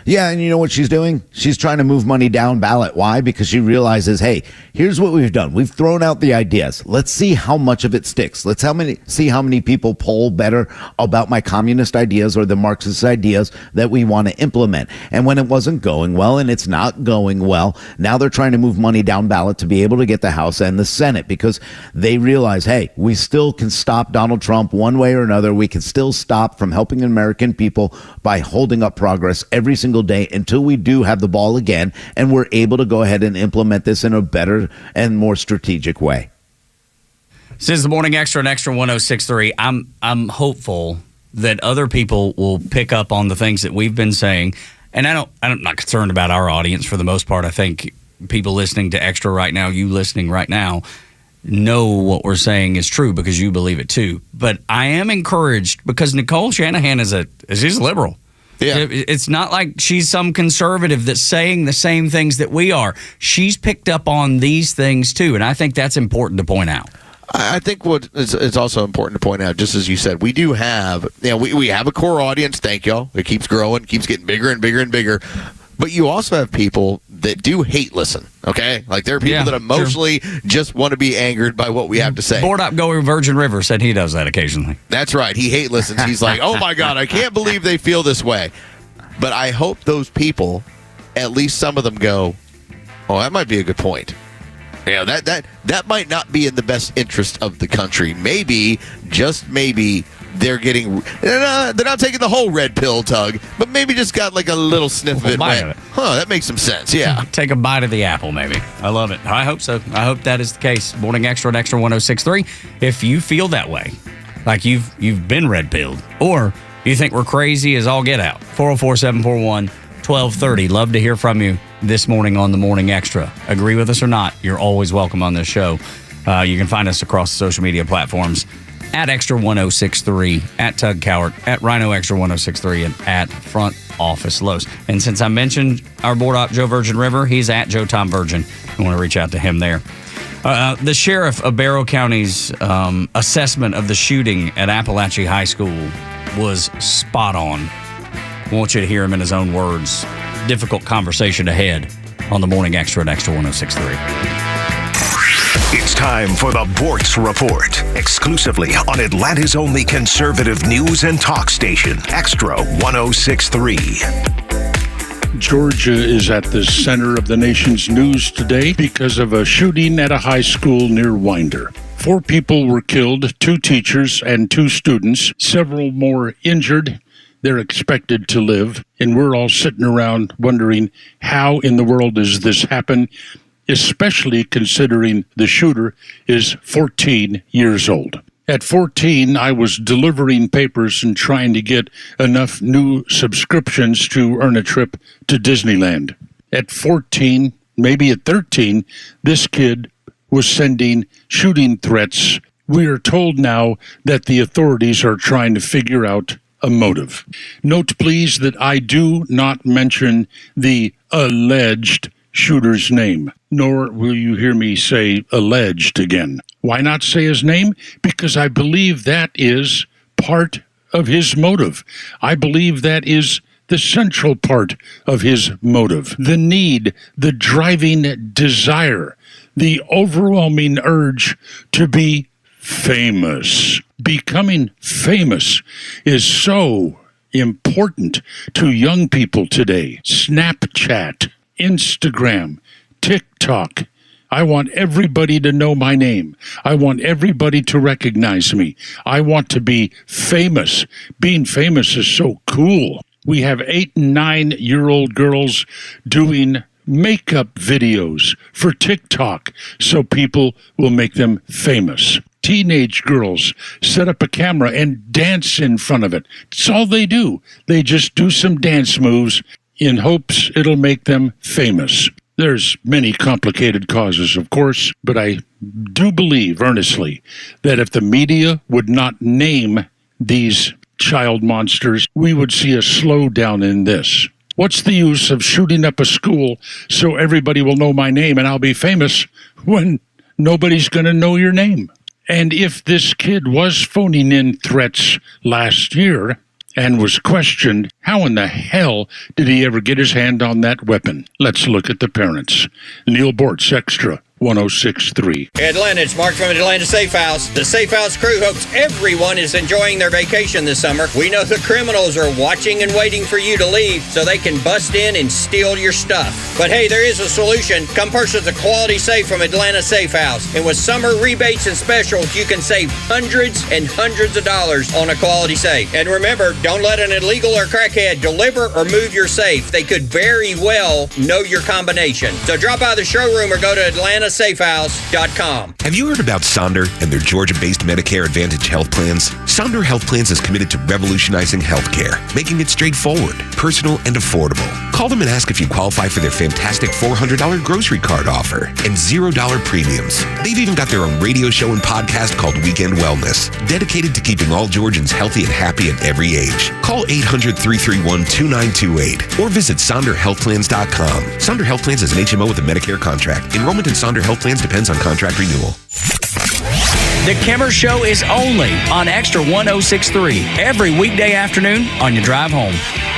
Yeah, and you know what she's doing? She's trying to move money down ballot. Why? Because she realizes, hey, here's what we've done. We've thrown out the ideas. Let's see how much of it sticks. Let's see how many people poll better about my communist ideas or the Marxist ideas that we want to implement. And when it wasn't going well, and it's not going well, now they're trying to move money down ballot to be able to get the House and the Senate, because they realize, hey, we still can stop Donald Trump one way or another. We can still stop from helping American people by holding up progress every single day until we do have the ball again and we're able to go ahead and implement this in a better and more strategic way. This is the Morning Extra and Extra 106.3. I'm hopeful that other people will pick up on the things that we've been saying, and I'm not concerned about our audience for the most part. I think people listening to Extra right now, you listening right now, know what we're saying is true because you believe it too. But I am encouraged because Nicole Shanahan she's a liberal. Yeah. It's not like she's some conservative that's saying the same things that we are. She's picked up on these things too, and I think that's important to point out. I think it's also important to point out, just as you said, we do have, we have a core audience. Thank y'all. It keeps growing, keeps getting bigger and bigger and bigger. But you also have people that do hate listen, okay? Like, there are people that emotionally just want to be angered by what we have to say. Board Up Going Virgin River said he does that occasionally. That's right. He hate listens. He's like, oh, my God, I can't believe they feel this way. But I hope those people, at least some of them go, oh, that might be a good point. Yeah, that might not be in the best interest of the country. Maybe, just maybe, they're not taking the whole red pill, Tug, but maybe just got like a little sniff of it. Huh, that makes some sense. Yeah. Take a bite of the apple, maybe. I love it. I hope so. I hope that is the case. Morning Extra at Extra 106.3. If you feel that way, like you've been red pilled, or you think we're crazy as all get out, 404-741-1230. Love to hear from you this morning on the Morning Extra. Agree with us or not, you're always welcome on this show. You can find us across the social media platforms at Extra 106.3, at Tug Cowart, at Rhino Extra 106.3, and at Front Office Lowe's. And since I mentioned our board op, Joe Virgin River, he's at Joe Tom Virgin. I want to reach out to him there. The sheriff of Barrow County's assessment of the shooting at Appalachia High School was spot on. I want you to hear him in his own words. Difficult conversation ahead on the Morning Extra at Extra 106.3. It's time for the Bortz Report, exclusively on Atlanta's only conservative news and talk station, Extra 106.3. Georgia is at the center of the nation's news today because of a shooting at a high school near Winder. 4 people were killed, 2 teachers and 2 students, several more injured. They're expected to live, and we're all sitting around wondering how in the world does this happen, especially considering the shooter is 14 years old. At 14, I was delivering papers and trying to get enough new subscriptions to earn a trip to Disneyland. At 14, maybe at 13, this kid was sending shooting threats. We are told now that the authorities are trying to figure out a motive. Note, please, that I do not mention the alleged shooter's name, nor will you hear me say alleged again. Why not say his name? Because I believe that is part of his motive. I believe that is the central part of his motive. The need, the driving desire, the overwhelming urge to be famous. Becoming famous is so important to young people today. Snapchat, Instagram, TikTok. I want everybody to know my name. I want everybody to recognize me. I want to be famous. Being famous is so cool. We have 8 and 9-year-old girls doing makeup videos for TikTok so people will make them famous. Teenage girls set up a camera and dance in front of it. That's all they do. They just do some dance moves in hopes it'll make them famous. There's many complicated causes, of course, but I do believe earnestly that if the media would not name these child monsters, we would see a slowdown in this. What's the use of shooting up a school so everybody will know my name and I'll be famous when nobody's going to know your name? And if this kid was phoning in threats last year and was questioned, how in the hell did he ever get his hand on that weapon? Let's look at the parents. Neil Bortz, Extra 106.3. Atlanta, it's Mark from Atlanta Safe House. The Safe House crew hopes everyone is enjoying their vacation this summer. We know the criminals are watching and waiting for you to leave so they can bust in and steal your stuff. But hey, there is a solution. Come purchase a quality safe from Atlanta Safe House. And with summer rebates and specials, you can save hundreds and hundreds of dollars on a quality safe. And remember, don't let an illegal or crackhead deliver or move your safe. They could very well know your combination. So drop by the showroom or go to AtlantaSafeHouse.com. Have you heard about Sonder and their Georgia-based Medicare Advantage health plans? Sonder Health Plans is committed to revolutionizing healthcare, making it straightforward, personal, and affordable. Call them and ask if you qualify for their fantastic $400 grocery card offer and $0 premiums. They've even got their own radio show and podcast called Weekend Wellness, dedicated to keeping all Georgians healthy and happy at every age. Call 800-331-2928 or visit SonderHealthPlans.com. Sonder Health Plans is an HMO with a Medicare contract. Enrollment in Sonder Health Plans depends on contract renewal. The Kimmer Show is only on Extra 106.3 every weekday afternoon on your drive home.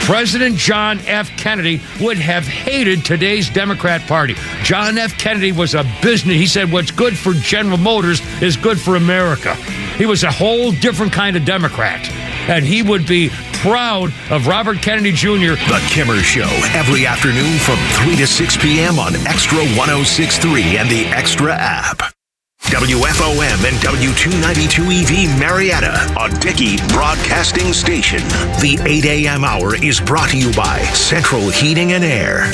President John F. Kennedy would have hated today's Democrat Party. John F. Kennedy was a business. He said what's good for General Motors is good for America. He was a whole different kind of Democrat. And he would be proud of Robert Kennedy Jr. The Kimmer Show, every afternoon from 3 to 6 p.m. on Extra 106.3 and the Extra app. WFOM and W292 EV Marietta, a Dickey Broadcasting Station. The 8 a.m. hour is brought to you by Central Heating and Air.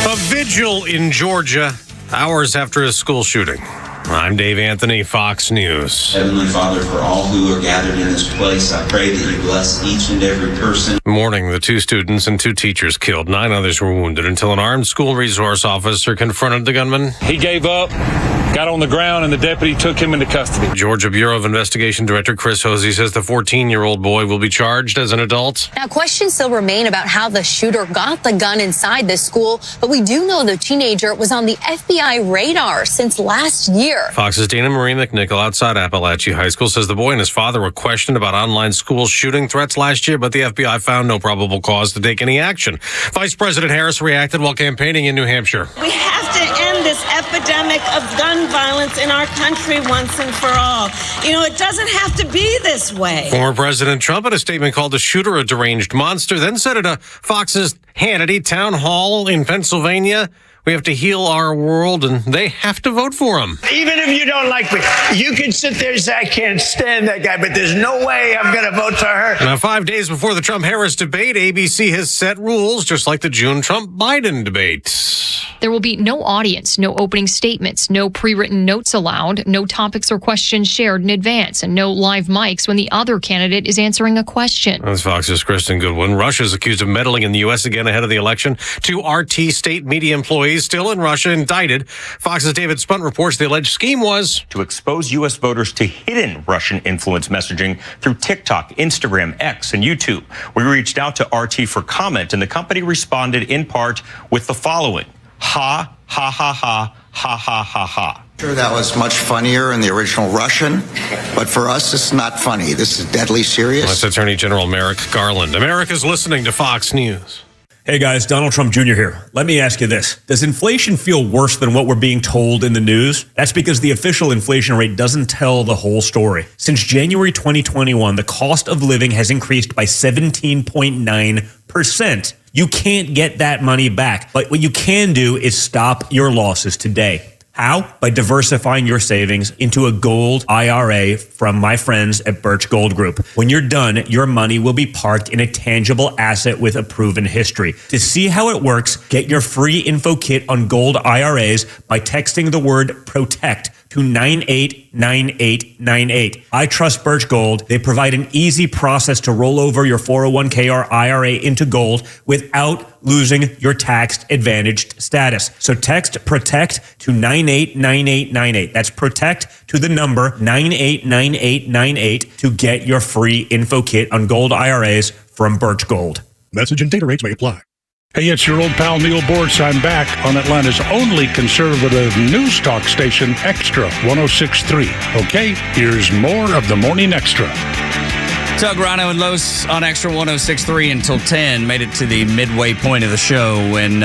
A vigil in Georgia, hours after a school shooting. I'm Dave Anthony, Fox News. Heavenly Father, for all who are gathered in this place, I pray that you bless each and every person. Morning, the 2 students and 2 teachers killed. 9 others were wounded until an armed school resource officer confronted the gunman. He gave up, got on the ground, and the deputy took him into custody. Georgia Bureau of Investigation Director Chris Hosey says the 14-year-old boy will be charged as an adult. Now, questions still remain about how the shooter got the gun inside this school, but we do know the teenager was on the FBI radar since last year. Fox's Dana Marie McNichol outside Appalachia High School says the boy and his father were questioned about online school shooting threats last year, but the FBI found no probable cause to take any action. Vice President Harris reacted while campaigning in New Hampshire. We have to end this epidemic of gun violence in our country once and for all. You know, it doesn't have to be this way. Former President Trump in a statement called the shooter a deranged monster, then said at a Fox's Hannity town hall in Pennsylvania, we have to heal our world, and they have to vote for him. Even if you don't like me, you can sit there and say, I can't stand that guy, but there's no way I'm going to vote for her. Now, 5 days before the Trump-Harris debate, ABC has set rules, just like the June Trump-Biden debate. There will be no audience, no opening statements, no pre-written notes allowed, no topics or questions shared in advance, and no live mics when the other candidate is answering a question. That's Fox's Kristen Goodwin. Russia's accused of meddling in the U.S. again ahead of the election. 2 RT state media employees still in Russia indicted. Fox's David Spunt reports the alleged scheme was to expose U.S. voters to hidden Russian influence messaging through TikTok, Instagram, X, and YouTube. We reached out to RT for comment, and the company responded in part with the following: ha, ha, ha, ha, ha, ha, ha, ha. Sure, that was much funnier in the original Russian, but for us, it's not funny. This is deadly serious. That's Attorney General Merrick Garland. America's listening to Fox News. Hey guys, Donald Trump Jr. here. Let me ask you this. Does inflation feel worse than what we're being told in the news? That's because the official inflation rate doesn't tell the whole story. Since January 2021, the cost of living has increased by 17.9%. You can't get that money back, but what you can do is stop your losses today. How? By diversifying your savings into a gold IRA from my friends at Birch Gold Group. When you're done, your money will be parked in a tangible asset with a proven history. To see how it works, get your free info kit on gold IRAs by texting the word PROTECT to 989898. I trust Birch Gold. They provide an easy process to roll over your 401k or IRA into gold without losing your tax advantaged status. So text PROTECT to 989898. That's PROTECT to the number 989898 to get your free info kit on gold IRAs from Birch Gold. Message and data rates may apply. Hey, it's your old pal Neil Bortz. I'm back on Atlanta's only conservative news talk station, Extra 106.3. Okay, here's more of the Morning Xtra. Doug, Rhino, and Los on Extra 106.3 until 10. Made it to the midway point of the show, and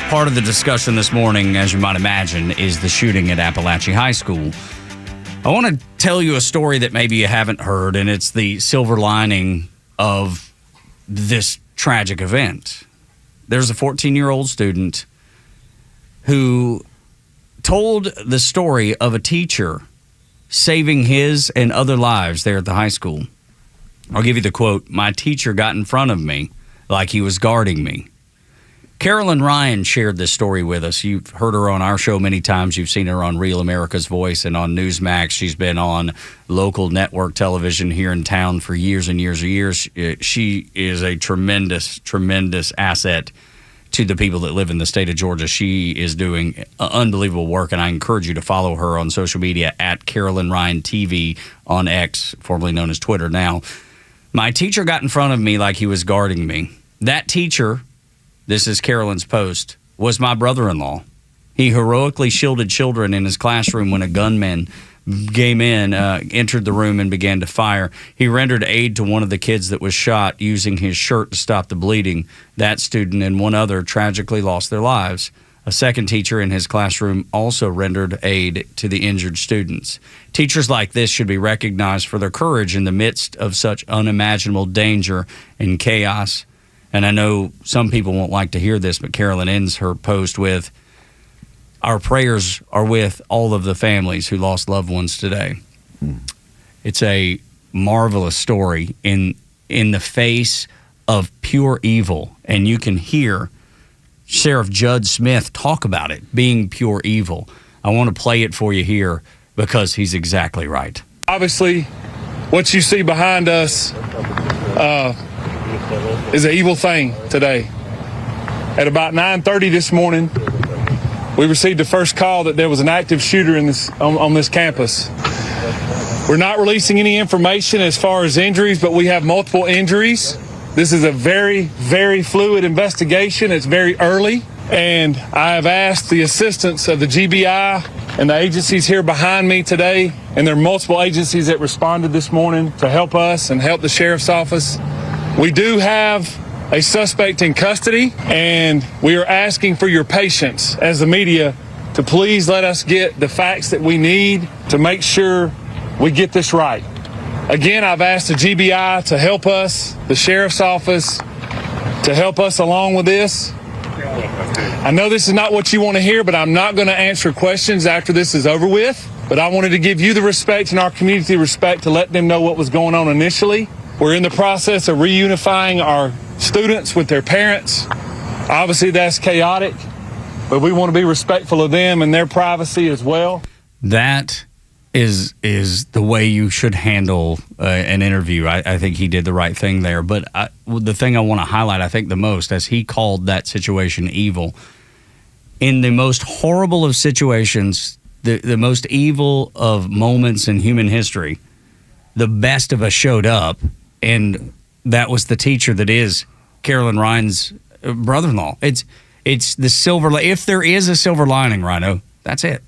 part of the discussion this morning, as you might imagine, is the shooting at Appalachia High School. I want to tell you a story that maybe you haven't heard, and it's the silver lining of this tragic event. There's a 14-year-old student who told the story of a teacher saving his and other lives there at the high school. I'll give you the quote. My teacher got in front of me like he was guarding me. Carolyn Ryan shared this story with us. You've heard her on our show many times. You've seen her on Real America's Voice and on Newsmax. She's been on local network television here in town for years and years and years. She is a tremendous, tremendous asset to the people that live in the state of Georgia. She is doing unbelievable work, and I encourage you to follow her on social media at Carolyn Ryan TV on X, formerly known as Twitter now. My teacher got in front of me like he was guarding me. That teacher, this is Carolyn's post, was my brother-in-law. He heroically shielded children in his classroom when a gunman came in, entered the room and began to fire. He rendered aid to one of the kids that was shot using his shirt to stop the bleeding. That student and one other tragically lost their lives. A second teacher in his classroom also rendered aid to the injured students. Teachers like this should be recognized for their courage in the midst of such unimaginable danger and chaos. And I know some people won't like to hear this, but Carolyn ends her post with, "Our prayers are with all of the families who lost loved ones today." It's a marvelous story in the face of pure evil, and you can hear Sheriff Judd Smith talk about it being pure evil. I want to play it for you here because he's exactly right. Obviously, what you see behind us is an evil thing today. At about 9:30 this morning, we received the first call that there was an active shooter on this campus. We're not releasing any information as far as injuries, but we have multiple injuries. This is a very, very fluid investigation. It's very early, and I have asked the assistance of the GBI and the agencies here behind me today, and there are multiple agencies that responded this morning to help us and help the sheriff's office. We do have a suspect in custody, and we are asking for your patience as the media to please let us get the facts that we need to make sure we get this right. Again, I've asked the GBI to help us, the sheriff's office, to help us along with this. I know this is not what you want to hear, but I'm not going to answer questions after this is over with. But I wanted to give you the respect and our community respect to let them know what was going on initially. We're in the process of reunifying our students with their parents. Obviously, that's chaotic, but we want to be respectful of them and their privacy as well. That is the way you should handle an interview. I think he did the right thing there. But the thing I want to highlight, I think the most, as he called that situation evil, in the most horrible of situations, the most evil of moments in human history, the best of us showed up, and that was the teacher that is Carolyn Ryan's brother-in-law. It's the silver. If there is a silver lining, Rhino, that's it.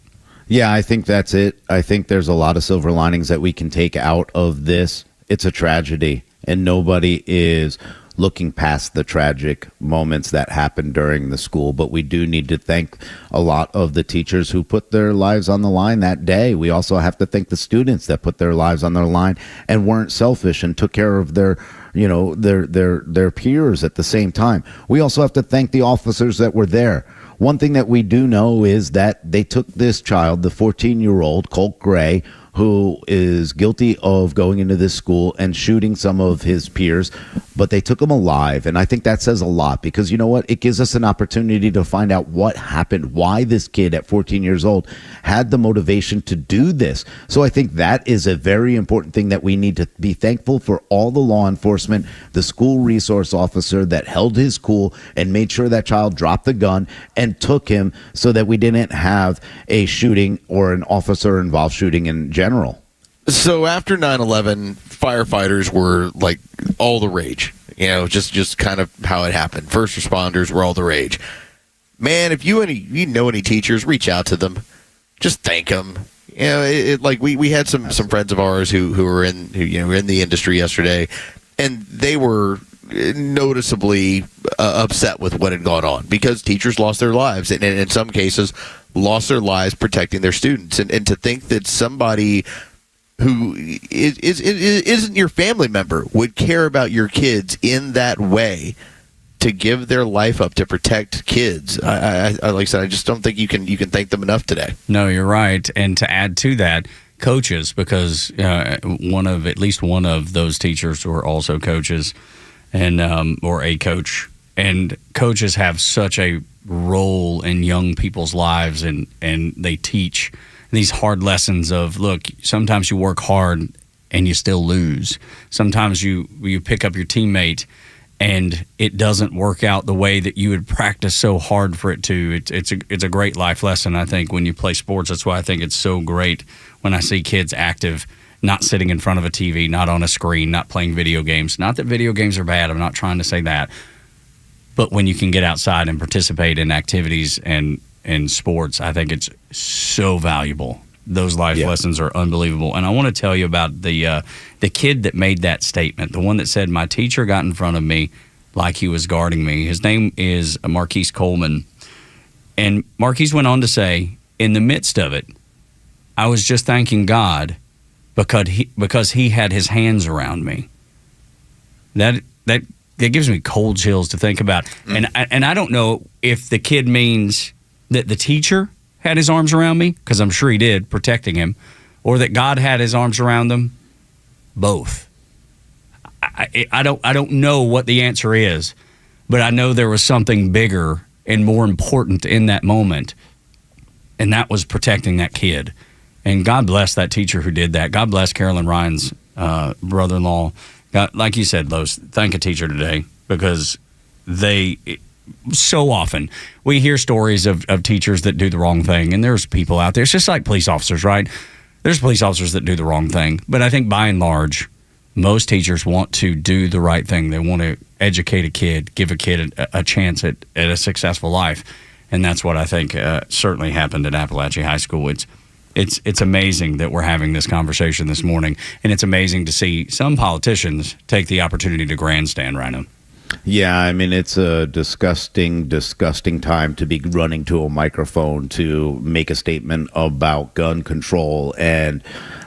Yeah, I think that's it. I think there's a lot of silver linings that we can take out of this. It's a tragedy, and nobody is looking past the tragic moments that happened during the school. But we do need to thank a lot of the teachers who put their lives on the line that day. We also have to thank the students that put their lives on the line and weren't selfish and took care of their peers at the same time. We also have to thank the officers that were there. One thing that we do know is that they took this child, the 14-year-old Colt Gray, who is guilty of going into this school and shooting some of his peers, but they took him alive. And I think that says a lot because, you know what? It gives us an opportunity to find out what happened, why this kid at 14 years old had the motivation to do this. So I think that is a very important thing that we need to be thankful for all the law enforcement, the school resource officer that held his cool and made sure that child dropped the gun and took him so that we didn't have a shooting or an officer-involved shooting in general. So after 9/11, firefighters were like all the rage. You know, just kind of how it happened. First responders were all the rage. Man, if you know any teachers, reach out to them. Just thank them. You know, like we had some friends of ours who were in the industry yesterday, and they were noticeably upset with what had gone on because teachers lost their lives, and in some cases lost their lives protecting their students. And to think that somebody who isn't your family member would care about your kids in that way, to give their life up to protect kids, I like I said, I just don't think you can thank them enough today. No, you're right. And to add to that, coaches, because at least one of those teachers were also coaches, and or a coach, and coaches have such a role in young people's lives, and they teach these hard lessons of, look, sometimes you work hard and you still lose. Sometimes you pick up your teammate and it doesn't work out the way that you would practice so hard for it to. It's a great life lesson, I think, when you play sports. That's why I think it's so great when I see kids active, not sitting in front of a TV, not on a screen, not playing video games. Not that video games are bad. I'm not trying to say that. But when you can get outside and participate in activities and sports, I think it's so valuable. Those life lessons are unbelievable. And I want to tell you about the kid that made that statement, the one that said, my teacher got in front of me like he was guarding me. His name is Marquise Coleman. And Marquise went on to say, in the midst of it, I was just thanking God because he had his hands around me. That gives me cold chills to think about. And I don't know if the kid means that the teacher had his arms around me, because I'm sure he did, protecting him, or that God had his arms around them. Both. I don't know what the answer is, but I know there was something bigger and more important in that moment, and that was protecting that kid. And God bless that teacher who did that. God bless Carolyn Ryan's brother-in-law. God, like you said, Los, thank a teacher today, because so often we hear stories of teachers that do the wrong thing, and there's people out there. It's just like police officers, right? There's police officers that do the wrong thing. But I think by and large, most teachers want to do the right thing. They want to educate a kid, give a kid a chance at a successful life. And that's what I think certainly happened at Appalachia High School. It's amazing that we're having this conversation this morning, and it's amazing to see some politicians take the opportunity to grandstand, Rhino. Yeah, I mean, it's a disgusting time to be running to a microphone to make a statement about gun control, and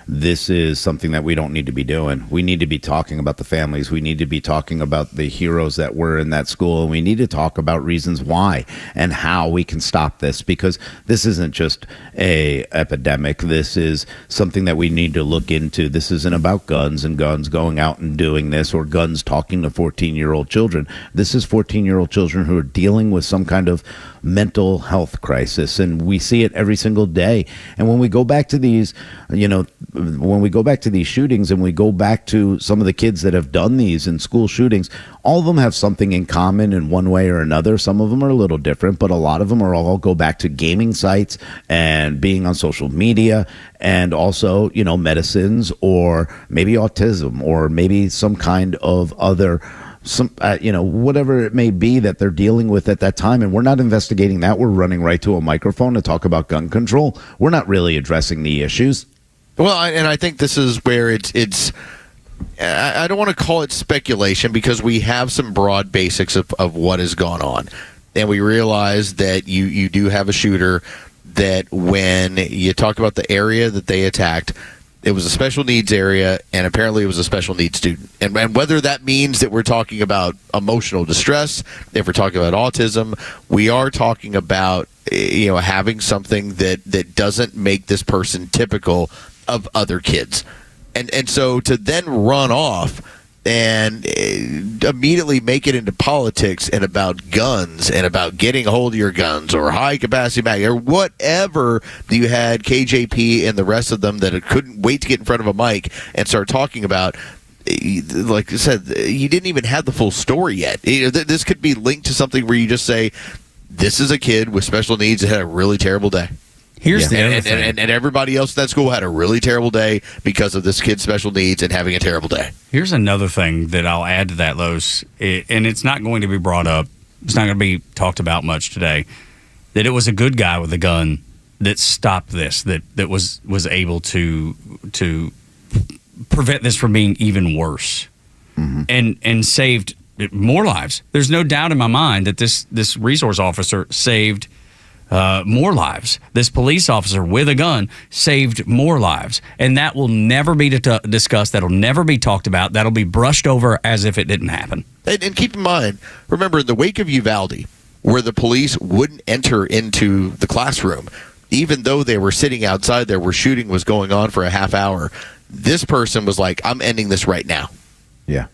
this is something that we don't need to be doing. We need to be talking about the families. We need to be talking about the heroes that were in that school, and we need to talk about reasons why and how we can stop this, because this isn't just a epidemic. This is something that we need to look into. This isn't about guns and guns going out and doing this, or guns talking to 14-year-old children. This is 14-year-old children who are dealing with some kind of mental health crisis, and we see it every single day. And when we go back to these, when we go back to these shootings, and we go back to some of the kids that have done these in school shootings, all of them have something in common in one way or another. Some of them are a little different, but a lot of them are all go back to gaming sites and being on social media, and also, medicines, or maybe autism, or maybe some kind of other whatever it may be that they're dealing with at that time. And we're not investigating that. We're running right to a microphone to talk about gun control. We're not really addressing the issues. Well, and I think this is where it's I don't want to call it speculation, because we have some broad basics of what has gone on. And we realize that you do have a shooter that, when you talk about the area that they attacked, it was a special needs area, and apparently it was a special needs student. And whether that means that we're talking about emotional distress, if we're talking about autism, we are talking about having something that doesn't make this person typical of other kids. And so to then run off and immediately make it into politics and about guns and about getting a hold of your guns, or high capacity mag, or whatever, you had KJP and the rest of them that couldn't wait to get in front of a mic and start talking about. Like I said, you didn't even have the full story yet. This could be linked to something where you just say, this is a kid with special needs that had a really terrible day. Here's the other thing. And everybody else in that school had a really terrible day because of this kid's special needs and having a terrible day. Here's another thing that I'll add to that, Los, and it's not going to be brought up. It's not going to be talked about much today. That it was a good guy with a gun that stopped this, that was able to prevent this from being even worse, and saved more lives. There's no doubt in my mind that this resource officer saved more lives. This police officer with a gun saved more lives, and that will never be discussed. That'll never be talked about. That'll be brushed over as if it didn't happen. And keep in mind, remember, in the wake of Uvalde, where the police wouldn't enter into the classroom, even though they were sitting outside there where shooting was going on for a half hour, this person was like, I'm ending this right now. Yeah.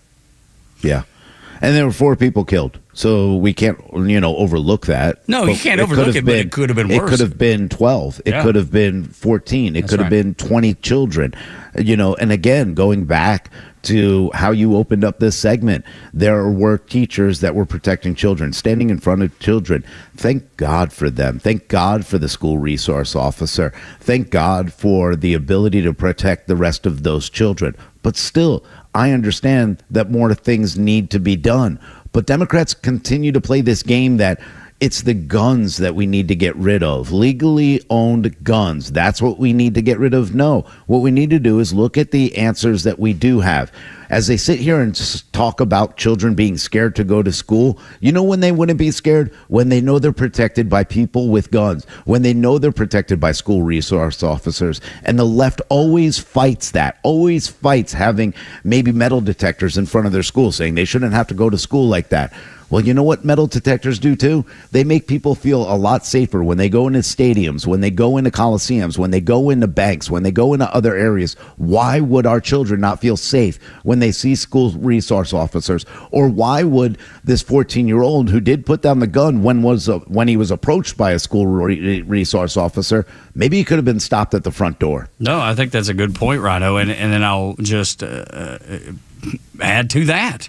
And there were 4 people killed. So we can't, overlook that. No, you can't overlook it, but it could have been worse. It could have been 12. It could have been 14. It could have been 20 children. And again, going back to how you opened up this segment, there were teachers that were protecting children, standing in front of children. Thank God for them. Thank God for the school resource officer. Thank God for the ability to protect the rest of those children. But still, I understand that more things need to be done. But Democrats continue to play this game that It's the guns that we need to get rid of. Legally owned guns. That's what we need to get rid of. No, what we need to do is look at the answers that we do have. As they sit here and talk about children being scared to go to school, you know when they wouldn't be scared? When they know they're protected by people with guns, when they know they're protected by school resource officers. And the left always fights that, always fights having maybe metal detectors in front of their school, saying they shouldn't have to go to school like that. Well, you know what metal detectors do too? They make people feel a lot safer when they go into stadiums, when they go into coliseums, when they go into banks, when they go into other areas. Why would our children not feel safe when they see school resource officers? Or why would this 14-year-old who did put down the gun when he was approached by a school resource officer, maybe he could have been stopped at the front door? No, I think that's a good point, Rhino. And then I'll just add to that.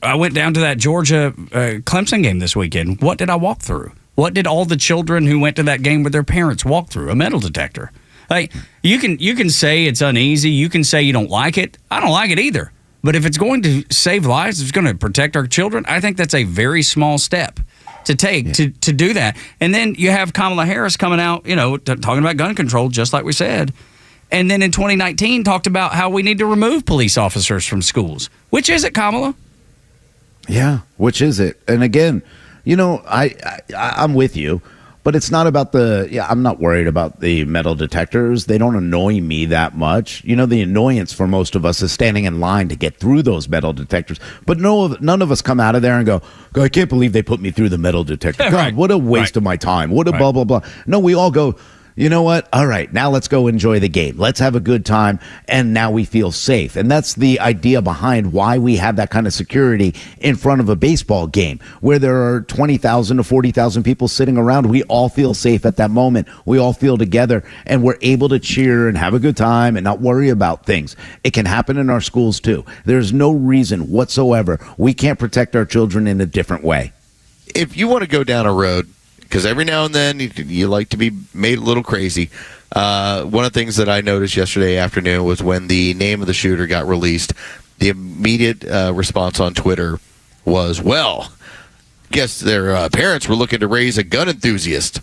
I went down to that Georgia Clemson game this weekend. What did I walk through? What did all the children who went to that game with their parents walk through? A metal detector. Like you can say it's uneasy. You can say you don't like it. I don't like it either. But if it's going to save lives, if it's going to protect our children, I think that's a very small step to take to do that. And then you have Kamala Harris coming out, talking about gun control, just like we said. And then in 2019 talked about how we need to remove police officers from schools. Which is it, Kamala? Yeah, which is it? And again, I'm with you, but it's not about I'm not worried about the metal detectors. They don't annoy me that much. The annoyance for most of us is standing in line to get through those metal detectors. But none of us come out of there and go, I can't believe they put me through the metal detector. God, right. What a waste of my time. What a blah, blah, blah. No, we all go, you know what? All right, now let's go enjoy the game. Let's have a good time, and now we feel safe. And that's the idea behind why we have that kind of security in front of a baseball game, where there are 20,000 to 40,000 people sitting around. We all feel safe at that moment. We all feel together, and we're able to cheer and have a good time and not worry about things. It can happen in our schools, too. There's no reason whatsoever we can't protect our children in a different way. If you want to go down a road, because every now and then you like to be made a little crazy. One of the things that I noticed yesterday afternoon was when the name of the shooter got released, the immediate response on Twitter was, well, guess their parents were looking to raise a gun enthusiast.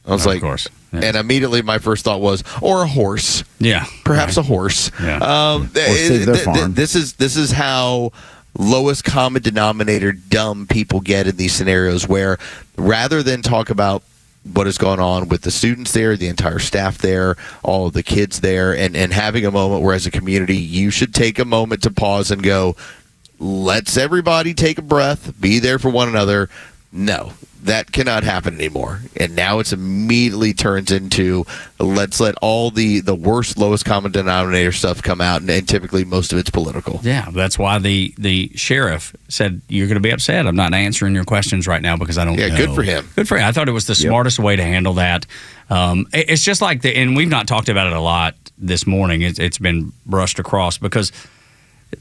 I was like, of course. Yeah. And immediately my first thought was, or a horse. Yeah. Perhaps a horse. Yeah. Or save their farm. This is how lowest common denominator dumb people get in these scenarios, where rather than talk about what has gone on with the students there, the entire staff there, all of the kids there, and having a moment where as a community you should take a moment to pause and go, let's everybody take a breath, be there for one another. No, that cannot happen anymore. And now it's immediately turns into let's let all the worst, lowest common denominator stuff come out, and typically most of it's political. Yeah, that's why the sheriff said, you're going to be upset. I'm not answering your questions right now because I don't know. Good for him. Good for him. I thought it was the smartest way to handle that. It's just like, and we've not talked about it a lot this morning. It's been brushed across because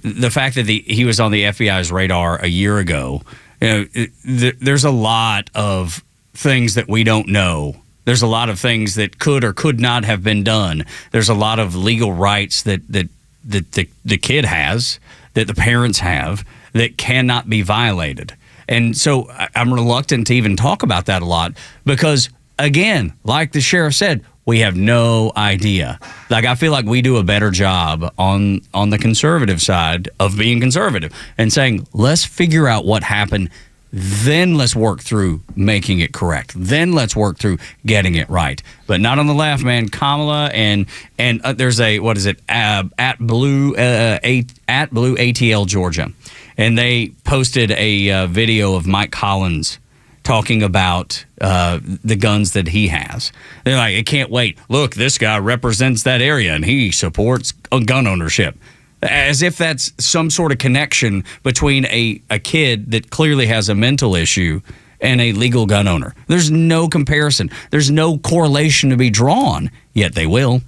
the fact that he was on the FBI's radar a year ago, there's a lot of things that we don't know. There's a lot of things that could or could not have been done. There's a lot of legal rights that the kid has, that the parents have, that cannot be violated. And so I'm reluctant to even talk about that a lot because, again, like the sheriff said, we have no idea. Like, I feel like we do a better job on the conservative side of being conservative and saying, let's figure out what happened, then let's work through making it correct. Then let's work through getting it right. But not on the left, man. Kamala and there's a, what is it, at Blue ATL Georgia. And they posted a video of Mike Collins talking about the guns that he has. They're like, I can't wait. Look, this guy represents that area and he supports gun ownership. As if that's some sort of connection between a kid that clearly has a mental issue and a legal gun owner. There's no comparison. There's no correlation to be drawn, yet they will.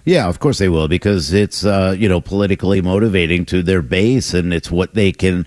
Yeah, of course they will, because it's, politically motivating to their base, and it's what they can,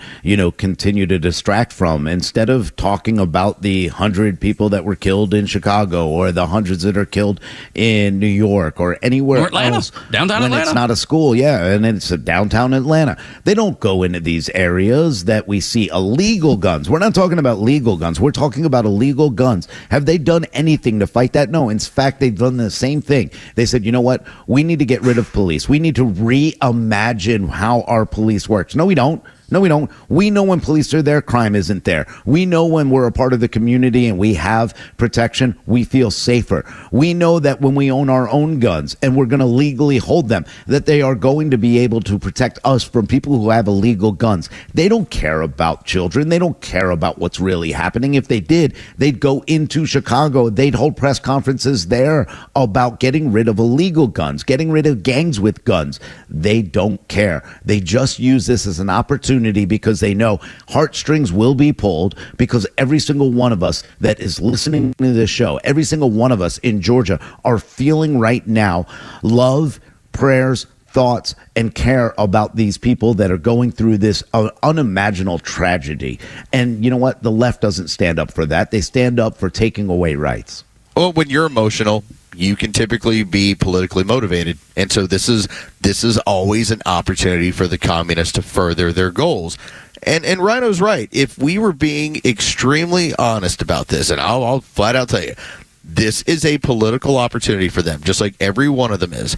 continue to distract from. Instead of talking about the 100 people that were killed in Chicago or the hundreds that are killed in New York or anywhere else. Downtown when Atlanta. It's not a school, and it's downtown Atlanta. They don't go into these areas that we see illegal guns. We're not talking about legal guns. We're talking about illegal guns. Have they done anything to fight that? No. In fact, they've done the same thing. They said, you know what? We need to get rid of police. We need to reimagine how our police works. No, we don't. No, we don't. We know when police are there, crime isn't there. We know when we're a part of the community and we have protection, we feel safer. We know that when we own our own guns and we're going to legally hold them, that they are going to be able to protect us from people who have illegal guns. They don't care about children. They don't care about what's really happening. If they did, they'd go into Chicago. They'd hold press conferences there about getting rid of illegal guns, getting rid of gangs with guns. They don't care. They just use this as an opportunity because they know heartstrings will be pulled, because every single one of us that is listening to this show, every single one of us in Georgia are feeling right now love, prayers, thoughts, and care about these people that are going through this unimaginable tragedy. And you know what? The left doesn't stand up for that. They stand up for taking away rights. Well, when you're emotional, you can typically be politically motivated. And so this is always an opportunity for the communists to further their goals. And Rhino's right. If we were being extremely honest about this, and I'll flat out tell you, this is a political opportunity for them, just like every one of them is.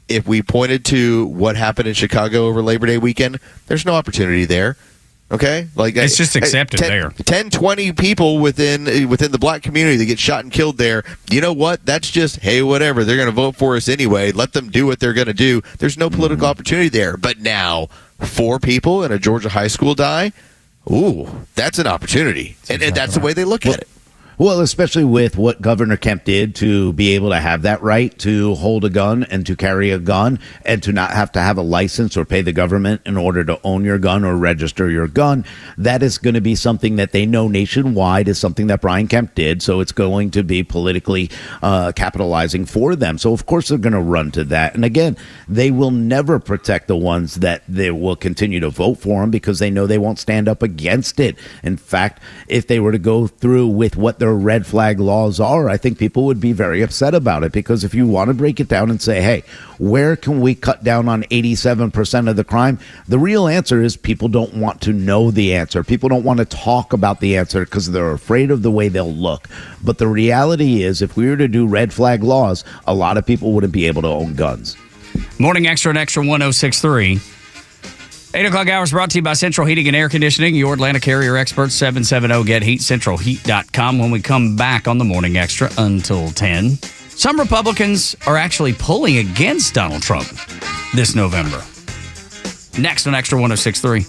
If we pointed to what happened in Chicago over Labor Day weekend, there's no opportunity there. Okay, like it's just accepted 10, 20 people within the black community that get shot and killed there. You know what? That's just, hey, whatever. They're going to vote for us anyway. Let them do what they're going to do. There's no political opportunity there. But now, 4 people in a Georgia high school die. Ooh, that's an opportunity, and that's the way they look at it. Well, especially with what Governor Kemp did to be able to have that right to hold a gun and to carry a gun and to not have to have a license or pay the government in order to own your gun or register your gun. That is going to be something that they know nationwide is something that Brian Kemp did. So it's going to be politically capitalizing for them. So, of course, they're going to run to that. And again, they will never protect the ones that they will continue to vote for them because they know they won't stand up against it. In fact, if they were to go through with what their red flag laws are, I think people would be very upset about it, because if you want to break it down and say, hey, where can we cut down on 87% of the crime? The real answer is people don't want to know the answer. People don't want to talk about the answer because they're afraid of the way they'll look. But the reality is, if we were to do red flag laws, a lot of people wouldn't be able to own guns. Morning Extra and Extra 1063. 8 o'clock hours brought to you by Central Heating and Air Conditioning, your Atlanta carrier experts, 770-GET-HEAT, centralheat.com. When we come back on the Morning Extra until 10, some Republicans are actually pulling against Donald Trump this November. Next on Extra 1063.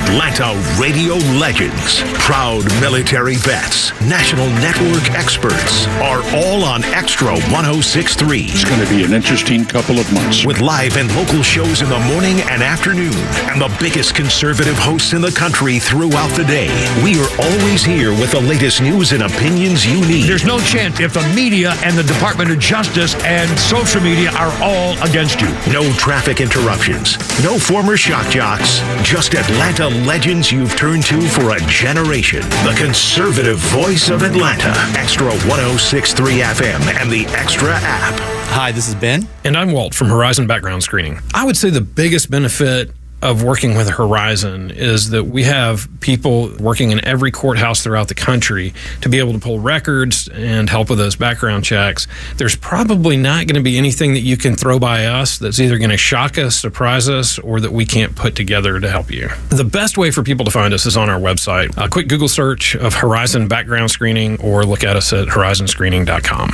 Atlanta radio legends, proud military vets, national network experts are all on Extra 1063. It's going to be an interesting couple of months. With live and local shows in the morning and afternoon, and the biggest conservative hosts in the country throughout the day. We are always here with the latest news and opinions you need. There's no chance if the media and the Department of Justice and social media are all against you. No traffic interruptions, no former shock jocks, just Atlanta legends you've turned to for a generation. The conservative voice of Atlanta. Extra 1063 FM and the Extra app. Hi, this is Ben. And I'm Walt from Horizon Background Screening. I would say the biggest benefit of working with Horizon is that we have people working in every courthouse throughout the country to be able to pull records and help with those background checks. There's probably not going to be anything that you can throw by us that's either going to shock us, surprise us, or that we can't put together to help you. The best way for people to find us is on our website. A quick Google search of Horizon Background Screening, or look at us at horizonscreening.com.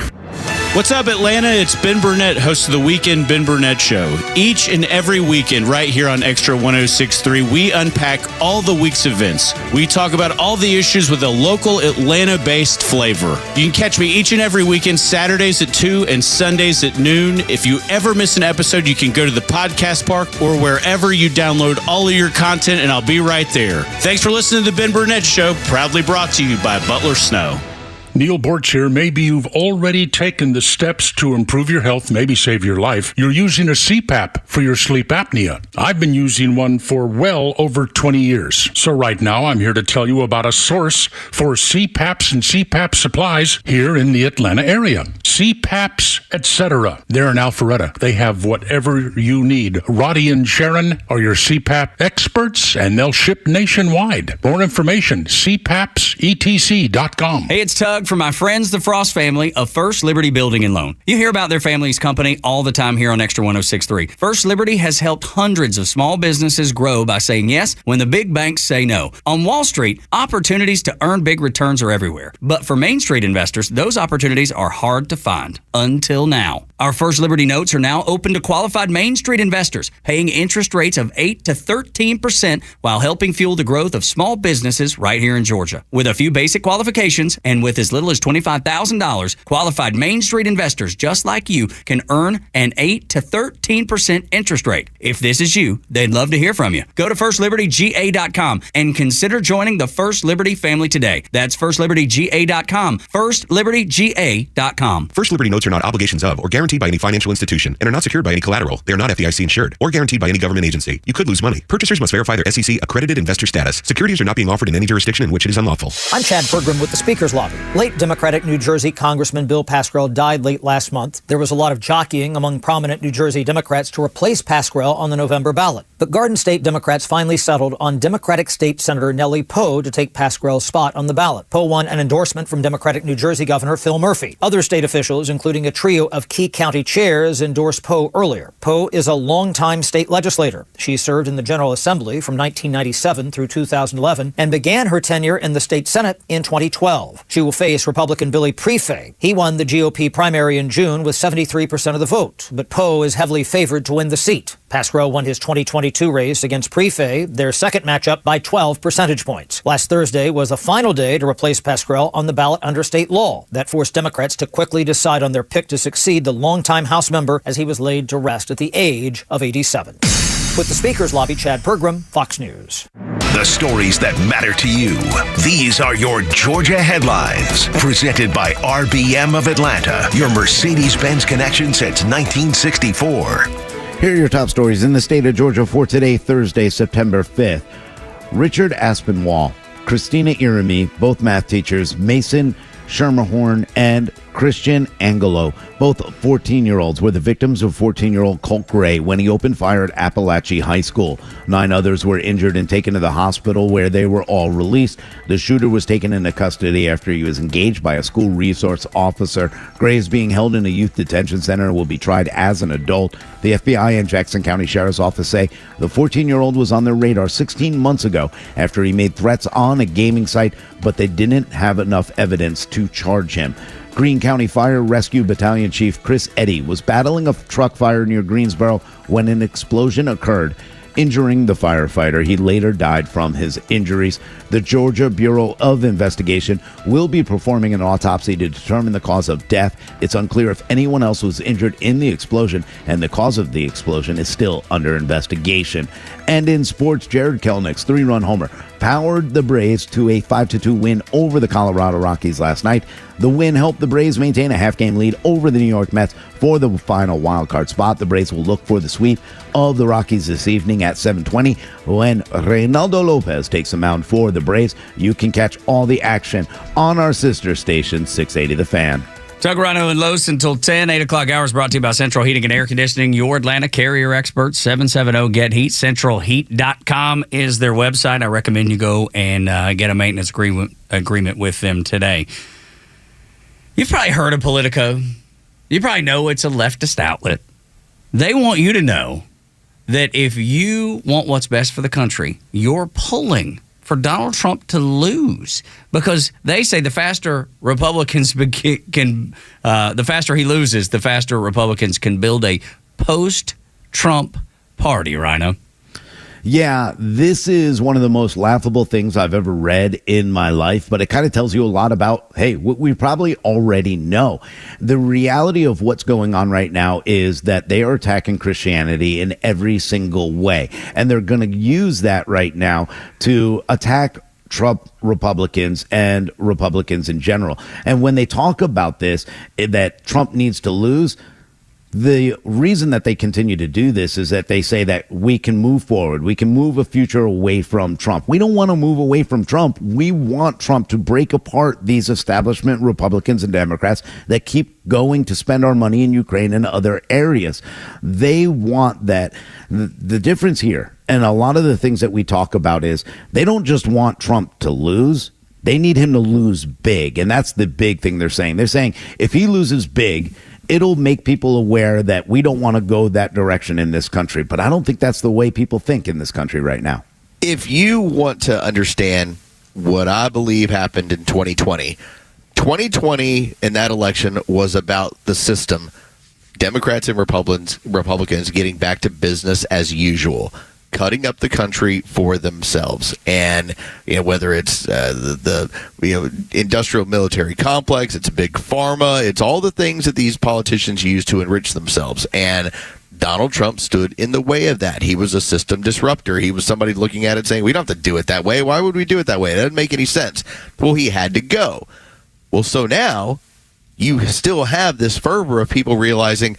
What's up, Atlanta? It's Ben Burnett, host of the Weekend Ben Burnett Show. Each and every weekend, right here on Extra 1063, we unpack all the week's events. We talk about all the issues with a local Atlanta-based flavor. You can catch me each and every weekend, Saturdays at 2 and Sundays at noon. If you ever miss an episode, you can go to the podcast park or wherever you download all of your content, and I'll be right there. Thanks for listening to the Ben Burnett Show, proudly brought to you by Butler Snow. Neil Borch here. Maybe you've already taken the steps to improve your health, maybe save your life. You're using a CPAP for your sleep apnea. I've been using one for well over 20 years. So right now I'm here to tell you about a source for CPAPs and CPAP supplies here in the Atlanta area. CPAPs, etc. They're in Alpharetta. They have whatever you need. Roddy and Sharon are your CPAP experts, and they'll ship nationwide. More information, cpapsetc.com. Hey, it's Tug from my friends, the Frost family of First Liberty Building and Loan. You hear about their family's company all the time here on Extra 106.3. First Liberty has helped hundreds of small businesses grow by saying yes when the big banks say no. On Wall Street, opportunities to earn big returns are everywhere. But for Main Street investors, those opportunities are hard to find. Until now. Our First Liberty notes are now open to qualified Main Street investors, paying interest rates of 8 to 13% while helping fuel the growth of small businesses right here in Georgia. With a few basic qualifications and with as little as $25,000, qualified Main Street investors just like you can earn an 8 to 13% interest rate. If this is you, they'd love to hear from you. Go to FirstLibertyGA.com and consider joining the First Liberty family today. That's FirstLibertyGA.com. FirstLibertyGA.com. First Liberty notes are not obligations of or guaranteed by any financial institution and are not secured by any collateral. They are not FDIC insured or guaranteed by any government agency. You could lose money. Purchasers must verify their SEC accredited investor status. Securities are not being offered in any jurisdiction in which it is unlawful. I'm Chad Pergram with the Speaker's Lobby. Late Democratic New Jersey Congressman Bill Pascrell died late last month. There was a lot of jockeying among prominent New Jersey Democrats to replace Pascrell on the November ballot. But Garden State Democrats finally settled on Democratic State Senator Nellie Poe to take Pascrell's spot on the ballot. Poe won an endorsement from Democratic New Jersey Governor Phil Murphy. Other state officials, including a trio of key county chairs, endorsed Poe earlier. Poe is a longtime state legislator. She served in the General Assembly from 1997 through 2011 and began her tenure in the state Senate in 2012. She will face Republican Billy Prefay. He won the GOP primary in June with 73% of the vote, but Poe is heavily favored to win the seat. Pascrell won his 2022 race against Prefay, their second matchup, by 12 percentage points. Last Thursday was the final day to replace Pascrell on the ballot under state law. That forced Democrats to quickly decide on their pick to succeed the longtime House member as he was laid to rest at the age of 87. With the Speaker's Lobby, Chad Pergram, Fox News. The stories that matter to you. These are your Georgia headlines. Presented by RBM of Atlanta, your Mercedes-Benz connection since 1964. Here are your top stories in the state of Georgia for today, Thursday, September 5th. Richard Aspinwall, Christina Irami, both math teachers, Mason Schermerhorn, and Christian Angelo, both 14-year-olds, were the victims of 14-year-old Colt Gray when he opened fire at Appalachia High School. 9 others were injured and taken to the hospital where they were all released. The shooter was taken into custody after he was engaged by a school resource officer. Gray is being held in a youth detention center and will be tried as an adult. The FBI and Jackson County Sheriff's Office say the 14-year-old was on their radar 16 months ago after he made threats on a gaming site, but they didn't have enough evidence to charge him. Greene County Fire Rescue Battalion Chief Chris Eddy was battling a truck fire near Greensboro when an explosion occurred, injuring the firefighter. He later died from his injuries. The Georgia Bureau of Investigation will be performing an autopsy to determine the cause of death. It's unclear if anyone else was injured in the explosion, and the cause of the explosion is still under investigation. And in sports, Jared Kelnick's 3-run homer powered the Braves to a 5-2 win over the Colorado Rockies last night. The win helped the Braves maintain a half-game lead over the New York Mets for the final wildcard spot. The Braves will look for the sweep of the Rockies this evening at 7:20 when Reynaldo Lopez takes the mound for the Braves. You can catch all the action on our sister station, 680 The Fan. Tug, Rhino, and Los until 10. 8 o'clock hours brought to you by Central Heating and Air Conditioning, your Atlanta carrier experts. 770-GET-HEAT. CentralHeat.com is their website. I recommend you go and get a maintenance agreement with them today. You've probably heard of Politico. You probably know it's a leftist outlet. They want you to know that if you want what's best for the country, you're pulling for Donald Trump to lose, because they say the faster Republicans the faster he loses, the faster Republicans can build a post-Trump party, Rhino. Yeah, this is one of the most laughable things I've ever read in my life, but it kind of tells you a lot about, hey, what we probably already know. The reality of what's going on right now is that they are attacking Christianity in every single way, and they're going to use that right now to attack Trump Republicans and Republicans in general. And when they talk about this, that Trump needs to lose, the reason that they continue to do this is that they say that we can move forward. We can move a future away from Trump. We don't want to move away from Trump. We want Trump to break apart these establishment Republicans and Democrats that keep going to spend our money in Ukraine and other areas. They want that. The difference here, and a lot of the things that we talk about, is they don't just want Trump to lose. They need him to lose big. And that's the big thing they're saying. They're saying if he loses big, it'll make people aware that we don't want to go that direction in this country. But I don't think that's the way people think in this country right now. If you want to understand what I believe happened in 2020 in that election was about the system, Democrats and Republicans getting back to business as usual, cutting up the country for themselves. And whether it's the industrial military complex, it's big pharma, it's all the things that these politicians use to enrich themselves. And Donald Trump stood in the way of that. He was a system disruptor. He was somebody looking at it saying, we don't have to do it that way. Why would we do it that way? It doesn't make any sense. Well, he had to go. Well, so now you still have this fervor of people realizing,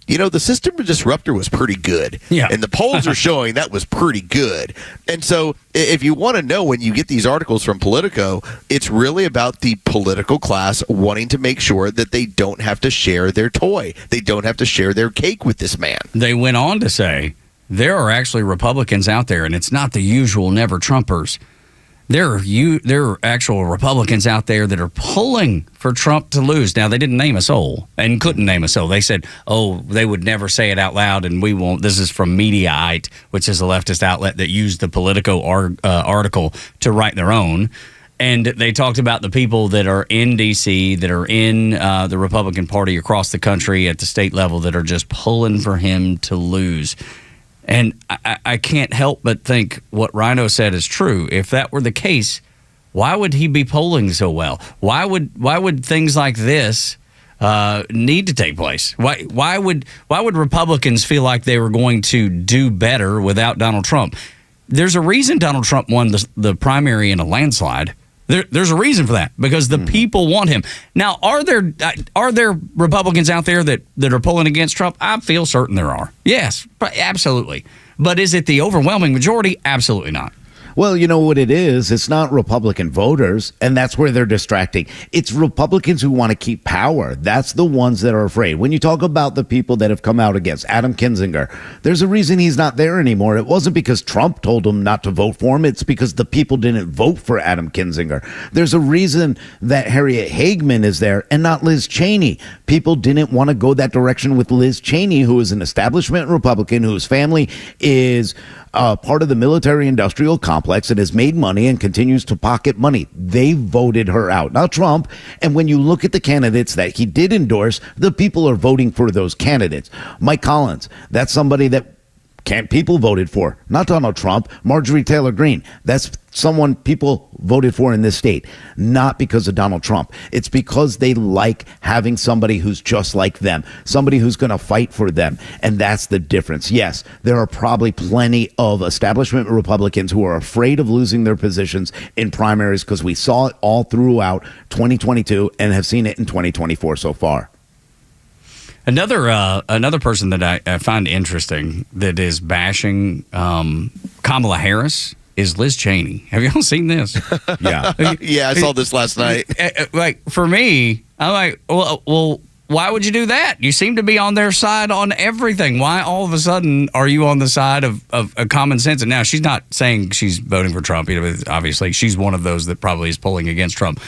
the system disruptor was pretty good. Yeah. And the polls are showing that was pretty good. And so if you want to know, when you get these articles from Politico, it's really about the political class wanting to make sure that they don't have to share their toy. They don't have to share their cake with this man. They went on to say there are actually Republicans out there, and it's not the usual never Trumpers. There are actual Republicans out there that are pulling for Trump to lose. Now, they didn't name a soul and couldn't name a soul. They said, they would never say it out loud, and we won't. This is from Mediaite, which is a leftist outlet that used the Politico article to write their own. And they talked about the people that are in D.C., that are in the Republican Party across the country at the state level that are just pulling for him to lose. And I can't help but think what Rhino said is true. If that were the case, why would he be polling so well? Why would things like this need to take place? Why would Republicans feel like they were going to do better without Donald Trump? There's a reason Donald Trump won the primary in a landslide. There's a reason for that, because the people want him. Now, are there Republicans out there that are pulling against Trump? I feel certain there are. Yes, absolutely. But is it the overwhelming majority? Absolutely not. Well, you know what it is? It's not Republican voters, and that's where they're distracting. It's Republicans who want to keep power. That's the ones that are afraid. When you talk about the people that have come out against Adam Kinzinger, there's a reason he's not there anymore. It wasn't because Trump told him not to vote for him. It's because the people didn't vote for Adam Kinzinger. There's a reason that Harriet Hagman is there and not Liz Cheney. People didn't want to go that direction with Liz Cheney, who is an establishment Republican, whose family is part of the military-industrial complex and has made money and continues to pocket money. They voted her out, not Trump. And when you look at the candidates that he did endorse, the people are voting for those candidates. Mike Collins, that's somebody that people voted for, not Donald Trump. Marjorie Taylor Greene, that's someone people voted for in this state, not because of Donald Trump. It's because they like having somebody who's just like them, somebody who's going to fight for them. And that's the difference. Yes, there are probably plenty of establishment Republicans who are afraid of losing their positions in primaries, because we saw it all throughout 2022 and have seen it in 2024 so far. Another person that I find interesting that is bashing Kamala Harris is Liz Cheney. Have y'all seen this? Yeah. Yeah, I saw this last night. Like, for me, I'm like, well, why would you do that? You seem to be on their side on everything. Why all of a sudden are you on the side of common sense? And now she's not saying she's voting for Trump. Obviously, she's one of those that probably is pulling against Trump.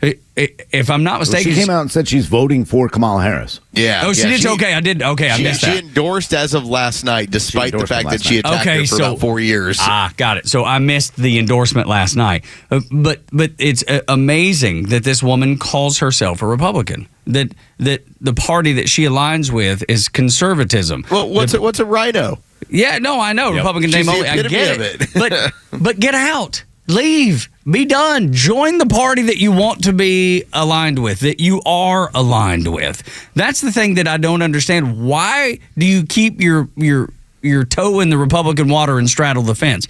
If I'm not mistaken, she came out and said she's voting for Kamala Harris. Yeah. Oh, she did. Okay, I did. Okay, I missed that. She endorsed as of last night, despite the fact that she attacked her for about 4 years. Got it. So I missed the endorsement last night. But it's amazing that this woman calls herself a Republican. That the party that she aligns with is conservatism. Well, what's a Rhino? Yeah, no, I know. Yep. Republican name only. I get it. But get out. Leave. Be done. Join the party that you want to be aligned with, that you are aligned with. That's the thing that I don't understand. Why do you keep your toe in the Republican water and straddle the fence?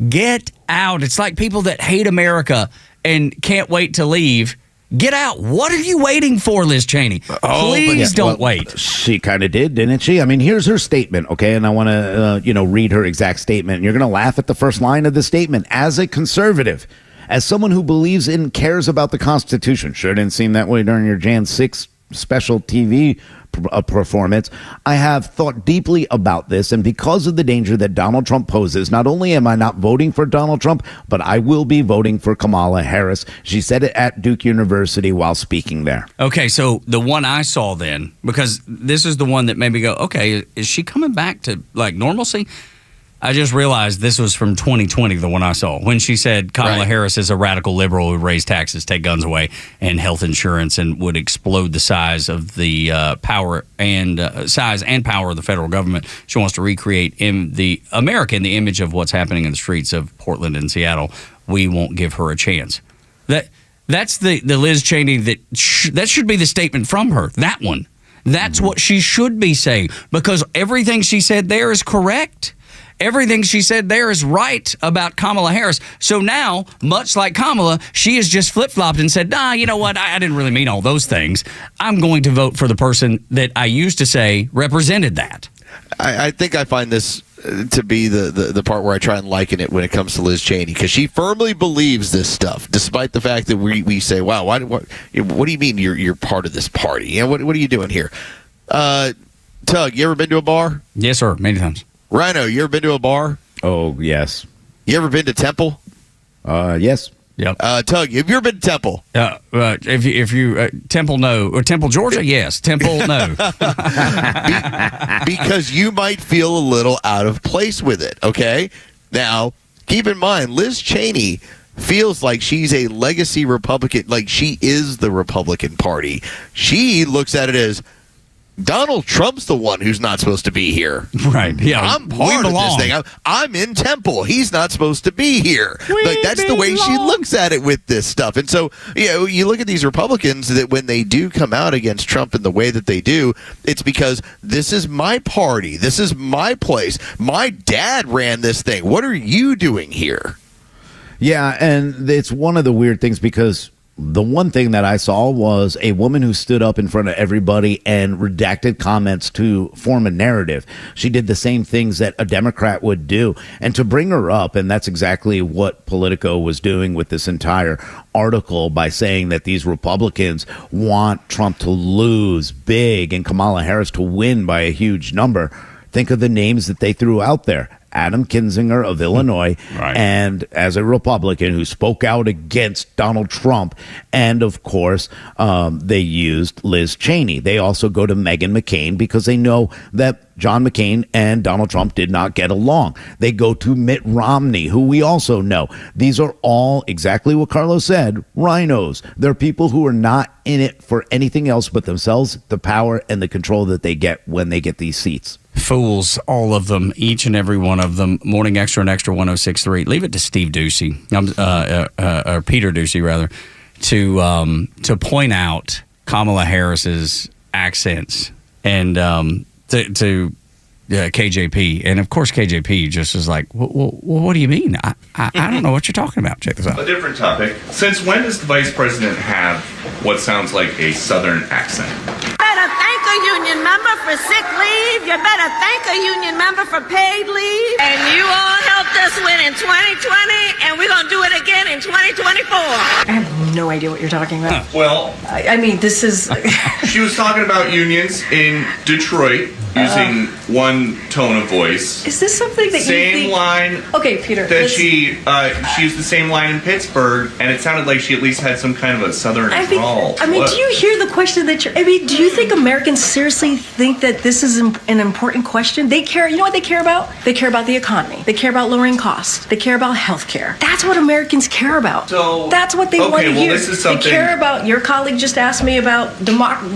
Get out. It's like people that hate America and can't wait to leave. Get out. What are you waiting for, Liz Cheney? Please don't wait. She kind of did, didn't she? I mean, here's her statement, okay? And I want to, read her exact statement. And you're going to laugh at the first line of the statement. As a conservative, as someone who believes in, cares about the Constitution, sure didn't seem that way during your Jan 6 special TV performance. I have thought deeply about this, and because of the danger that Donald Trump poses, not only am I not voting for Donald Trump, but I will be voting for Kamala Harris. She said it at Duke University while speaking there. Okay, so the one I saw then, because this is the one that made me go, okay, is she coming back to like normalcy? I just realized this was from 2020, the one I saw, when she said Kamala Harris is a radical liberal who would raise taxes, take guns away, and health insurance, and would explode the size of the power and size and power of the federal government. She wants to recreate America in the image of what's happening in the streets of Portland and Seattle. We won't give her a chance. That's the Liz Cheney that should be the statement from her. That one. That's what she should be saying, because everything she said there is correct. Everything she said there is right about Kamala Harris. So now, much like Kamala, she has just flip-flopped and said, nah, you know what? I didn't really mean all those things. I'm going to vote for the person that I used to say represented that. I think I find this to be the part where I try and liken it when it comes to Liz Cheney, because she firmly believes this stuff, despite the fact that we say, wow, what do you mean you're part of this party? You know, what are you doing here? Tug, you ever been to a bar? Yes, sir, many times. Rhino, you ever been to a bar? Oh, yes. You ever been to Temple? Yes. Yep. Tug, have you ever been to Temple? If you Temple, no. Or Temple, Georgia, yes. Temple, no. Because you might feel a little out of place with it, okay? Now, keep in mind, Liz Cheney feels like she's a legacy Republican, like she is the Republican Party. She looks at it as, Donald Trump's the one who's not supposed to be here. Right. Yeah. I'm part of this thing. I'm in Temple. He's not supposed to be here. That's the way she looks at it with this stuff. And so, you look at these Republicans that when they do come out against Trump in the way that they do, it's because this is my party. This is my place. My dad ran this thing. What are you doing here? Yeah, and it's one of the weird things, because the one thing that I saw was a woman who stood up in front of everybody and redacted comments to form a narrative. She did the same things that a Democrat would do. And to bring her up, and that's exactly what Politico was doing with this entire article, by saying that these Republicans want Trump to lose big and Kamala Harris to win by a huge number. Think of the names that they threw out there. Adam Kinzinger of Illinois, and as a Republican who spoke out against Donald Trump. And of course, they used Liz Cheney. They also go to Meghan McCain because they know that John McCain and Donald Trump did not get along. They go to Mitt Romney, who we also know. These are all exactly what Carlos said, rhinos. They're people who are not in it for anything else but themselves, the power and the control that they get when they get these seats. Fools, all of them, each and every one of them. Morning Extra and Extra 106.3. Leave it to Steve Ducey, or Peter Ducey, rather, to point out Kamala Harris's accents and to KJP. And of course, KJP just is like, well, what do you mean? I don't know what you're talking about. Check this out. A different topic. Since when does the vice president have what sounds like a southern accent? Better thank a union member for sick leave. You better thank a union member for paid leave. And you all helped us win in 2020, and we're going to do it again in 2024. I have no idea what you're talking about. Well, I mean, this is... she was talking about unions in Detroit using one tone of voice. Is this something that same you think... line? Okay, Peter. That she used the same line in Pittsburgh, and it sounded like she at least had some kind of a southern drawl. I mean, do you hear the question that you're... I mean, do you think Americans seriously think that this is an important question? They care... You know what they care about? They care about the economy. They care about lowering costs. They care about health care. That's what Americans care about. So... That's what they want to hear. This is something... They care about... Your colleague just asked me about...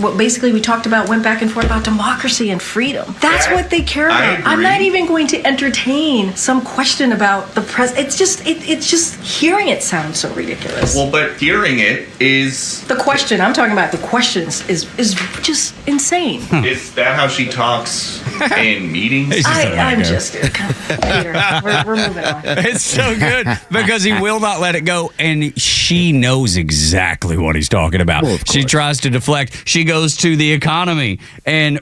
what basically we talked about, went back and forth about democracy and freedom. That's what they care about. I'm not even going to entertain some question about the president. It's just hearing it sounds so ridiculous. Well, but hearing it is... The question I'm talking about, the questions is just insane. Is that how she talks in meetings. I'm just Peter. We're moving on. It's so good because he will not let it go, and she knows exactly what he's talking about. Well, she tries to deflect. She goes to the economy and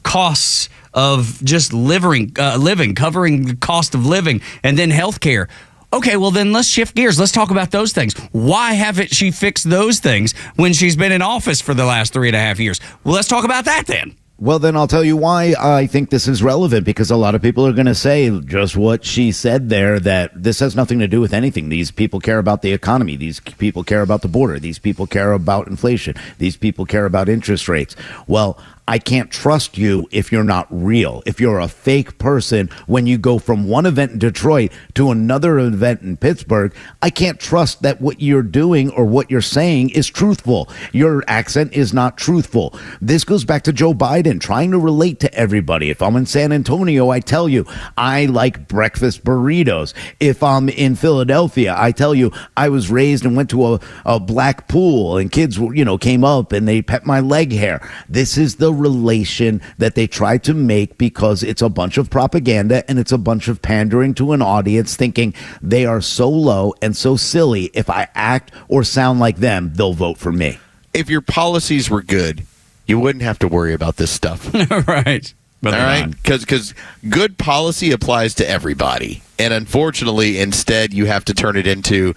costs of just living, covering the cost of living, and then healthcare. Okay, well then let's shift gears. Let's talk about those things. Why haven't she fixed those things when she's been in office for the last 3.5 years? Well, let's talk about that then. Well, then I'll tell you why I think this is relevant, because a lot of people are going to say just what she said there, that this has nothing to do with anything. These people care about the economy. These people care about the border. These people care about inflation. These people care about interest rates. Well, I can't trust you if you're not real. If you're a fake person, when you go from one event in Detroit to another event in Pittsburgh, I can't trust that what you're doing or what you're saying is truthful. Your accent is not truthful. This goes back to Joe Biden trying to relate to everybody. If I'm in San Antonio, I tell you, I like breakfast burritos. If I'm in Philadelphia, I tell you, I was raised and went to a black pool and kids, came up and they pet my leg hair. This is the relation that they try to make, because it's a bunch of propaganda and it's a bunch of pandering to an audience, thinking they are so low and so silly. If I act or sound like them, they'll vote for me. If your policies were good, you wouldn't have to worry about this stuff. Right. All right, because good policy applies to everybody, and unfortunately, instead, you have to turn it into,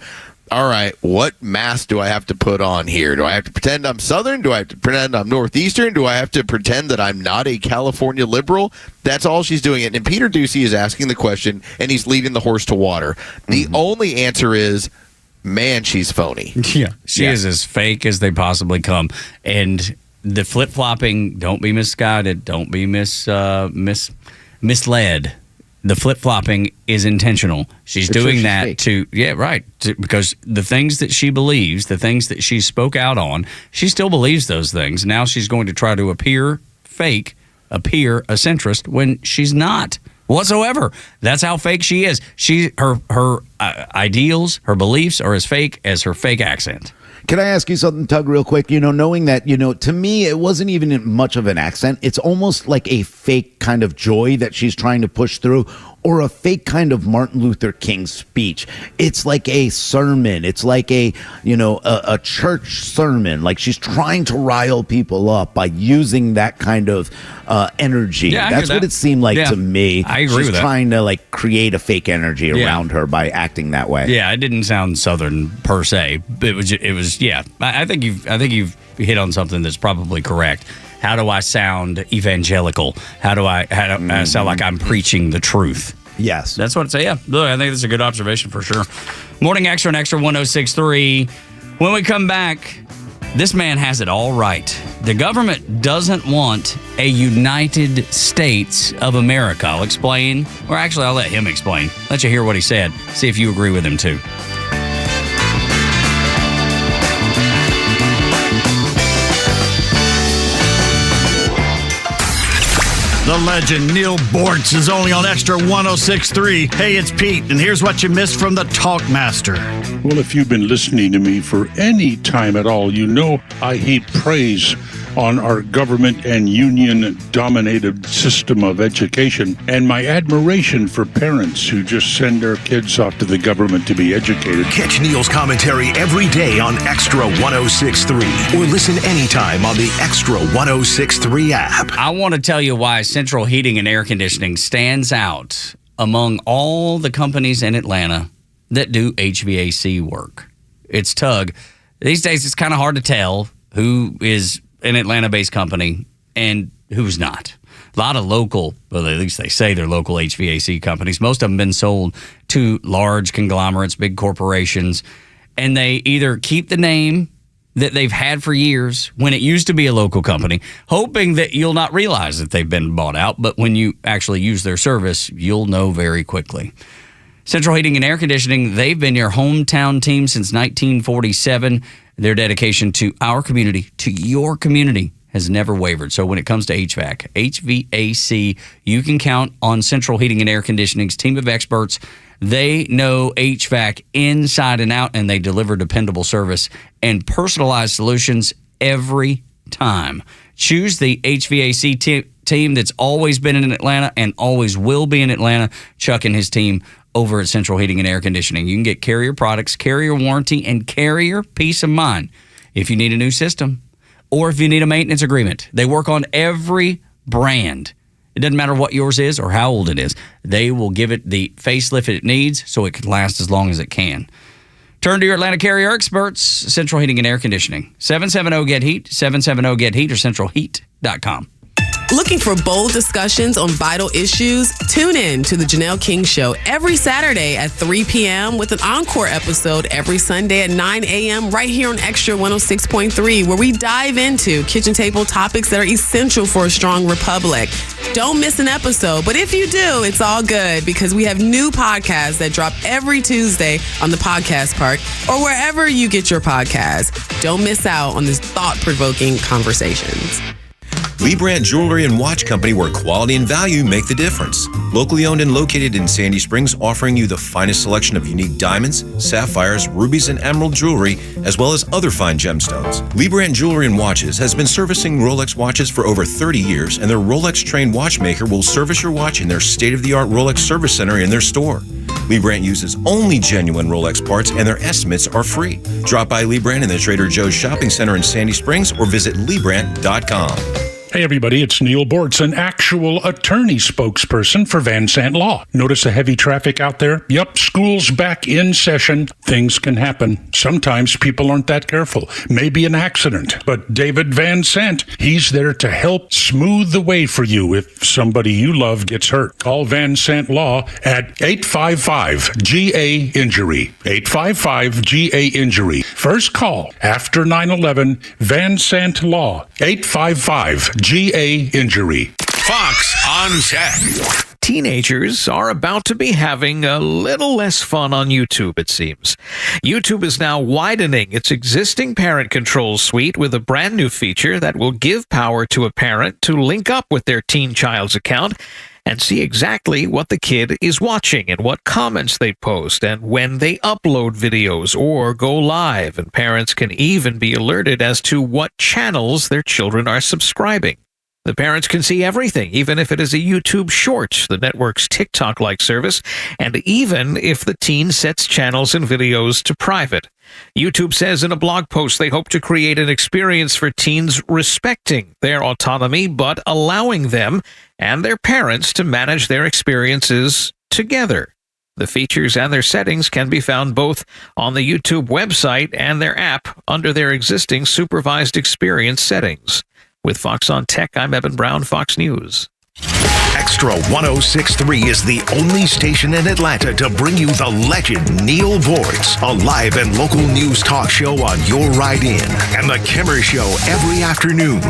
all right, what mask do I have to put on here? Do I have to pretend I'm Southern? Do I have to pretend I'm Northeastern? Do I have to pretend that I'm not a California liberal? That's all she's doing. And Peter Ducey is asking the question, and he's leading the horse to water. The only answer is, man, she's phony. Yeah, she is as fake as they possibly come. And the flip-flopping, don't be misguided, don't be misled. The flip-flopping is intentional. She's doing that because the things that she believes, the things that she spoke out on, she still believes those things. Now she's going to try to appear fake, appear a centrist when she's not whatsoever. That's how fake she is. Her ideals, her beliefs are as fake as her fake accent. Can I ask you something, Tug, real quick? Knowing that, to me, it wasn't even much of an accent. It's almost like a fake kind of joy that she's trying to push through, or a fake kind of Martin Luther King speech. It's like a sermon. It's like a church sermon. Like she's trying to rile people up by using that kind of energy. Yeah, that's what it seemed like to me. I agree with that. She's trying to create a fake energy around her by acting that way. Yeah, it didn't sound Southern per se. It was. Yeah, I think you've hit on something that's probably correct. How do I sound evangelical? How do I sound like I'm preaching the truth? Yes. That's what I'd say. Yeah. Look, I think that's a good observation for sure. Morning Xtra and Xtra 106.3. When we come back, this man has it all right. The government doesn't want a United States of America. I'll explain. Or actually, I'll let him explain. Let you hear what he said. See if you agree with him, too. The legend Neil Bortz is only on Extra 106.3. Hey, it's Pete, and here's what you missed from the Talkmaster. Well, if you've been listening to me for any time at all, you know I heap praise on our government and union-dominated system of education, and my admiration for parents who just send their kids off to the government to be educated. Catch Neil's commentary every day on Extra 106.3, or listen anytime on the Extra 106.3 app. I want to tell you why Central Heating and Air Conditioning stands out among all the companies in Atlanta that do HVAC work. It's Tug. These days, it's kind of hard to tell who is an Atlanta-based company and who's not. A lot of local, well, at least they say they're local HVAC companies. Most of them have been sold to large conglomerates, big corporations, and they either keep the name that they've had for years when it used to be a local company, hoping that you'll not realize that they've been bought out, but when you actually use their service, you'll know very quickly. Central Heating and Air Conditioning, they've been your hometown team since 1947. Their dedication to our community, to your community, has never wavered. So when it comes to HVAC, you can count on Central Heating and Air Conditioning's team of experts. They know HVAC inside and out, and they deliver dependable service and personalized solutions every time. Choose the HVAC team that's always been in Atlanta and always will be in Atlanta. Chuck and his team over at Central Heating and Air Conditioning. You can get Carrier products, Carrier warranty, and Carrier peace of mind if you need a new system or if you need a maintenance agreement. They work on every brand. It doesn't matter what yours is or how old it is. They will give it the facelift it needs so it can last as long as it can. Turn to your Atlanta Carrier experts, Central Heating and Air Conditioning. 770-GET-HEAT, 770-GET-HEAT, or centralheat.com. Looking for bold discussions on vital issues? Tune in to the Janelle King Show every Saturday at 3 p.m. with an encore episode every Sunday at 9 a.m. right here on Extra 106.3, where we dive into kitchen table topics that are essential for a strong republic. Don't miss an episode, but if you do, it's all good because we have new podcasts that drop every Tuesday on the Podcast Park or wherever you get your podcasts. Don't miss out on these thought-provoking conversations. Lee Brandt Jewelry and Watch Company, where quality and value make the difference. Locally owned and located in Sandy Springs, offering you the finest selection of unique diamonds, sapphires, rubies, and emerald jewelry, as well as other fine gemstones. Lee Brandt Jewelry and Watches has been servicing Rolex watches for over 30 years, and their Rolex-trained watchmaker will service your watch in their state-of-the-art Rolex service center in their store. Lee Brandt uses only genuine Rolex parts, and their estimates are free. Drop by Lee Brandt in the Trader Joe's Shopping Center in Sandy Springs or visit LeeBrandt.com. Hey everybody, it's Neil Bortz, an actual attorney spokesperson for Van Sant Law. Notice the heavy traffic out there? Yep, school's back in session. Things can happen. Sometimes people aren't that careful. Maybe an accident. But David Van Sant, he's there to help smooth the way for you if somebody you love gets hurt. Call Van Sant Law at 855-GA-INJURY. 855-GA-INJURY. First call after 9/11, Van Sant Law. 855-GA-INJURY. Fox on Tech. Teenagers are about to be having a little less fun on YouTube, it seems. YouTube is now widening its existing parent control suite with a brand new feature that will give power to a parent to link up with their teen child's account and see exactly what the kid is watching and what comments they post and when they upload videos or go live. And parents can even be alerted as to what channels their children are subscribing. The parents can see everything, even if it is a YouTube short, the network's TikTok-like service, and even if the teen sets channels and videos to private. YouTube says in a blog post they hope to create an experience for teens respecting their autonomy, but allowing them and their parents to manage their experiences together. The features and their settings can be found both on the YouTube website and their app under their existing supervised experience settings. With Fox on Tech, I'm Evan Brown, Fox News. Extra 106.3 is the only station in Atlanta to bring you the legend Neil Bortz, a live and local news talk show on your ride in, and the Kimmer Show every afternoon.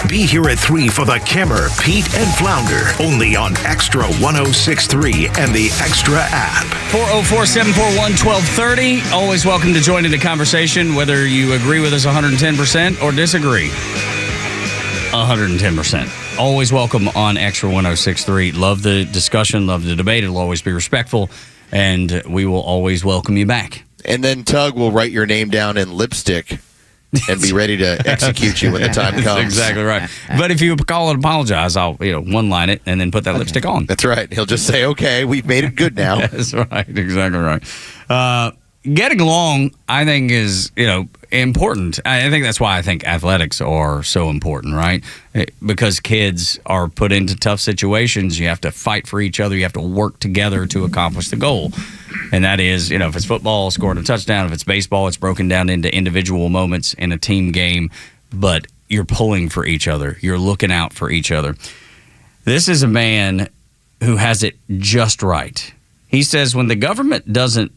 Be here at 3 for the Kimmer, Pete, and Flounder, only on Extra 106.3 and the Extra app. 404-741-1230. Always welcome to join in the conversation, whether you agree with us 110% or disagree 110%. Always welcome on Extra 106.3. Love the discussion, love the debate. It'll always be respectful, and we will always welcome you back. And then Tug will write your name down in lipstick and be ready to execute you when the time comes. That's exactly right. But if you call and apologize, I'll one-line it and then put that lipstick on. That's right. He'll just say, okay, we've made it good now. That's right. Exactly right. Getting along, I think, is, important. I think that's why I think athletics are so important, right? Because kids are put into tough situations. You have to fight for each other. You have to work together to accomplish the goal. And that is, if it's football, scoring a touchdown. If it's baseball, it's broken down into individual moments in a team game. But you're pulling for each other. You're looking out for each other. This is a man who has it just right. He says when the government doesn't,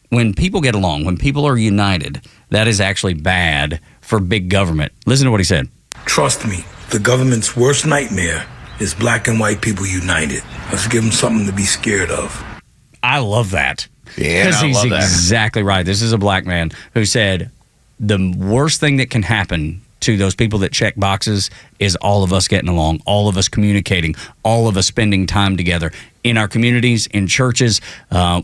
when people get along, when people are united, that is actually bad for big government. Listen to what he said. Trust me, the government's worst nightmare is black and white people united. Let's give them something to be scared of. I love that. Yeah, because he's exactly right. This is a black man who said the worst thing that can happen to those people that check boxes is all of us getting along, all of us communicating, all of us spending time together in our communities, in churches,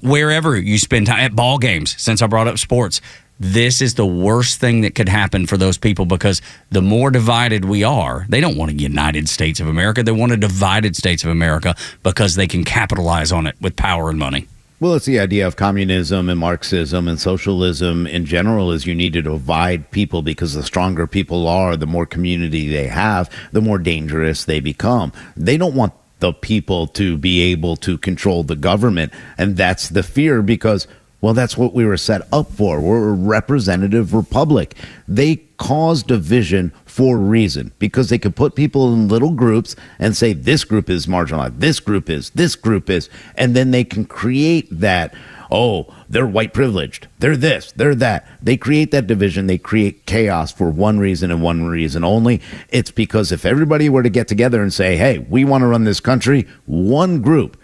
wherever you spend time, at ball games, since I brought up sports. this is the worst thing that could happen for those people, because the more divided we are, they don't want a United States of America. They want a divided States of America because they can capitalize on it with power and money. Well, it's the idea of communism and Marxism and socialism in general is you need to divide people, because the stronger people are, the more community they have, the more dangerous they become. They don't want the people to be able to control the government. And that's the fear, because, well, that's what we were set up for. We're a representative republic. They cause division for a reason, because they could put people in little groups and say this group is marginalized, this group is, and then they can create that, oh, they're white privileged, they're this, they're that. They create that division, they create chaos for one reason and one reason only. It's because if everybody were to get together and say, hey, we want to run this country, one group,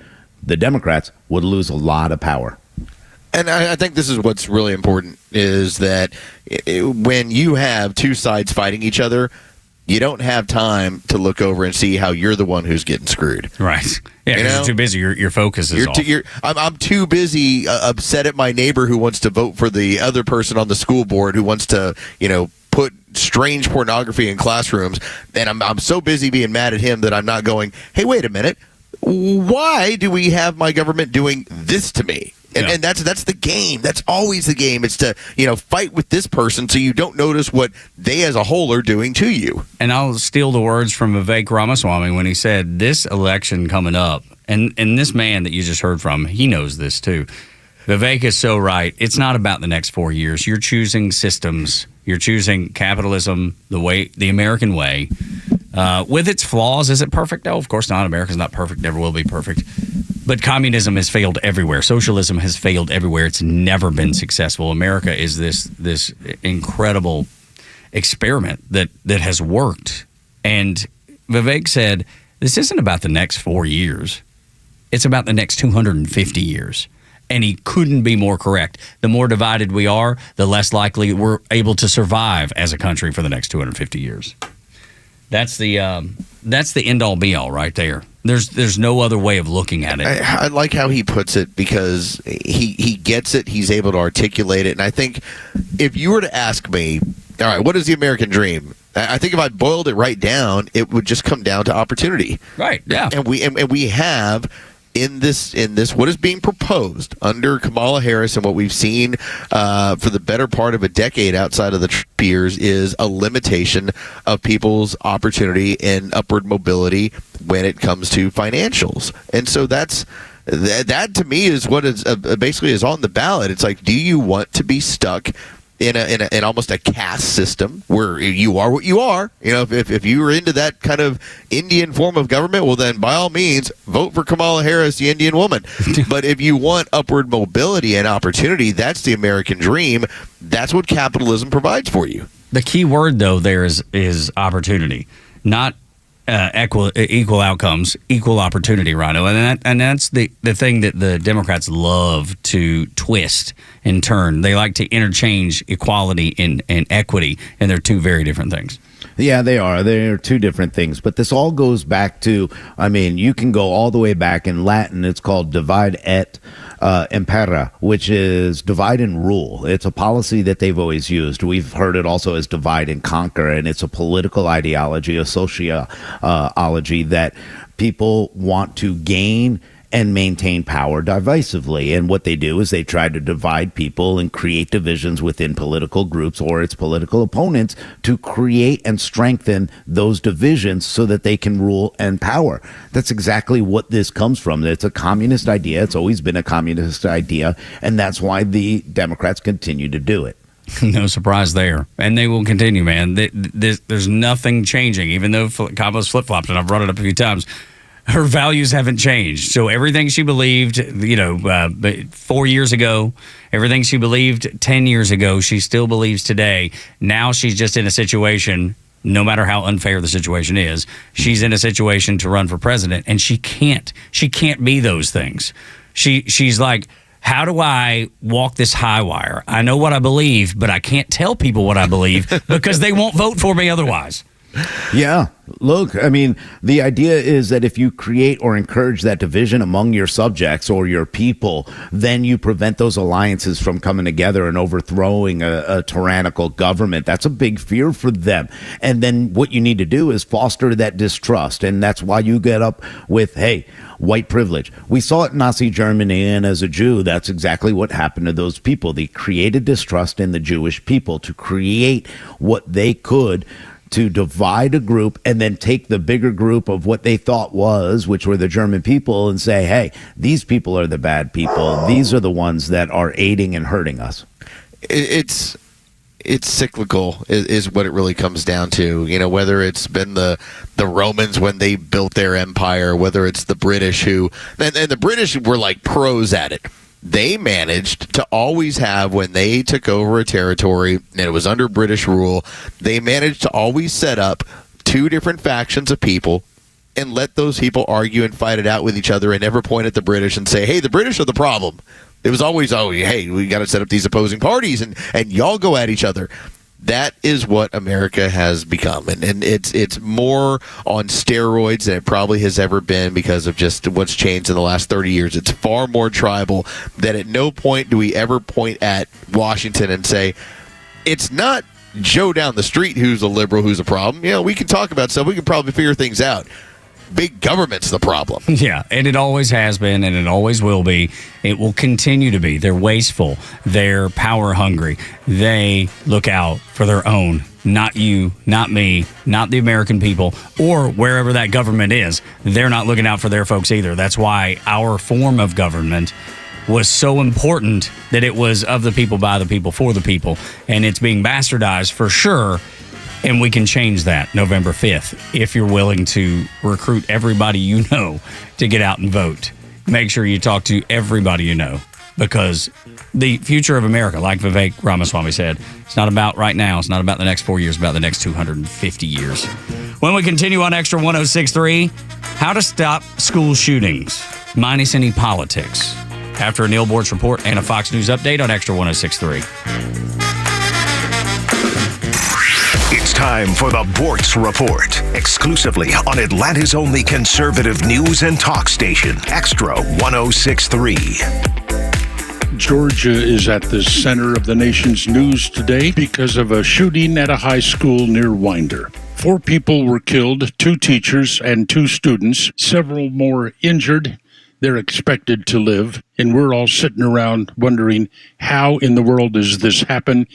the Democrats would lose a lot of power. And I think this is what's really important, is that when you have two sides fighting each other, you don't have time to look over and see how you're the one who's getting screwed. Right. Yeah, because you're too busy. Your focus is off. I'm too busy upset at my neighbor who wants to vote for the other person on the school board who wants to, put strange pornography in classrooms. And I'm so busy being mad at him that I'm not going, hey, wait a minute. Why do we have my government doing this to me? And that's the game. That's always the game. It's to, fight with this person so you don't notice what they as a whole are doing to you. And I'll steal the words from Vivek Ramaswamy when he said, this election coming up, and this man that you just heard from, he knows this too. Vivek is so right. It's not about the next 4 years. You're choosing systems. You're choosing capitalism, the American way. With its flaws, is it perfect? No, of course not. America's not perfect, never will be perfect. But communism has failed everywhere. Socialism has failed everywhere. It's never been successful. America is this incredible experiment that has worked. And Vivek said, this isn't about the next 4 years. It's about the next 250 years. And he couldn't be more correct. The more divided we are, the less likely we're able to survive as a country for the next 250 years. That's the end all be all right there. There's no other way of looking at it. I like how he puts it, because he gets it. He's able to articulate it. And I think if you were to ask me, all right, what is the American dream? I think if I boiled it right down, it would just come down to opportunity. Right. Yeah. And we have in this what is being proposed under Kamala Harris, and what we've seen for the better part of a decade outside of the Trump years, is a limitation of people's opportunity and upward mobility when it comes to financials. And so that to me is what is basically is on the ballot. It's like, do you want to be stuck in almost a caste system where you are what you are? If you were into that kind of Indian form of government, well, then by all means vote for Kamala Harris, the Indian woman. But if you want upward mobility and opportunity, that's the American dream. That's what capitalism provides for you. The key word, though, there is opportunity, not equal outcomes, equal opportunity, Rhino. And that's the thing that the Democrats love to twist and turn. They like to interchange equality and equity, and they're two very different things. Yeah, they are. They're two different things. But this all goes back to, you can go all the way back. In Latin, it's called divide et impera, which is divide and rule. It's a policy that they've always used. We've heard it also as divide and conquer, and it's a political ideology, a sociology that people want to gain and maintain power divisively. And what they do is they try to divide people and create divisions within political groups or its political opponents to create and strengthen those divisions so that they can rule and power. That's exactly what this comes from. It's a communist idea. It's always been a communist idea. And that's why the Democrats continue to do it. No surprise there. And they will continue, man. There's nothing changing, even though Kamala's flip-flopped, and I've brought it up a few times. Her values haven't changed. So everything she believed, 4 years ago, everything she believed 10 years ago, she still believes today. Now she's just in a situation, no matter how unfair the situation is, she's in a situation to run for president, and she can't be those things. She's like, how do I walk this high wire? I know what I believe, but I can't tell people what I believe because they won't vote for me otherwise. Yeah. Look, I mean, the idea is that if you create or encourage that division among your subjects or your people, then you prevent those alliances from coming together and overthrowing a tyrannical government. That's a big fear for them. And then what you need to do is foster that distrust. And that's why you get up with, hey, white privilege. We saw it in Nazi Germany, and as a Jew, that's exactly what happened to those people. They created distrust in the Jewish people to create what they could to divide a group and then take the bigger group of what they thought was, which were the German people, and say, hey, these people are the bad people. These are the ones that are aiding and hurting us. It's cyclical is what it really comes down to. You know, whether it's been the Romans when they built their empire, whether it's the British and the British were like pros at it. They managed to always have, when they took over a territory and it was under British rule, they managed to always set up two different factions of people and let those people argue and fight it out with each other and never point at the British and say, hey, the British are the problem. It was always, hey, we got to set up these opposing parties and y'all go at each other. That is what America has become, and it's more on steroids than it probably has ever been because of just what's changed in the last 30 years. It's far more tribal that at no point do we ever point at Washington and say, it's not Joe down the street who's a liberal, who's a problem. You know, we can talk about stuff. We can probably figure things out. Big government's the problem. Yeah, and it always has been, and it always will be. It will continue to be. They're wasteful. They're power hungry. They look out for their own, not you, not me, not the American people, or wherever that government is. They're not looking out for their folks either. That's why our form of government was so important, that it was of the people, by the people, for the people. And it's being bastardized for sure. And we can change that November 5th if you're willing to recruit everybody you know to get out and vote. Make sure you talk to everybody you know, because the future of America, like Vivek Ramaswamy said, it's not about right now. It's not about the next 4 years, it's about the next 250 years. When we continue on Extra 106.3, how to stop school shootings, minus any politics. After a Neil Bortz report and a Fox News update on Extra 106.3. It's time for the Bortz Report, exclusively on Atlanta's only conservative news and talk station, Extra 106.3. Georgia is at the center of the nation's news today because of a shooting at a high school near Winder. 4 people were killed, 2 teachers and 2 students, several more injured. They're expected to live, and we're all sitting around wondering, how in the world does this happen?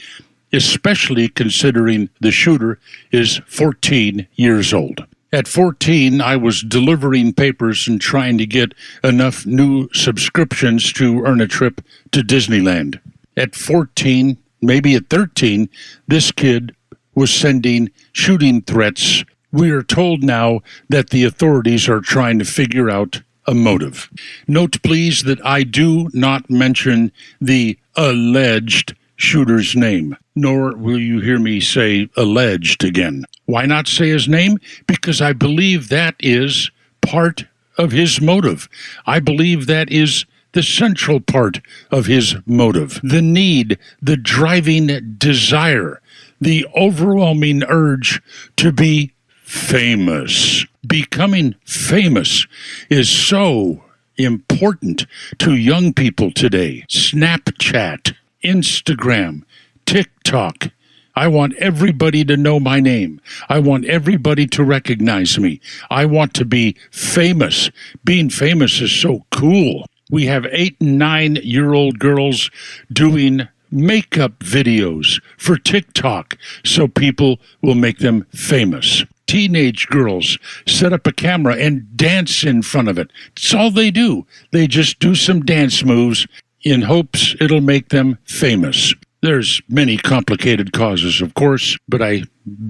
Especially considering the shooter is 14 years old. At 14, I was delivering papers and trying to get enough new subscriptions to earn a trip to Disneyland. At 14, maybe at 13, this kid was sending shooting threats. We are told now that the authorities are trying to figure out a motive. Note, please, that I do not mention the alleged shooter's name, nor will you hear me say alleged again. Why not say his name? Because I believe that is part of his motive. I believe that is the central part of his motive. The need, the driving desire, the overwhelming urge to be famous. Becoming famous is so important to young people today. Snapchat, Instagram, TikTok. I want everybody to know my name. I want everybody to recognize me. I want to be famous. Being famous is so cool. We have 8 and 9-year-old girls doing makeup videos for TikTok so people will make them famous. Teenage girls set up a camera and dance in front of it. It's all they do. They just do some dance moves in hopes it'll make them famous. There's many complicated causes, of course, but I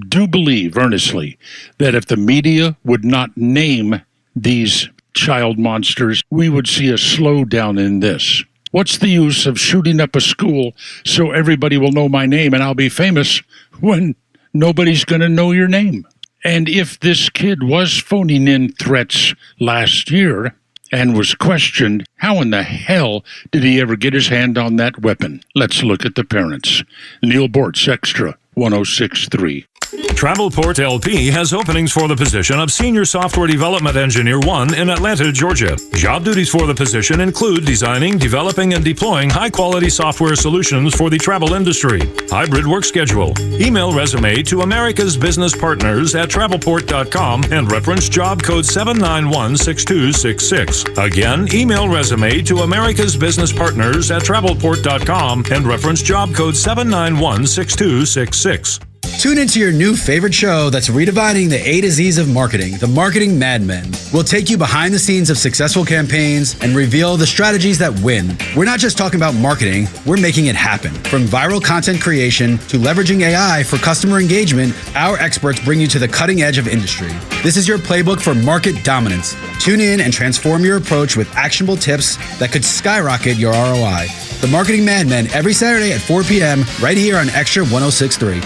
do believe earnestly that if the media would not name these child monsters, we would see a slowdown in this. What's the use of shooting up a school so everybody will know my name and I'll be famous when nobody's going to know your name? And if this kid was phoning in threats last year and was questioned, how in the hell did he ever get his hand on that weapon? Let's look at the parents. Neil Bortz, Extra 106.3. Travelport LP has openings for the position of Senior Software Development Engineer 1 in Atlanta, Georgia. Job duties for the position include designing, developing, and deploying high-quality software solutions for the travel industry. Hybrid work schedule. Email resume to America's Business Partners at travelport.com and reference job code 7916266. Again, email resume to America's Business Partners at travelport.com and reference job code 7916266. Tune into your new favorite show that's redefining the A to Z's of marketing, The Marketing Madmen. We'll take you behind the scenes of successful campaigns and reveal the strategies that win. We're not just talking about marketing, we're making it happen. From viral content creation to leveraging AI for customer engagement, our experts bring you to the cutting edge of industry. This is your playbook for market dominance. Tune in and transform your approach with actionable tips that could skyrocket your ROI. The Marketing Madmen every Saturday at 4 p.m. right here on Extra 106.3.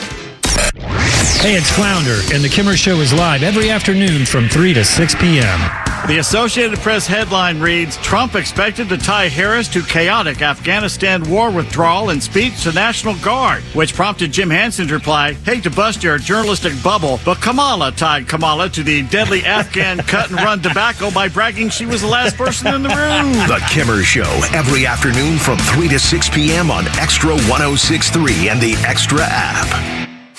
Hey, it's Flounder, and The Kimmer Show is live every afternoon from 3 to 6 p.m. The Associated Press headline reads, Trump expected to tie Harris to chaotic Afghanistan war withdrawal in speech to National Guard, which prompted Jim Hansen to reply, hate to bust your journalistic bubble, but Kamala tied Kamala to the deadly Afghan cut-and-run debacle by bragging she was the last person in the room. The Kimmer Show, every afternoon from 3 to 6 p.m. on Extra 106.3 and the Extra app.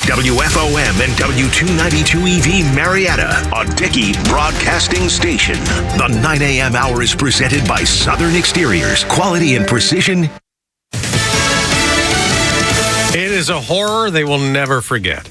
WFOM and W292EV Marietta, a Dickey broadcasting station. The 9 a.m. hour is presented by Southern Exteriors, quality and precision. It is a horror they will never forget.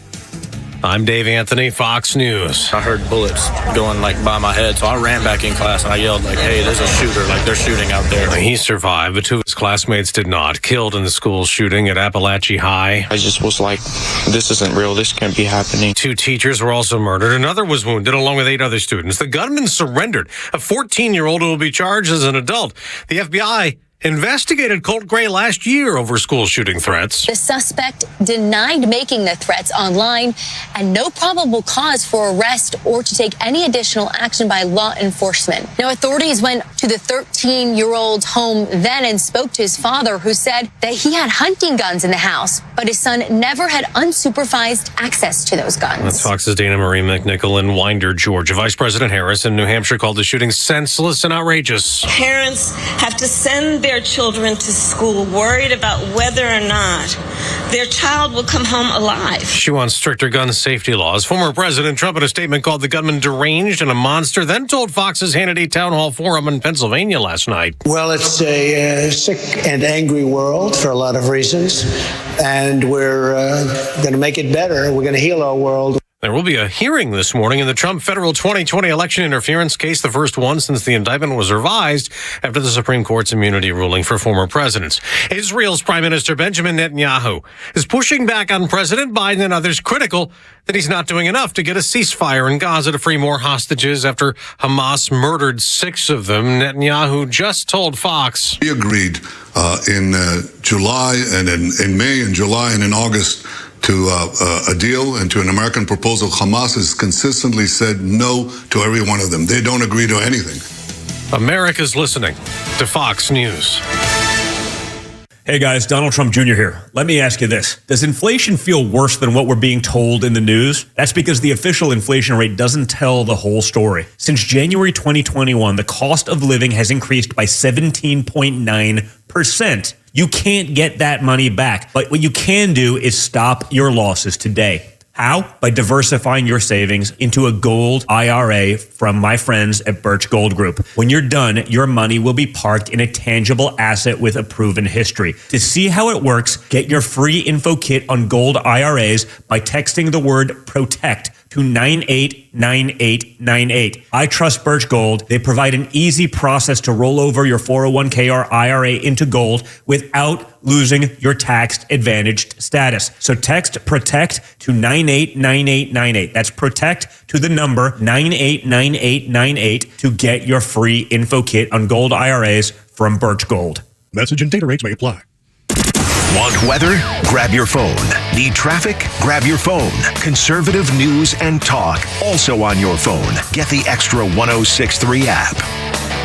I'm Dave Anthony, Fox News. I heard bullets going by my head, so I ran back in class and I yelled hey, there's a shooter, they're shooting out there. He survived, but two of his classmates did not. Killed in the school shooting at Appalachia High. I just was this isn't real, this can't be happening. Two teachers were also murdered. Another was wounded along with 8 other students. The gunman surrendered. A 14-year-old who will be charged as an adult. The FBI investigated Colt Gray last year over school shooting threats. The suspect denied making the threats online and no probable cause for arrest or to take any additional action by law enforcement. Now, authorities went to the 13-year-old's home then and spoke to his father, who said that he had hunting guns in the house, but his son never had unsupervised access to those guns. That's Fox's Dana Marie McNichol in Winder, Georgia. Vice President Harris in New Hampshire called the shooting senseless and outrageous. Parents have to send their children to school worried about whether or not their child will come home alive. She wants stricter gun safety laws. Former President Trump in a statement called the gunman deranged and a monster, then told Fox's Hannity Town Hall Forum in Pennsylvania last night. Well, it's a sick and angry world for a lot of reasons, and we're going to make it better. We're going to heal our world. There will be a hearing this morning in the Trump federal 2020 election interference case, the first one since the indictment was revised after the Supreme Court's immunity ruling for former presidents. Israel's Prime Minister Benjamin Netanyahu is pushing back on President Biden and others critical that he's not doing enough to get a ceasefire in Gaza to free more hostages after Hamas murdered 6 of them. Netanyahu just told Fox. We agreed in July and in May and July and in August to a deal and to an American proposal. Hamas has consistently said no to every one of them. They don't agree to anything. America's listening to Fox News. Hey guys, Donald Trump Jr. here. Let me ask you this. Does inflation feel worse than what we're being told in the news? That's because the official inflation rate doesn't tell the whole story. Since January 2021, the cost of living has increased by 17.9%. You can't get that money back, but what you can do is stop your losses today. How? By diversifying your savings into a gold IRA from my friends at Birch Gold Group. When you're done, your money will be parked in a tangible asset with a proven history. To see how it works, get your free info kit on gold IRAs by texting the word PROTECT to 989898. I trust Birch Gold. They provide an easy process to roll over your 401k or IRA into gold without losing your tax advantaged status. So text PROTECT to 989898. That's PROTECT to the number 989898 to get your free info kit on gold IRAs from Birch Gold. Message and data rates may apply. Want weather? Grab your phone. Need traffic? Grab your phone. Conservative news and talk, also on your phone. Get the Extra 106.3 app.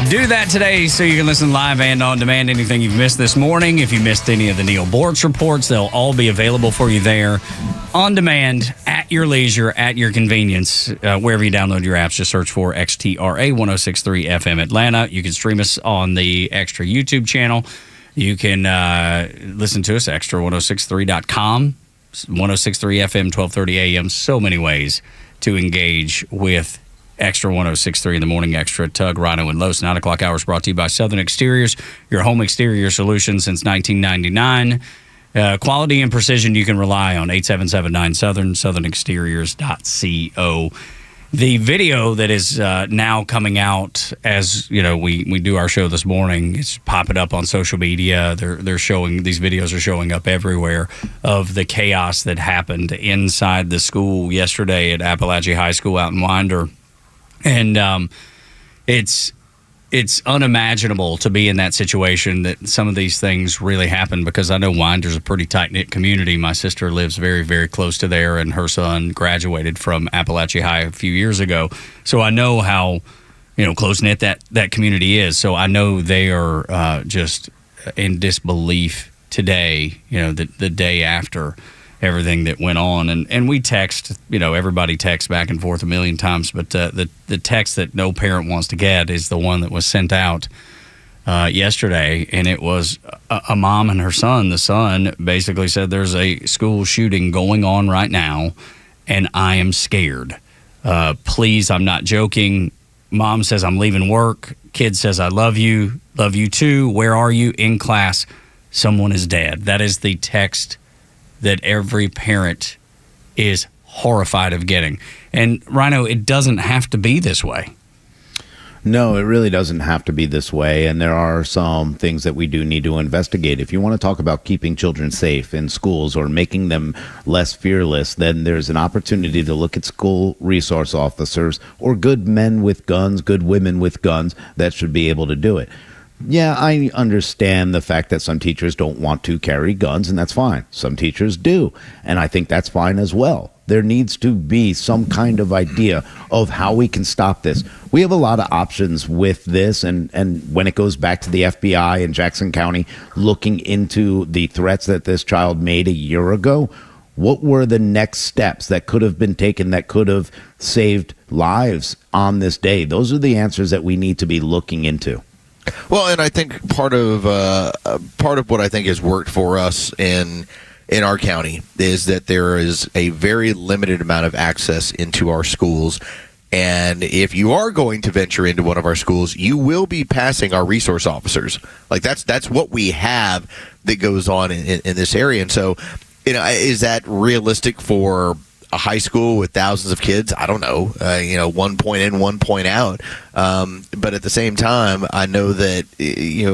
Do that today so you can listen live and on demand. Anything you've missed this morning, if you missed any of the Neil Bortz reports, they'll all be available for you there on demand at your leisure, at your convenience. Wherever you download your apps, just search for XTRA 106.3 FM Atlanta. You can stream us on the Extra YouTube channel. You can listen to us at extra1063.com, 106.3 FM, 1230 AM. So many ways to engage with Extra 106.3 in the Morning Extra. Tug, Rhino, and Los. 9 o'clock hours brought to you by Southern Exteriors, your home exterior solution since 1999. Quality and precision you can rely on. 8779 Southern, southernexteriors.co. The video that is now coming out as we do our show this morning, it's popping up on social media. They're showing, these videos are showing up everywhere of the chaos that happened inside the school yesterday at Appalachia High School out in Winder. And it's unimaginable to be in that situation, that some of these things really happen, because I know Winder's a pretty tight-knit community. My sister lives very, very close to there, and her son graduated from Appalachia High a few years ago. So I know how close-knit that community is. So I know they are just in disbelief today, the day after everything that went on. And we text, everybody texts back and forth a million times, but the text that no parent wants to get is the one that was sent out yesterday, and it was a mom and her son. The son basically said, there's a school shooting going on right now, and I am scared. Please, I'm not joking. Mom says, I'm leaving work. Kid says, I love you too. Where are you? In class. Someone is dead. That is the text that every parent is horrified of getting. And Rhino, it doesn't have to be this way. No, it really doesn't have to be this way. And there are some things that we do need to investigate. If you want to talk about keeping children safe in schools or making them less fearless, then there's an opportunity to look at school resource officers or good men with guns, good women with guns that should be able to do it. Yeah, I understand the fact that some teachers don't want to carry guns, and that's fine. Some teachers do, and I think that's fine as well. There needs to be some kind of idea of how we can stop this. We have a lot of options with this, and when it goes back to the FBI in Jackson County looking into the threats that this child made a year ago, what were the next steps that could have been taken that could have saved lives on this day? Those are the answers that we need to be looking into. Well, and I think part of what I think has worked for us in our county is that there is a very limited amount of access into our schools. And if you are going to venture into one of our schools, you will be passing our resource officers. Like that's what we have that goes on in this area. And so, is that realistic for a high school with thousands of kids? I don't know. 1 point in, 1 point out. But at the same time, I know that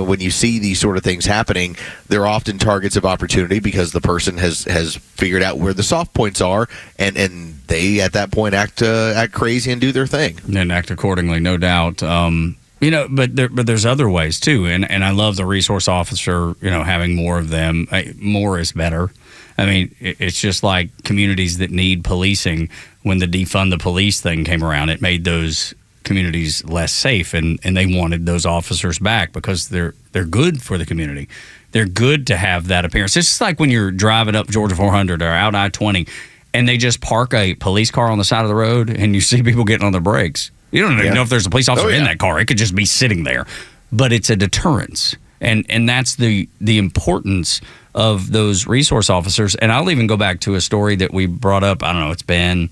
when you see these sort of things happening, they're often targets of opportunity because the person has figured out where the soft points are, and they at that point act crazy and do their thing and act accordingly, no doubt. But there's other ways too, and I love the resource officer. Having more of them, more is better. I mean, it's just like communities that need policing. When the defund the police thing came around, it made those communities less safe, and they wanted those officers back because they're good for the community. They're good to have that appearance. It's just like when you're driving up Georgia 400 or out I-20, and they just park a police car on the side of the road, and you see people getting on their brakes. You don't even know if there's a police officer in that car. It could just be sitting there. But it's a deterrence. And that's the importance of those resource officers. And I'll even go back to a story that we brought up. I don't know, it's been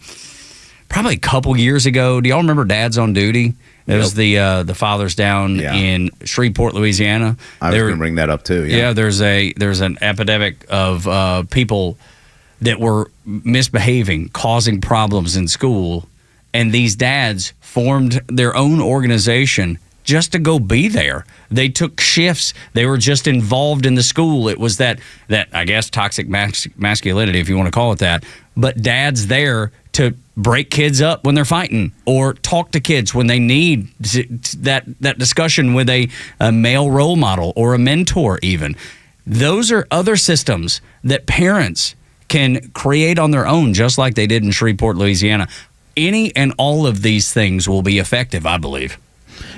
probably a couple years ago. Do y'all remember Dads on Duty? It was the fathers down in Shreveport, Louisiana. I was going to bring that up too. Yeah, there's an epidemic of people that were misbehaving, causing problems in school. And these dads formed their own organization just to go be there. They took shifts. They were just involved in the school. It was that I guess, toxic masculinity, if you want to call it that. But dad's there to break kids up when they're fighting, or talk to kids when they need that discussion with a male role model or a mentor even. Those are other systems that parents can create on their own, just like they did in Shreveport, Louisiana. Any and all of these things will be effective, I believe.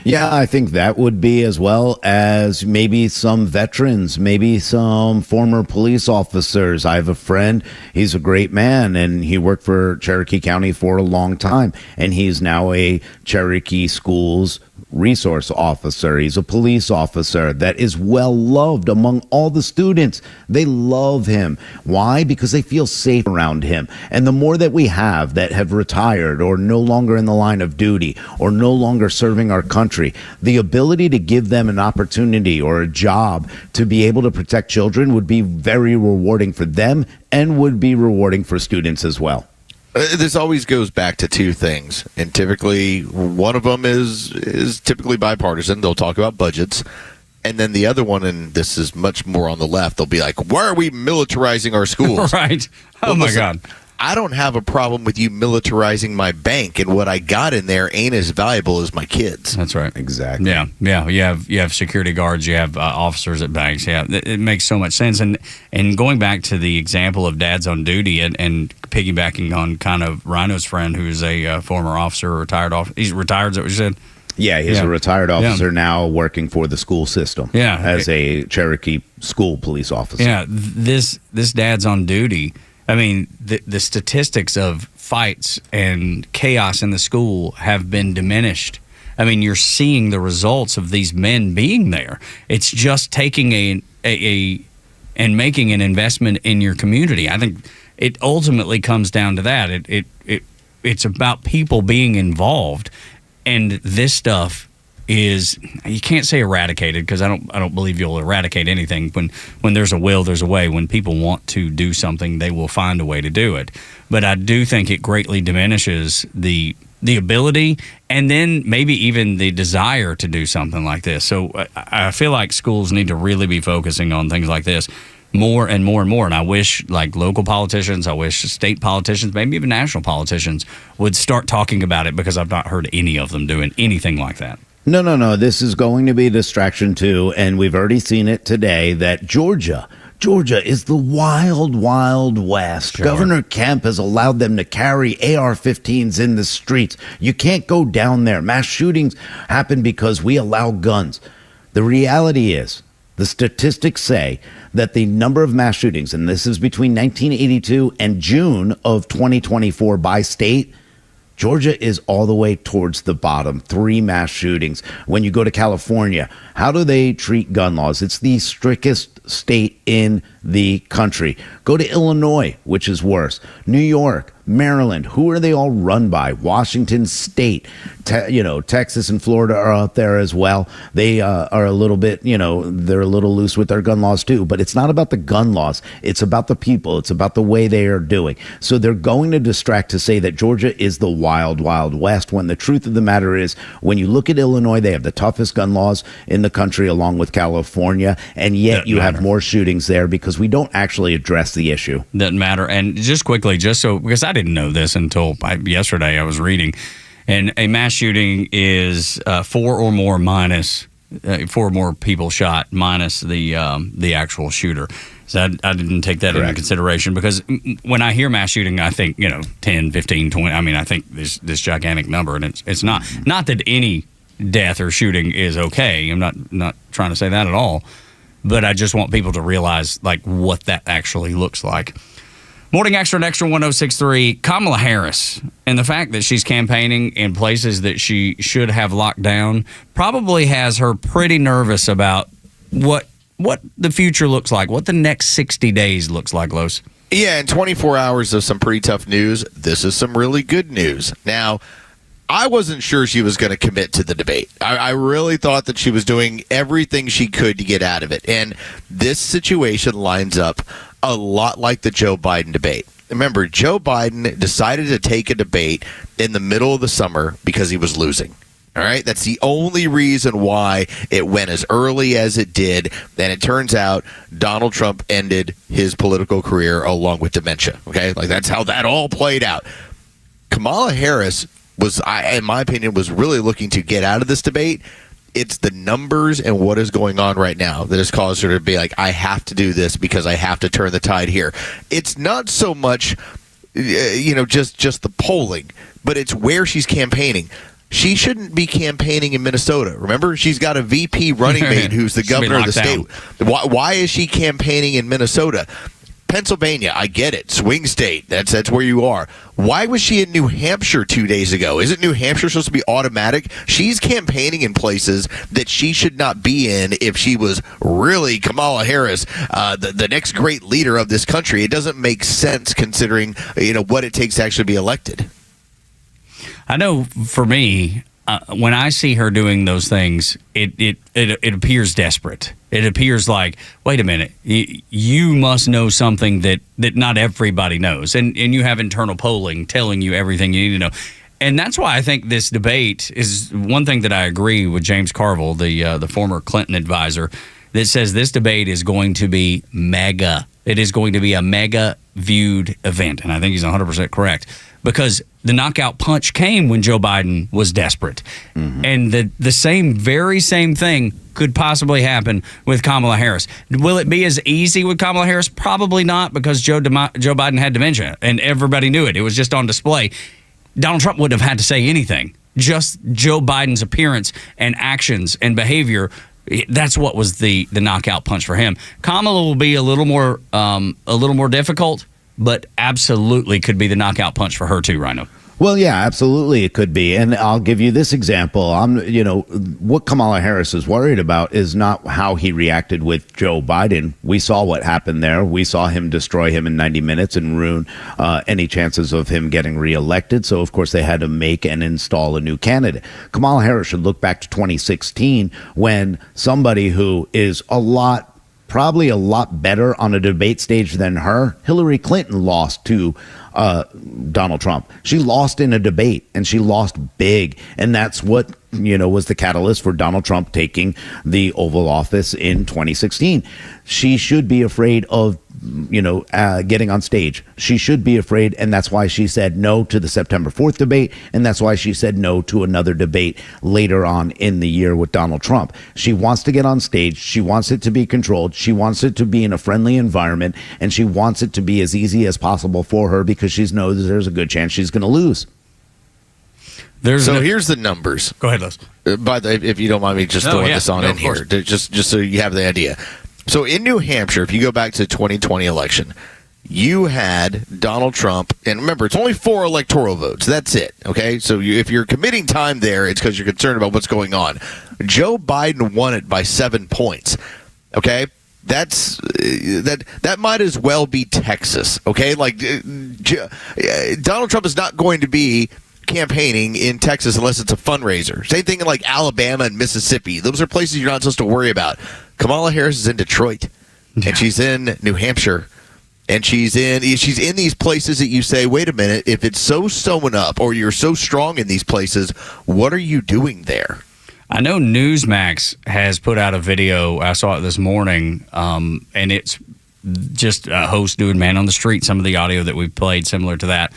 Yeah, I think that would be, as well as maybe some veterans, maybe some former police officers. I have a friend, he's a great man, and he worked for Cherokee County for a long time, and he's now a Cherokee Schools resource officer. He's a police officer that is well loved among all the students. They love him. Why? Because they feel safe around him. And the more that we have that have retired or no longer in the line of duty or no longer serving our country, the ability to give them an opportunity or a job to be able to protect children would be very rewarding for them and would be rewarding for students as well. This always goes back to two things, and typically one of them is typically bipartisan. They'll talk about budgets, and then the other one, and this is much more on the left, they'll be like, why are we militarizing our schools? Right. Oh, my God. I don't have a problem with you militarizing my bank, and what I got in there ain't as valuable as my kids. That's right. Exactly. Yeah. You have security guards, you have officers at banks. Yeah, it makes so much sense. And going back to the example of dads on duty and piggybacking on kind of Rhino's friend, who's a former officer, retired off. He's retired. Is that what you said? Yeah, he's a retired officer now working for the school system. Yeah, as a Cherokee school police officer. Yeah, this dad's on duty. I mean, the statistics of fights and chaos in the school have been diminished. I mean, you're seeing the results of these men being there. It's just taking and making an investment in your community. I think it ultimately comes down to that. It's about people being involved, and this stuff is, you can't say eradicated, because I don't believe you'll eradicate anything. When there's a will, there's a way. When people want to do something, they will find a way to do it. But I do think it greatly diminishes the ability and then maybe even the desire to do something like this. So I feel like schools need to really be focusing on things like this more and more and more. And I wish, like, local politicians, I wish state politicians, maybe even national politicians would start talking about it, because I've not heard any of them doing anything like that. No. This is going to be a distraction too, and we've already seen it today that Georgia is the wild, wild west. Sure. Governor Kemp has allowed them to carry AR-15s in the streets. You can't go down there. Mass shootings happen because we allow guns. The reality is, the statistics say that the number of mass shootings, and this is between 1982 and June of 2024 by state, Georgia is all the way towards the bottom. 3 mass shootings. When you go to California, how do they treat gun laws? It's the strictest state in the country. Go to Illinois, which is worse. New York, Maryland, who are they all run by? Washington State, Texas and Florida are out there as well. They are a little bit, they're a little loose with their gun laws too. But it's not about the gun laws. It's about the people. It's about the way they are doing. So they're going to distract to say that Georgia is the wild, wild west, when the truth of the matter is, when you look at Illinois, they have the toughest gun laws in the country, along with California, and yet you have more shootings there because we don't actually address the issue. Doesn't matter. And just quickly, because I didn't know this until yesterday, I was reading, and a mass shooting is 4 or more minus 4 or more people shot minus the actual shooter. So I didn't take that into consideration, because when I hear mass shooting, I think 10, 15, 20. I mean, I think this gigantic number, and it's not that any death or shooting is okay. I'm not trying to say that at all, but I just want people to realize like what that actually looks like. Morning Extra and Extra 1063, Kamala Harris, and the fact that she's campaigning in places that she should have locked down probably has her pretty nervous about what the future looks like, what the next 60 days looks like, Los. Yeah, in 24 hours of some pretty tough news, this is some really good news. Now, I wasn't sure she was going to commit to the debate. I really thought that she was doing everything she could to get out of it. And this situation lines up a lot like the Joe Biden debate. Remember, Joe Biden decided to take a debate in the middle of the summer because he was losing. All right, that's the only reason why it went as early as it did. And it turns out Donald Trump ended his political career along with dementia. Okay, like that's how that all played out. Kamala Harris was, in my opinion, was really looking to get out of this debate. It's the numbers and what is going on right now that has caused her to be like, I have to do this because I have to turn the tide here. It's not so much, just the polling, but it's where she's campaigning. she shouldn't be campaigning in Minnesota. Remember, she's got a VP running mate who's the governor of the state. Why is she campaigning in Minnesota? Pennsylvania, I get it. Swing state. That's where you are. Why was she in New Hampshire 2 days ago? Isn't New Hampshire supposed to be automatic? She's campaigning in places that she should not be in if she was really Kamala Harris, the next great leader of this country. It doesn't make sense considering what it takes to actually be elected. I know for me, when I see her doing those things, it appears desperate. It appears like, wait a minute, you must know something that not everybody knows. And you have internal polling telling you everything you need to know. And that's why I think this debate is one thing that I agree with James Carville, the former Clinton advisor, that says this debate is going to be mega. It is going to be a mega viewed event. And I think he's 100% correct. Because the knockout punch came when Joe Biden was desperate. Mm-hmm. And the very same thing could possibly happen with Kamala Harris. Will it be as easy with Kamala Harris? Probably not, because Joe Biden had dementia, and everybody knew it. It was just on display. Donald Trump wouldn't have had to say anything. Just Joe Biden's appearance and actions and behavior, that's what was the knockout punch for him. Kamala will be a little more difficult, but absolutely could be the knockout punch for her too, Rhino. Well, yeah, absolutely it could be. And I'll give you this example. What Kamala Harris is worried about is not how he reacted with Joe Biden. We saw what happened there. We saw him destroy him in 90 minutes and ruin any chances of him getting reelected. So, of course, they had to make and install a new candidate. Kamala Harris should look back to 2016 when somebody who is probably a lot better on a debate stage than her, Hillary Clinton, lost to Donald Trump. She lost in a debate, and she lost big. And that's what, was the catalyst for Donald Trump taking the Oval Office in 2016. She should be afraid of getting on stage. She should be afraid, and that's why she said no to the September 4th debate, and that's why she said no to another debate later on in the year with Donald Trump. She wants to get on stage. She wants it to be controlled. She wants it to be in a friendly environment, and she wants it to be as easy as possible for her because she knows there's a good chance she's going to lose. Here's the numbers. Go ahead, Les. If you don't mind me just throwing this on in here, just so you have the idea. So in New Hampshire, if you go back to the 2020 election, you had Donald Trump, and remember, it's only 4 electoral votes. That's it, okay? So if you're committing time there, it's because you're concerned about what's going on. Joe Biden won it by 7 points, okay? That might as well be Texas, okay? Donald Trump is not going to be campaigning in Texas unless it's a fundraiser. Same thing in Alabama and Mississippi. Those are places you're not supposed to worry about. Kamala Harris is in Detroit, and she's in New Hampshire, and she's in these places that you say, wait a minute, if it's so sewn up or you're so strong in these places, what are you doing there? I know Newsmax has put out a video. I saw it this morning, and it's just a host doing Man on the Street, some of the audio that we played similar to that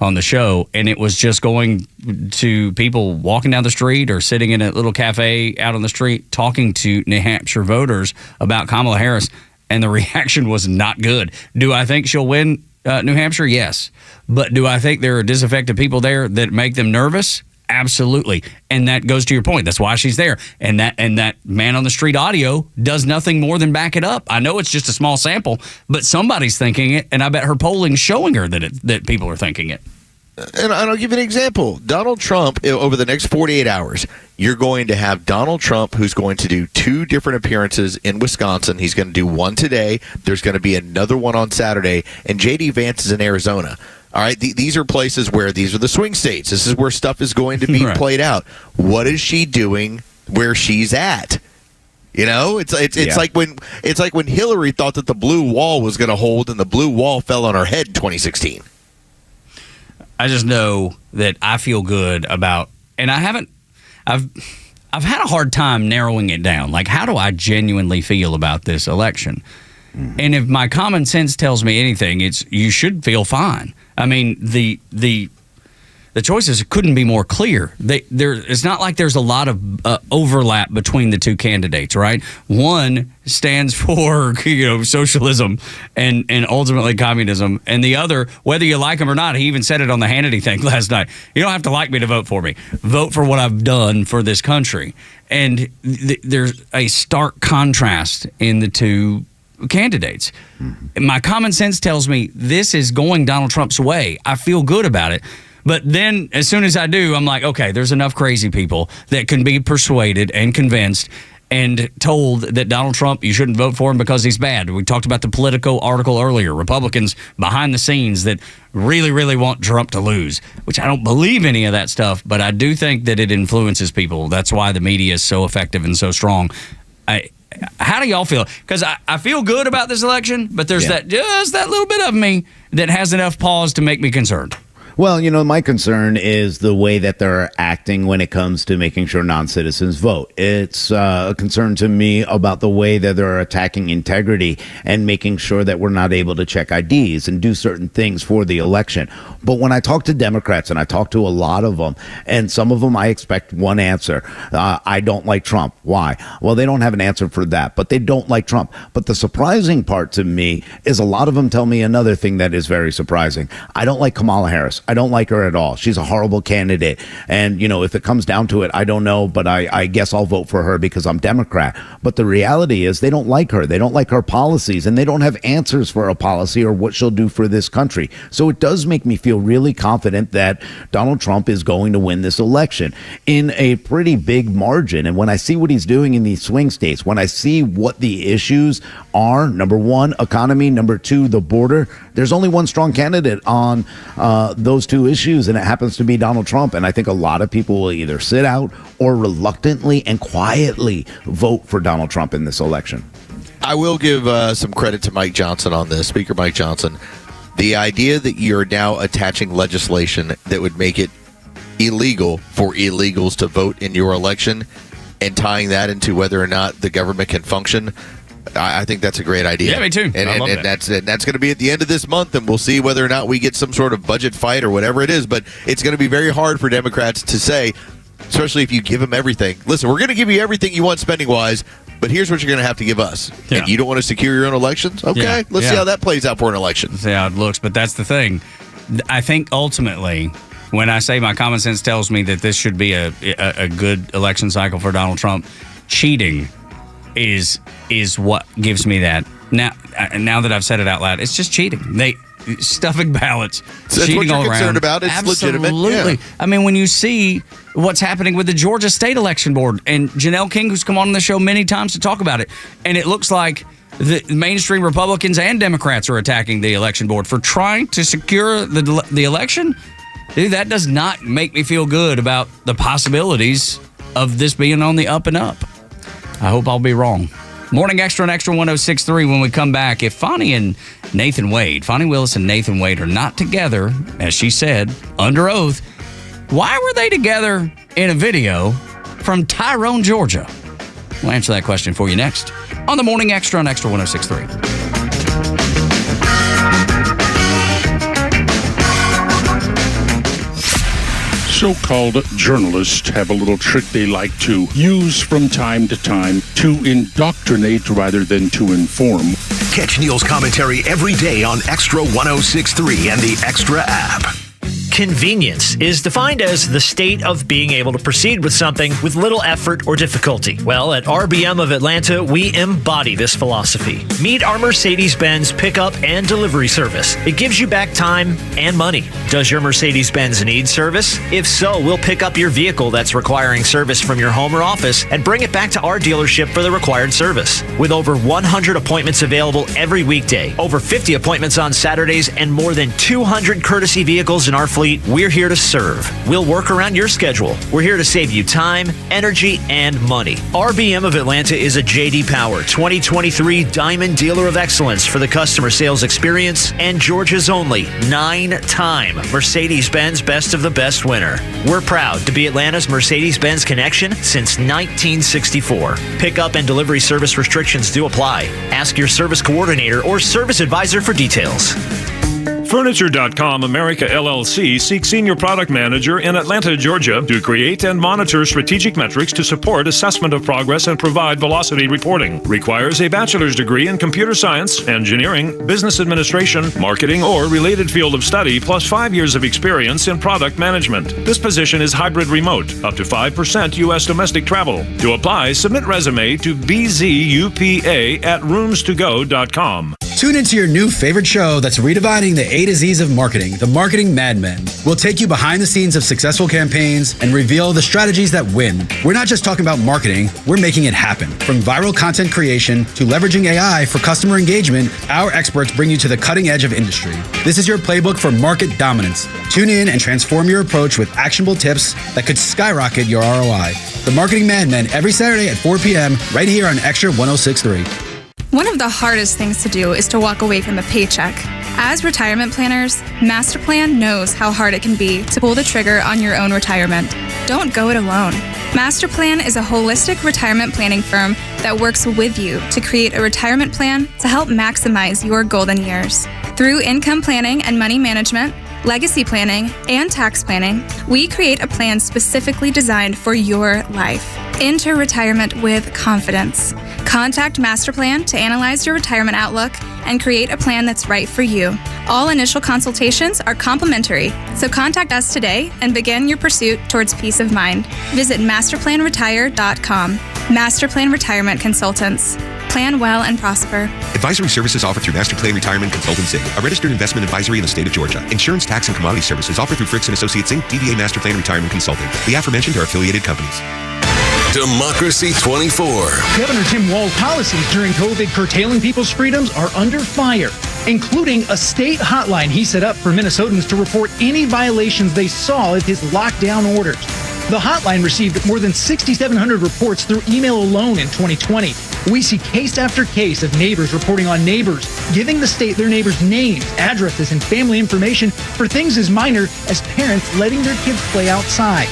on the show, and it was just going to people walking down the street or sitting in a little cafe out on the street talking to New Hampshire voters about Kamala Harris, and the reaction was not good. Do I think she'll win New Hampshire? Yes. But do I think there are disaffected people there that make them nervous? Absolutely. And that goes to your point. That's why she's there. And that Man on the Street audio does nothing more than back it up. I know it's just a small sample, but somebody's thinking it, and I bet her polling's showing her that people are thinking it. And I'll give you an example. Donald Trump, over the next 48 hours, you're going to have Donald Trump, who's going to do 2 different appearances in Wisconsin. He's going to do one today. There's going to be another one on Saturday. And J.D. Vance is in Arizona. All right, these are places where these are the swing states. This is where stuff is going to be played out. What is she doing where she's at? It's like when Hillary thought that the blue wall was going to hold, and the blue wall fell on her head in 2016. I just know that I feel good about, and I've had a hard time narrowing it down. Like, how do I genuinely feel about this election? Mm-hmm. And if my common sense tells me anything, it's you should feel fine. I mean, the the choices couldn't be more clear. It's not like there's a lot of overlap between the two candidates, right? One stands for socialism and ultimately communism, and the other, whether you like him or not, he even said it on the Hannity thing last night. You don't have to like me to vote for me. Vote for what I've done for this country. And there's a stark contrast in the two candidates. My common sense tells me this is going Donald Trump's way. I feel good about it. But then as soon as I do, I'm like, okay, there's enough crazy people that can be persuaded and convinced and told that Donald Trump, you shouldn't vote for him because he's bad. We talked about the Politico article earlier. Republicans behind the scenes that really, really want Trump to lose, which I don't believe any of that stuff, but I do think that it influences people. That's why the media is so effective and so strong. How do y'all feel? Because I feel good about this election, but there's that little bit of me that has enough pause to make me concerned. Well, my concern is the way that they're acting when it comes to making sure non-citizens vote. It's a concern to me about the way that they're attacking integrity and making sure that we're not able to check IDs and do certain things for the election. But when I talk to Democrats, and I talk to a lot of them, and some of them I expect one answer. I don't like Trump. Why? Well, they don't have an answer for that, but they don't like Trump. But the surprising part to me is a lot of them tell me another thing that is very surprising. I don't like Kamala Harris. I don't like her at all. She's a horrible candidate. And, if it comes down to it, I don't know, but I guess I'll vote for her because I'm Democrat. But the reality is they don't like her. They don't like her policies, and they don't have answers for a policy or what she'll do for this country. So it does make me feel really confident that Donald Trump is going to win this election in a pretty big margin. And when I see what he's doing in these swing states, when I see what the issues are, number one, economy, number two, the border, there's only one strong candidate on those two issues, and it happens to be Donald Trump. And I think a lot of people will either sit out or reluctantly and quietly vote for Donald Trump in this election. I will give some credit to Mike Johnson on this, Speaker Mike Johnson. The idea that you're now attaching legislation that would make it illegal for illegals to vote in your election and tying that into whether or not the government can function, I think that's a great idea. Yeah, me too. And that's going to be at the end of this month, and we'll see whether or not we get some sort of budget fight or whatever it is. But it's going to be very hard for Democrats to say, especially if you give them everything. Listen, we're going to give you everything you want spending-wise, but here's what you're going to have to give us. Yeah. And you don't want to secure your own elections? Okay, let's see how that plays out for an election. Let's see how it looks. But that's the thing. I think ultimately, when I say my common sense tells me that this should be a good election cycle for Donald Trump, cheating is what gives me that. Now that I've said it out loud, it's just cheating. Stuffing ballots, so cheating that's what you're all around. Concerned about. It's Absolutely. legitimate. Yeah. I mean, when you see what's happening with the Georgia State Election Board, and Janelle King, who's come on the show many times to talk about it, and it looks like the mainstream Republicans and Democrats are attacking the election board for trying to secure the election. Dude, that does not make me feel good about the possibilities of this being on the up and up. I hope I'll be wrong. Morning Extra and Extra 106.3 when we come back. If Fonnie Willis and Nathan Wade are not together, as she said, under oath, why were they together in a video from Tyrone, Georgia? We'll answer that question for you next on the Morning Extra on Extra 106.3. So-called journalists have a little trick they like to use from time to time to indoctrinate rather than to inform. Catch Neil's commentary every day on Extra 106.3 and the Extra app. Convenience is defined as the state of being able to proceed with something with little effort or difficulty. Well, at RBM of Atlanta, we embody this philosophy. Meet our Mercedes-Benz pickup and delivery service. It gives you back time and money. Does your Mercedes-Benz need service? If so, we'll pick up your vehicle that's requiring service from your home or office and bring it back to our dealership for the required service. With over 100 appointments available every weekday, over 50 appointments on Saturdays, and more than 200 courtesy vehicles in our fleet, we're here to serve. We'll work around your schedule. We're here to save you time, energy, and money. RBM of Atlanta is a J.D. Power 2023 Diamond Dealer of Excellence for the customer sales experience and Georgia's only 9-time Mercedes-Benz Best of the Best winner. We're proud to be Atlanta's Mercedes-Benz connection since 1964. Pickup and delivery service restrictions do apply. Ask your service coordinator or service advisor for details. Furniture.com America LLC seeks senior product manager in Atlanta, Georgia to create and monitor strategic metrics to support assessment of progress and provide velocity reporting. Requires a bachelor's degree in computer science, engineering, business administration, marketing, or related field of study, plus 5 years of experience in product management. This position is hybrid remote, up to 5% U.S. domestic travel. To apply, submit resume to bzupa@roomstogo.com. Tune into your new favorite show that's redefining the A to Z's of marketing, The Marketing Madmen. We'll take you behind the scenes of successful campaigns and reveal the strategies that win. We're not just talking about marketing, we're making it happen. From viral content creation to leveraging AI for customer engagement, our experts bring you to the cutting edge of industry. This is your playbook for market dominance. Tune in and transform your approach with actionable tips that could skyrocket your ROI. The Marketing Madmen every Saturday at 4 p.m. right here on Xtra 106.3. One of the hardest things to do is to walk away from a paycheck. As retirement planners, Masterplan knows how hard it can be to pull the trigger on your own retirement. Don't go it alone. Masterplan is a holistic retirement planning firm that works with you to create a retirement plan to help maximize your golden years. Through income planning and money management, legacy planning, and tax planning, we create a plan specifically designed for your life. Enter retirement with confidence. Contact Masterplan to analyze your retirement outlook and create a plan that's right for you. All initial consultations are complimentary, so contact us today and begin your pursuit towards peace of mind. Visit masterplanretire.com. Masterplan Retirement Consultants. Plan well and prosper. Advisory services offered through Masterplan Retirement Consultants Inc., a registered investment advisory in the state of Georgia. Insurance, tax, and commodity services offered through Fricks & Associates Inc., DBA Masterplan Retirement Consulting. The aforementioned are affiliated companies. Democracy 24. Governor Tim Walz's policies during COVID curtailing people's freedoms are under fire, including a state hotline he set up for Minnesotans to report any violations they saw of his lockdown orders. The hotline received more than 6,700 reports through email alone in 2020. We see case after case of neighbors reporting on neighbors, giving the state their neighbors' names, addresses, and family information for things as minor as parents letting their kids play outside.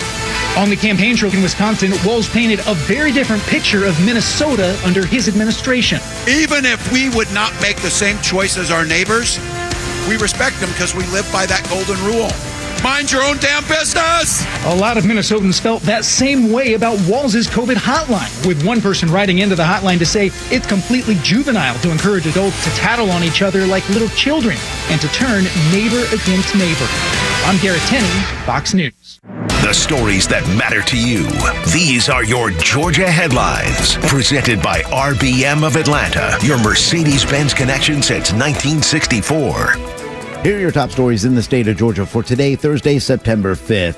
On the campaign trail in Wisconsin, Walz painted a very different picture of Minnesota under his administration. Even if we would not make the same choice as our neighbors, we respect them because we live by that golden rule. Mind your own damn business! A lot of Minnesotans felt that same way about Walz's COVID hotline, with one person writing into the hotline to say it's completely juvenile to encourage adults to tattle on each other like little children and to turn neighbor against neighbor. I'm Garrett Tenney, Fox News. The stories that matter to you. These are your Georgia headlines. Presented by RBM of Atlanta, your Mercedes-Benz connection since 1964. Here are your top stories in the state of Georgia for today, Thursday, September 5th.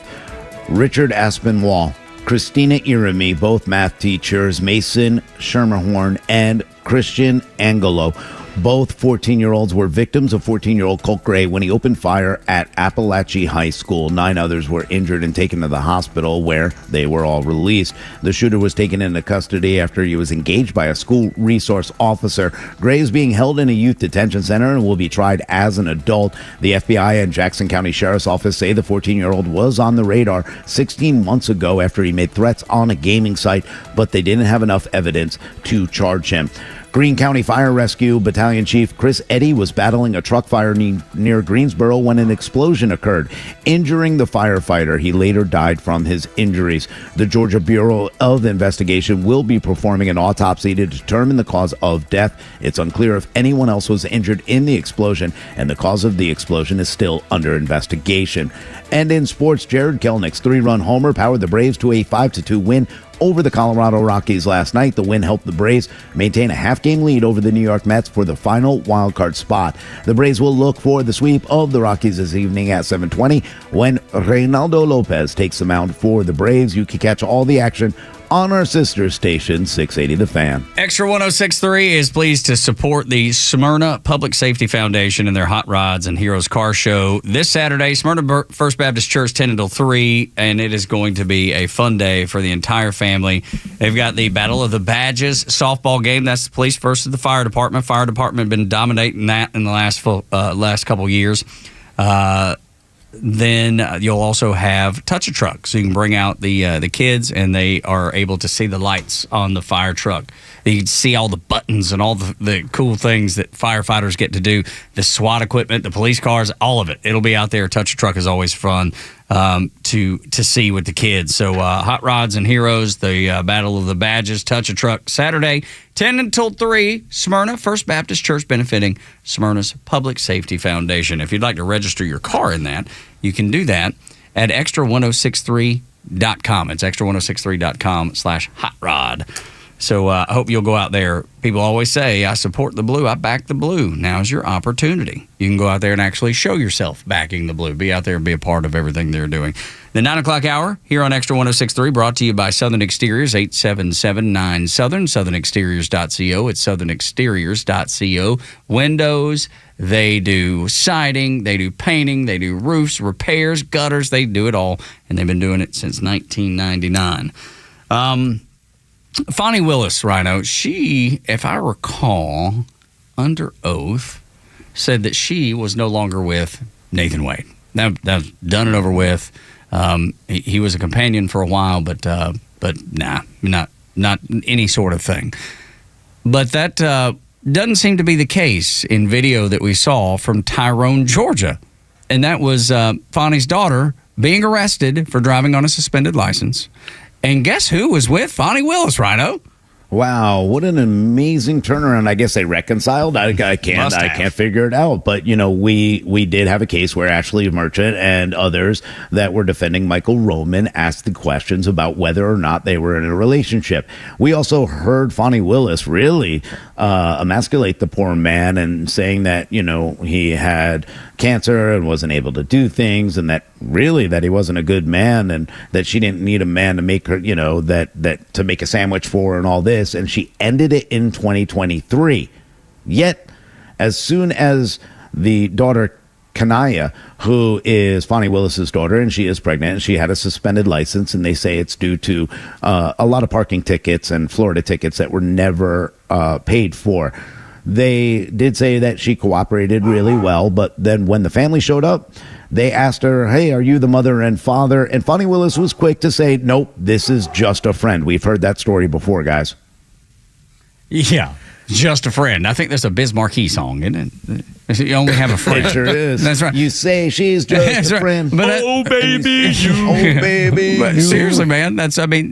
Richard Aspinwall, Christina Irami, both math teachers, Mason Schermerhorn, and Christian Angelo. Both 14-year-olds were victims of 14-year-old Colt Gray when he opened fire at Appalachia High School. 9 others were injured and taken to the hospital where they were all released. The shooter was taken into custody after he was engaged by a school resource officer. Gray is being held in a youth detention center and will be tried as an adult. The FBI and Jackson County Sheriff's Office say the 14-year-old was on the radar 16 months ago after he made threats on a gaming site, but they didn't have enough evidence to charge him. Greene County Fire Rescue Battalion Chief Chris Eddy was battling a truck fire near Greensboro when an explosion occurred, injuring the firefighter. He later died from his injuries. The Georgia Bureau of Investigation will be performing an autopsy to determine the cause of death. It's unclear if anyone else was injured in the explosion, and the cause of the explosion is still under investigation. And in sports, Jared Kelnick's 3-run homer powered the Braves to a 5-2 win over the Colorado Rockies last night. The win helped the Braves maintain a half-game lead over the New York Mets for the final wildcard spot. The Braves will look for the sweep of the Rockies this evening at 7:20 when Reynaldo Lopez takes the mound for the Braves. You can catch all the action on our sister station, 680 The Fan. Xtra 106.3 is pleased to support the Smyrna Public Safety Foundation and their Hot Rods and Heroes Car Show this Saturday, Smyrna First Baptist Church, 10 until 3, and it is going to be a fun day for the entire family. They've got the Battle of the Badges softball game. That's the police versus the fire department. Fire department been dominating that in the last couple years. then you'll also have Touch a Truck, so you can bring out the kids, and they are able to see the lights on the fire truck. You can see all the buttons and all the cool things that firefighters get to do. The SWAT equipment, the police cars, all of it. It'll be out there. Touch a Truck is always fun to see with the kids. So Hot Rods and Heroes, the Battle of the Badges, Touch a Truck, Saturday, 10 until 3, Smyrna First Baptist Church, benefiting Smyrna's Public Safety Foundation. If you'd like to register your car in that, you can do that at extra1063.com. It's extra1063.com/hotrod. So I hope you'll go out there. People always say, I support the blue, I back the blue. Now's your opportunity. You can go out there and actually show yourself backing the blue. Be out there and be a part of everything they're doing. The 9 o'clock hour here on Extra 106.3, brought to you by Southern Exteriors, 8779 Southern, southernexteriors.co. It's southernexteriors.co. Windows, they do siding, they do painting, they do roofs, repairs, gutters. They do it all, and they've been doing it since 1999. Fonnie Willis, Rhino, she, if I recall, under oath, said that she was no longer with Nathan Wade. That's done and over with. He was a companion for a while, but nah, not any sort of thing. But that doesn't seem to be the case in video that we saw from Tyrone, Georgia. And that was Fonnie's daughter being arrested for driving on a suspended license. And guess who was with Fonnie Willis, Rhino? Wow, what an amazing turnaround. I guess they reconciled. I can't figure it out. But, you know, we did have a case where Ashley Merchant and others that were defending Michael Roman asked the questions about whether or not they were in a relationship. We also heard Fonnie Willis really emasculate the poor man and saying that, you know, he had cancer and wasn't able to do things, and that he wasn't a good man, and that she didn't need a man to make her, you know, that to make a sandwich for her and all this. And she ended it in 2023. Yet, as soon as the daughter Kanaya, who is Fonnie Willis's daughter, and she is pregnant, and she had a suspended license, and they say it's due to a lot of parking tickets and Florida tickets that were never paid for. They did say that she cooperated really well, but then when the family showed up, they asked her, hey, are you the mother and father? And Fonnie Willis was quick to say, nope, this is just a friend. We've heard that story before, guys. Yeah, just a friend. I think that's a Biz Marquee song, isn't it? You only have a friend. It sure is. That's right. You say she's just a friend. But, oh, baby, But seriously, man,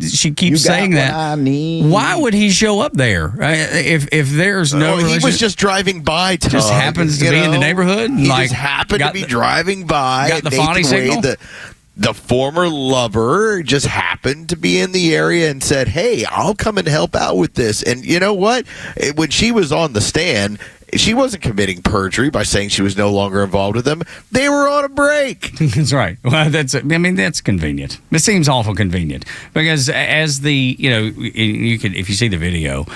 she keeps saying that. I need. Why would he show up there if there's no he was just driving by, Tug. Just happens to be in the neighborhood? He just happened to be driving by. Got the Fonnie signal? The former lover just happened to be in the area and said, hey, I'll come and help out with this. And you know what? When she was on the stand, she wasn't committing perjury by saying she was no longer involved with them. They were on a break. That's right. Well, that's convenient. It seems awful convenient because you could, if you see the video,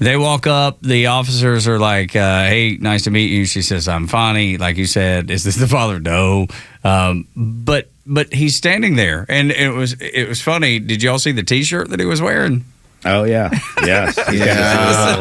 they walk up, the officers are like, hey, nice to meet you. She says, I'm Fonnie. Like you said, is this the father? No. But he's standing there, and it was funny. Did y'all see the T-shirt that he was wearing? Oh, yeah. Yes.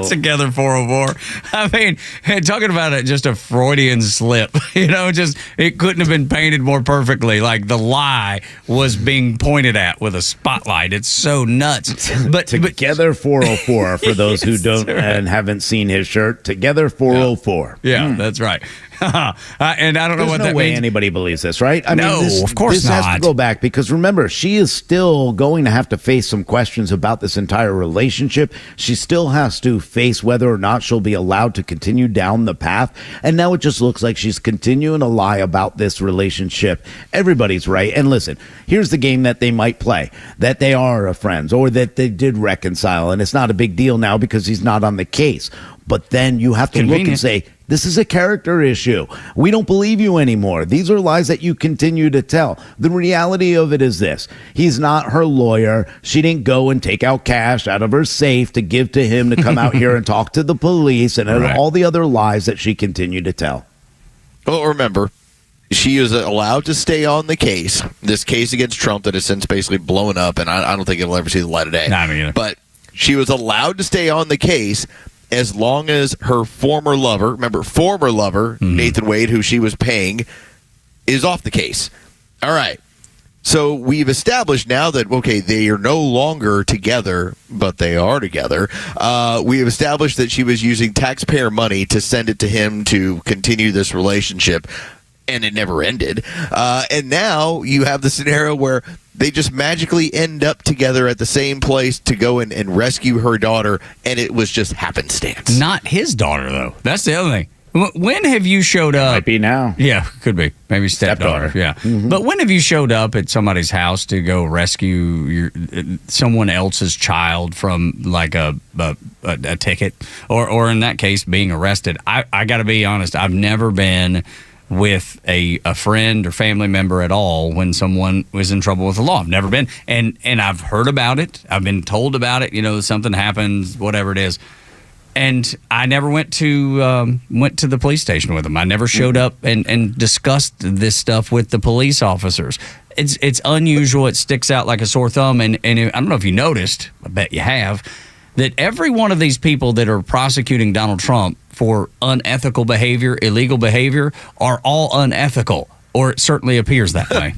Together 404. I mean, talking about it, just a Freudian slip. It couldn't have been painted more perfectly. Like the lie was being pointed at with a spotlight. It's so nuts. But Together 404 for those who don't and haven't seen his shirt. Together 404. Yeah, that's right. And I don't know what that means. There's no way anybody believes this, right? Of course not. This has to go back because remember, she is still going to have to face some questions about this entire relationship. She still has to face whether or not she'll be allowed to continue down the path. And now it just looks like she's continuing to lie about this relationship. Everybody's right. And listen, here's the game that they might play, that they are friends or that they did reconcile. And it's not a big deal now because he's not on the case. But then you have to look and say, this is a character issue. We don't believe you anymore. These are lies that you continue to tell. The reality of it is this. He's not her lawyer. She didn't go and take out cash out of her safe to give to him to come out here and talk to the police and all the other lies that she continued to tell. Well, remember, she is allowed to stay on the case. This case against Trump that has since basically blown up, and I don't think it'll ever see the light of day. Not me either. But she was allowed to stay on the case as long as her former lover, Nathan Wade, who she was paying, is off the case. All right. So we've established now that, okay, they are no longer together, but they are together. We have established that she was using taxpayer money to send it to him to continue this relationship, and it never ended. And now you have the scenario where they just magically end up together at the same place to go and rescue her daughter, and it was just happenstance. Not his daughter, though. That's the other thing. When have you showed up? Might be now. Yeah, could be. Maybe stepdaughter. Yeah. Mm-hmm. But when have you showed up at somebody's house to go rescue someone else's child from like a ticket, or in that case, being arrested? I got to be honest. I've never been with a friend or family member at all when someone was in trouble with the law. I've never been, and I've heard about it. I've been told about it. Something happens, whatever it is. And I never went to the police station with them. I never showed up and discussed this stuff with the police officers. It's unusual. It sticks out like a sore thumb. And I don't know if you noticed, I bet you have, that every one of these people that are prosecuting Donald Trump for unethical behavior, illegal behavior, are all unethical, or it certainly appears that way.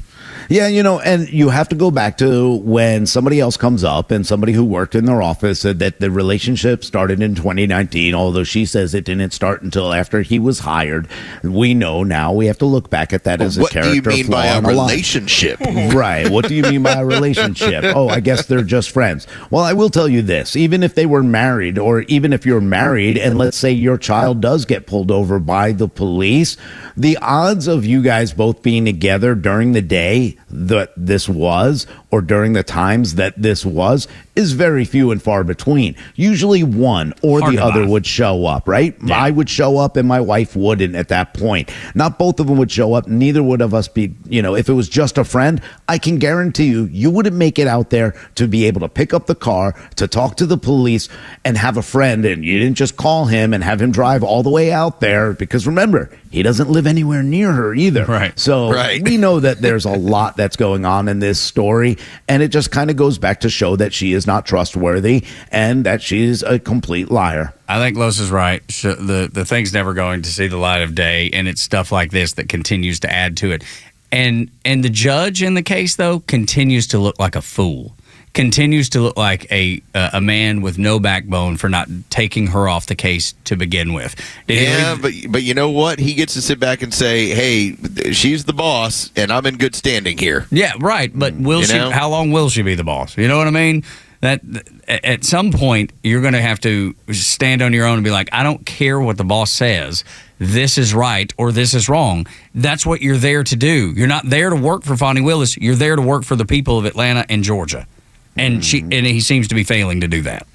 Yeah, and you have to go back to when somebody else comes up and somebody who worked in their office said that the relationship started in 2019, although she says it didn't start until after he was hired. We know now we have to look back at that as a character flaw. What do you mean by a relationship? Right. What do you mean by a relationship? Oh, I guess they're just friends. Well, I will tell you this. Even if they were married, or even if you're married and let's say your child does get pulled over by the police, the odds of you guys both being together during the day that this was, or during the times that this was, is very few and far between. Usually one or the other would show up, right? Yeah. I would show up and my wife wouldn't at that point. Not both of them would show up. Neither would of us be, if it was just a friend, I can guarantee you wouldn't make it out there to be able to pick up the car, to talk to the police and have a friend. And you didn't just call him and have him drive all the way out there, because remember, he doesn't live anywhere near her either. Right. So we know that there's a lot that's going on in this story, and it just kind of goes back to show that she is not trustworthy and that she's a complete liar. I think Los is right. The thing's never going to see the light of day, and it's stuff like this that continues to add to it. And the judge in the case, though, continues to look like a fool. Continues to look like a man with no backbone for not taking her off the case to begin with. But you know what? He gets to sit back and say, "Hey, she's the boss, and I'm in good standing here." Yeah, right. But will she? How long will she be the boss? You know what I mean? That at some point you're going to have to stand on your own and be like, I don't care what the boss says. This is right or this is wrong. That's what you're there to do. You're not there to work for Fonnie Willis. You're there to work for the people of Atlanta and Georgia. And he seems to be failing to do that.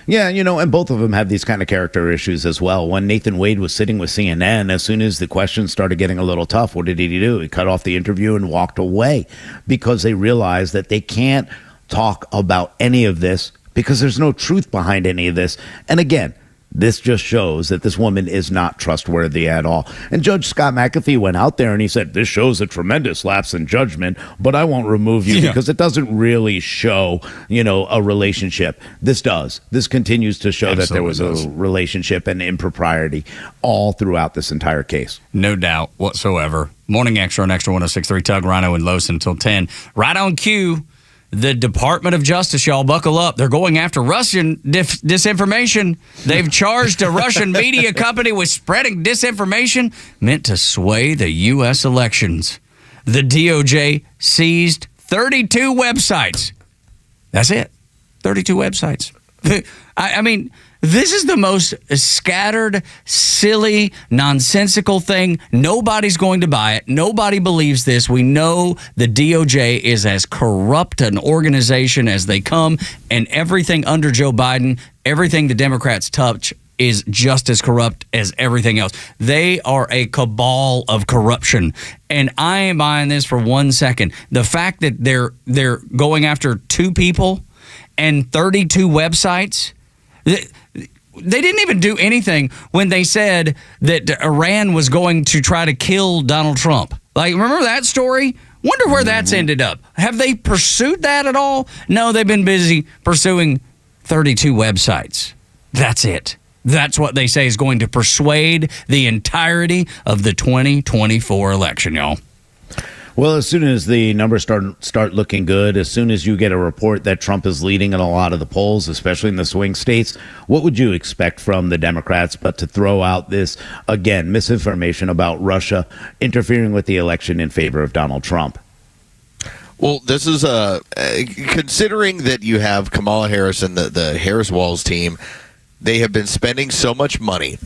Yeah, and both of them have these kind of character issues as well. When Nathan Wade was sitting with CNN, as soon as the questions started getting a little tough, what did he do? He cut off the interview and walked away, because they realized that they can't talk about any of this because there's no truth behind any of this. And again, this just shows that this woman is not trustworthy at all. And Judge Scott McAfee went out there and he said, this shows a tremendous lapse in judgment, but I won't remove you because it doesn't really show, a relationship. This does. This continues to show that there was a relationship and impropriety all throughout this entire case. No doubt whatsoever. Morning Xtra on Extra 106.3 Tug, Rhino, and Los until 10. Right on cue. The Department of Justice, y'all, buckle up. They're going after Russian disinformation. They've charged a Russian media company with spreading disinformation meant to sway the U.S. elections. The DOJ seized 32 websites. That's it. 32 websites. I mean, this is the most scattered, silly, nonsensical thing. Nobody's going to buy it. Nobody believes this. We know the DOJ is as corrupt an organization as they come, and everything under Joe Biden, everything the Democrats touch is just as corrupt as everything else. They are a cabal of corruption, and I ain't buying this for 1 second. The fact that they're going after 2 people and 32 websites. They didn't even do anything when they said that Iran was going to try to kill Donald Trump. Like, remember that story? Wonder where that's ended up. Have they pursued that at all? No, they've been busy pursuing 32 websites. That's it. That's what they say is going to persuade the entirety of the 2024 election, y'all. Well, as soon as the numbers start looking good, as soon as you get a report that Trump is leading in a lot of the polls, especially in the swing states, what would you expect from the Democrats but to throw out this, again, misinformation about Russia interfering with the election in favor of Donald Trump? Well, this is considering that you have Kamala Harris and the Harris-Walz team, they have been spending so much money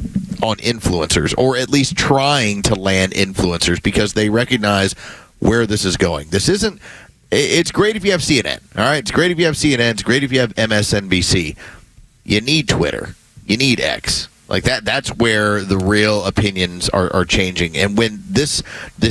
on influencers, or at least trying to land influencers, because they recognize where this is going. This isn't. It's great if you have CNN. All right, it's great if you have CNN. It's great if you have MSNBC. You need Twitter. You need X. Like that. That's where the real opinions are changing. And when this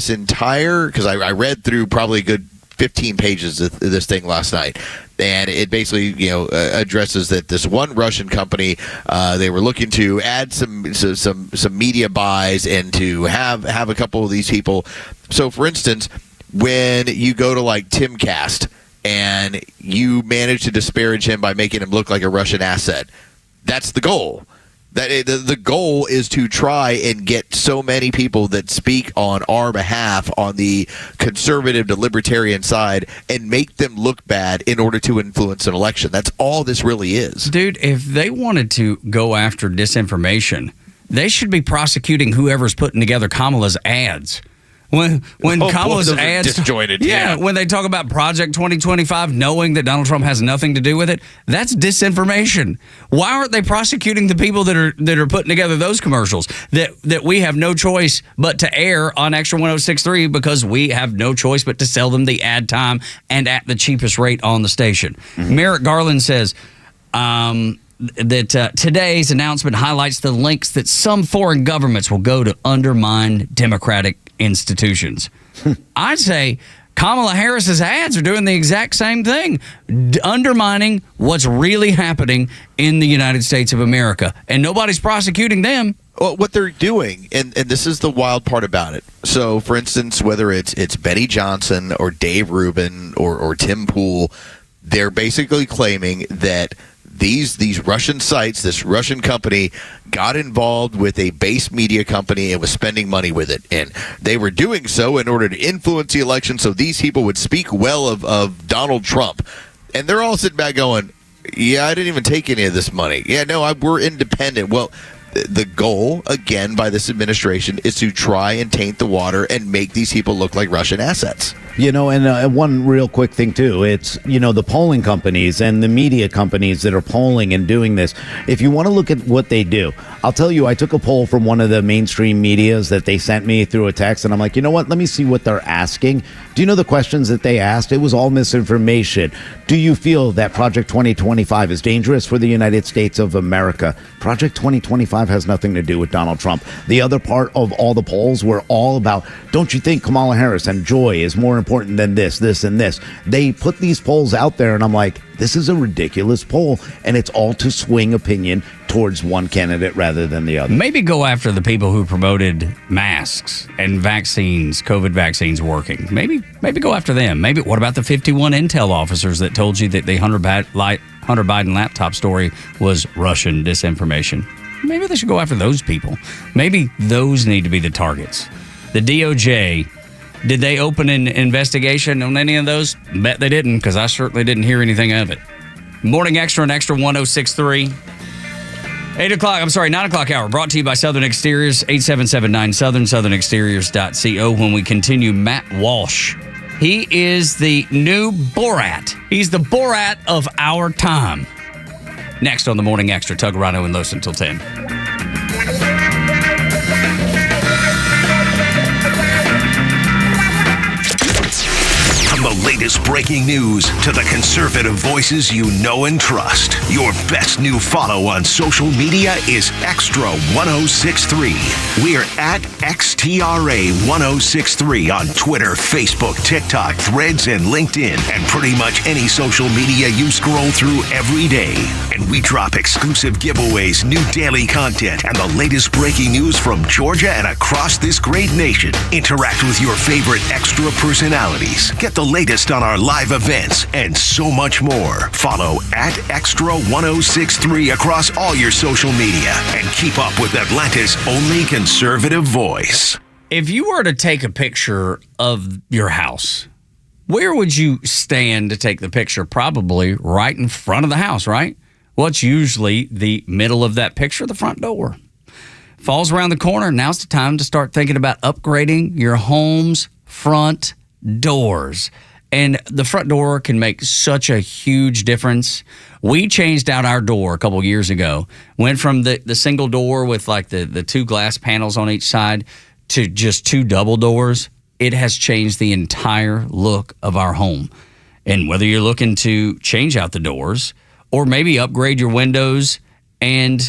entire, because I read through probably a good 15 pages of this thing last night, and it basically addresses that this one Russian company, they were looking to add some media buys and to have a couple of these people. So for instance, when you go to like Timcast and you manage to disparage him by making him look like a Russian asset, that's the goal. The goal is to try and get so many people that speak on our behalf on the conservative to libertarian side and make them look bad in order to influence an election. That's all this really is. Dude, if they wanted to go after disinformation, they should be prosecuting whoever's putting together Kamala's ads. When Kamala's ads disjointed, when they talk about Project 2025, knowing that Donald Trump has nothing to do with it, that's disinformation. Why aren't they prosecuting the people that are putting together those commercials that we have no choice but to air on Extra 106.3 because we have no choice but to sell them the ad time and at the cheapest rate on the station? Mm-hmm. Merrick Garland says that today's announcement highlights the lengths that some foreign governments will go to undermine democratic institutions. I'd say Kamala Harris's ads are doing the exact same thing, undermining what's really happening in the United States of America, and nobody's prosecuting them. Well, what they're doing, and this is the wild part about it. So, for instance, whether it's Benny Johnson or Dave Rubin or Tim Pool, they're basically claiming that these Russian sites, this Russian company, got involved with a base media company and was spending money with it. And they were doing so in order to influence the election so these people would speak well of Donald Trump. And they're all sitting back going, yeah, I didn't even take any of this money. Yeah, no, we're independent. Well, the goal, again, by this administration is to try and taint the water and make these people look like Russian assets. And one real quick thing, too. It's, the polling companies and the media companies that are polling and doing this. If you want to look at what they do, I'll tell you, I took a poll from one of the mainstream medias that they sent me through a text, and I'm like, you know what? Let me see what they're asking. Do you know the questions that they asked? It was all misinformation. Do you feel that Project 2025 is dangerous for the United States of America? Project 2025 has nothing to do with Donald Trump. The other part of all the polls were all about, don't you think Kamala Harris and joy is more important than this, and this? They put these polls out there, and I'm like, this is a ridiculous poll, and it's all to swing opinion towards one candidate rather than the other. Maybe go after the people who promoted masks and vaccines, COVID vaccines working. Maybe go after them. Maybe what about the 51 intel officers that told you that the Hunter Biden laptop story was Russian disinformation? Maybe they should go after those people. Maybe those need to be the targets. The DOJ, did they open an investigation on any of those? Bet they didn't, because I certainly didn't hear anything of it. Morning Extra and Extra 106.3. 9 o'clock hour, brought to you by Southern Exteriors, 8779 Southern, southernexteriors.co. When we continue, Matt Walsh. He is the new Borat. He's the Borat of our time. Next on the Morning Extra, Tug, Rhino, and Los until 10. From the latest breaking news to the conservative voices you know and trust, your best new follow on social media is Extra 1063. We're at XTRA 1063 on Twitter, Facebook, TikTok, Threads, and LinkedIn, and pretty much any social media you scroll through every day. And we drop exclusive giveaways, new daily content, and the latest breaking news from Georgia and across this great nation. Interact with your favorite Extra personalities. Get the latest on our live events and so much more. Follow at Extra 1063 across all your social media and keep up with Atlanta's only conservative voice. If you were to take a picture of your house, where would you stand to take the picture? Probably right in front of the house, right? What's usually the middle of that picture? The front door. Falls around the corner. Now's the time to start thinking about upgrading your home's front doors. And the front door can make such a huge difference. We changed out our door a couple years ago. Went from the single door with like the two glass panels on each side to just two double doors. It has changed the entire look of our home. And whether you're looking to change out the doors or maybe upgrade your windows and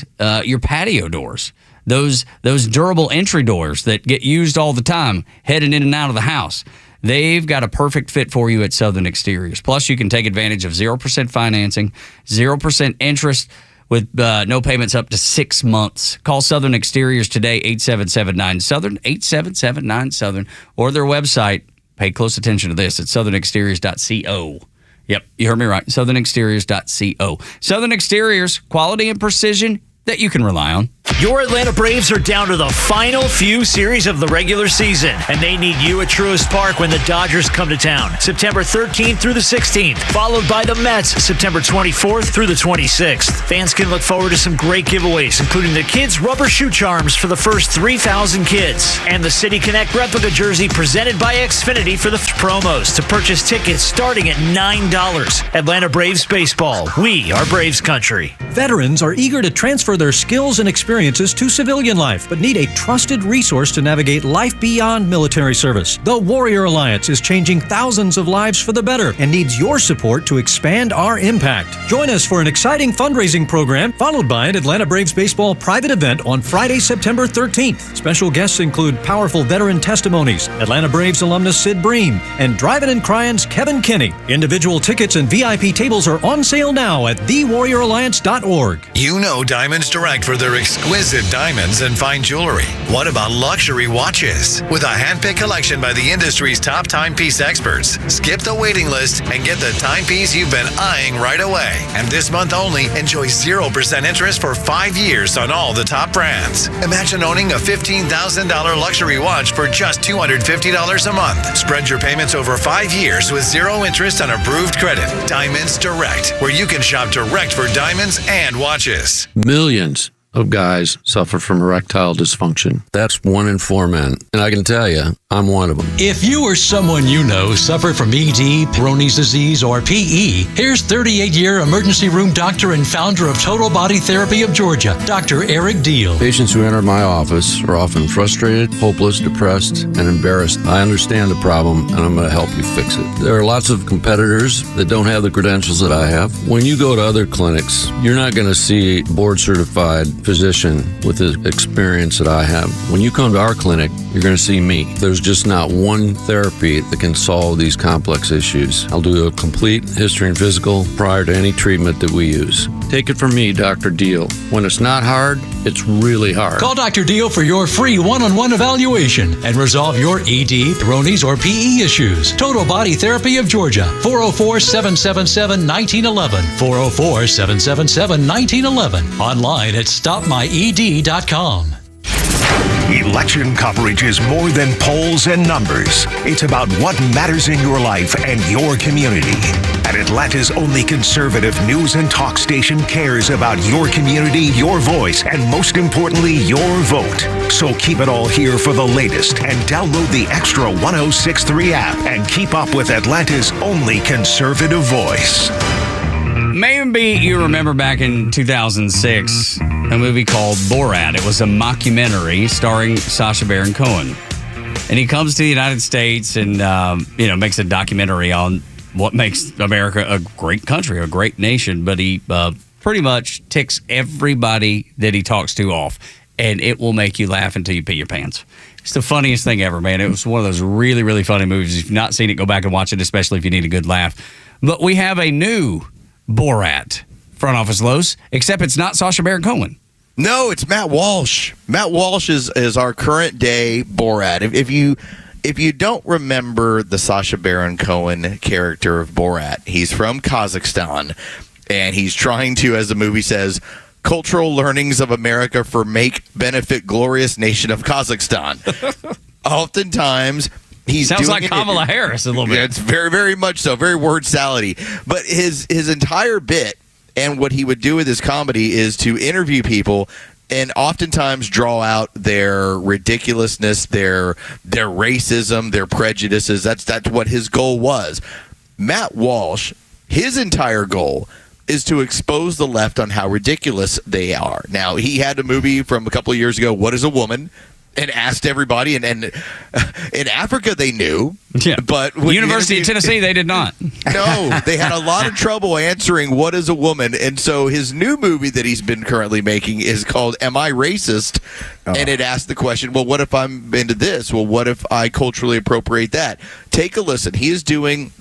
your patio doors, those durable entry doors that get used all the time heading in and out of the house, they've got a perfect fit for you at Southern Exteriors. Plus, you can take advantage of 0% financing, 0% interest with no payments up to 6 months. Call Southern Exteriors today, 8779-SOUTHERN, 8779-SOUTHERN, or their website. Pay close attention to this at southernexteriors.co. Yep, you heard me right, southernexteriors.co. Southern Exteriors, quality and precision that you can rely on. Your Atlanta Braves are down to the final few series of the regular season, and they need you at Truist Park when the Dodgers come to town. September 13th through the 16th, followed by the Mets, September 24th through the 26th. Fans can look forward to some great giveaways, including the kids' rubber shoe charms for the first 3,000 kids, and the City Connect replica jersey presented by Xfinity for the promos. To purchase tickets starting at $9. Atlanta Braves baseball. We are Braves country. Veterans are eager to transfer their skills and experiences to civilian life, but need a trusted resource to navigate life beyond military service. The Warrior Alliance is changing thousands of lives for the better and needs your support to expand our impact. Join us for an exciting fundraising program, followed by an Atlanta Braves baseball private event on Friday, September 13th. Special guests include powerful veteran testimonies, Atlanta Braves alumnus Sid Bream, and Drivin' and Cryin's Kevin Kinney. Individual tickets and VIP tables are on sale now at thewarrioralliance.org. You know Diamonds Direct for their exquisite diamonds and fine jewelry. What about luxury watches? With a handpicked collection by the industry's top timepiece experts, skip the waiting list and get the timepiece you've been eyeing right away. And this month only, enjoy 0% interest for 5 years on all the top brands. Imagine owning a $15,000 luxury watch for just $250 a month. Spread your payments over 5 years with 0 interest on approved credit. Diamonds Direct, where you can shop direct for diamonds and watches. Millions of guys suffer from erectile dysfunction. That's 1 in 4 men. And I can tell you, I'm one of them. If you or someone you know suffer from ED, Peyronie's disease, or PE, here's 38-year emergency room doctor and founder of Total Body Therapy of Georgia, Dr. Eric Deal. Patients who enter my office are often frustrated, hopeless, depressed, and embarrassed. I understand the problem, and I'm going to help you fix it. There are lots of competitors that don't have the credentials that I have. When you go to other clinics, you're not going to see a board-certified physician with the experience that I have. When you come to our clinic, you're going to see me. There's just not one therapy that can solve these complex issues. I'll do a complete history and physical prior to any treatment that we use. Take it from me, Dr. Deal. When it's not hard, it's really hard. Call Dr. Deal for your free one-on-one evaluation and resolve your ED, Peyronie's, or PE issues. Total Body Therapy of Georgia, 404-777-1911, 404-777-1911, online at stopmyed.com. Election coverage is more than polls and numbers. It's about what matters in your life and your community. And Atlanta's only conservative news and talk station cares about your community, your voice, and most importantly, your vote. So keep it all here for the latest and download the Extra 1063 app and keep up with Atlanta's only conservative voice. Maybe you remember back in 2006 a movie called Borat. It was a mockumentary starring Sacha Baron Cohen. And he comes to the United States and makes a documentary on what makes America a great country, a great nation. But he pretty much ticks everybody that he talks to off. And it will make you laugh until you pee your pants. It's the funniest thing ever, man. It was one of those really, really funny movies. If you've not seen it, go back and watch it, especially if you need a good laugh. But we have a new Borat, front office Los, except it's not Sacha Baron Cohen. No, it's Matt Walsh. Matt Walsh is our current day Borat. If you don't remember the Sacha Baron Cohen character of Borat, he's from Kazakhstan, and he's trying to, as the movie says, cultural learnings of America for make benefit glorious nation of Kazakhstan. oftentimes he's sounds doing like Kamala Harris a little bit. Yeah, it's very, very much so, very word salady. But his entire bit and what he would do with his comedy is to interview people and oftentimes draw out their ridiculousness, their racism, their prejudices. That's what his goal was. Matt Walsh, his entire goal is to expose the left on how ridiculous they are. Now, he had a movie from a couple of years ago, What is a Woman? And asked everybody, and in Africa they knew, but University of Tennessee they did not. No, they had a lot of trouble answering what is a woman, and so his new movie that he's been currently making is called Am I Racist? And it asked the question, well, what if I'm into this? Well, what if I culturally appropriate that? Take a listen. He is doing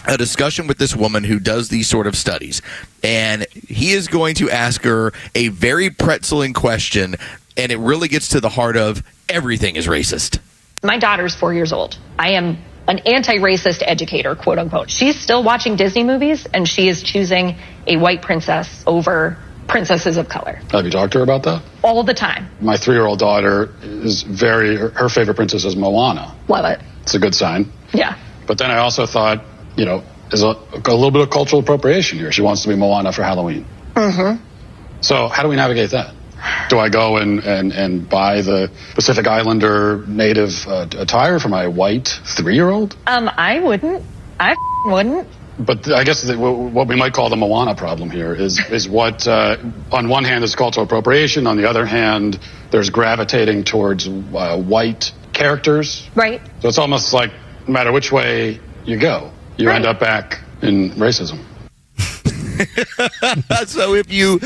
a discussion with this woman who does these sort of studies, and he is going to ask her a very pretzeling question, and it really gets to the heart of everything is racist. My daughter's 4 years old. I am an anti-racist educator, quote unquote. She's still watching Disney movies, and she is choosing a white princess over princesses of color. Have you talked to her about that? All the time. My 3-year-old daughter is her favorite princess is Moana. Love it. It's a good sign. Yeah. But then I also thought, there's a little bit of cultural appropriation here. She wants to be Moana for Halloween. Mm-hmm. So how do we navigate that? Do I go and buy the Pacific Islander native attire for my white 3-year-old? I wouldn't. I wouldn't. But I guess what we might call the Moana problem here is what, on one hand, is cultural appropriation. On the other hand, there's gravitating towards white characters. Right. So it's almost like no matter which way you go, you end up back in racism. So if you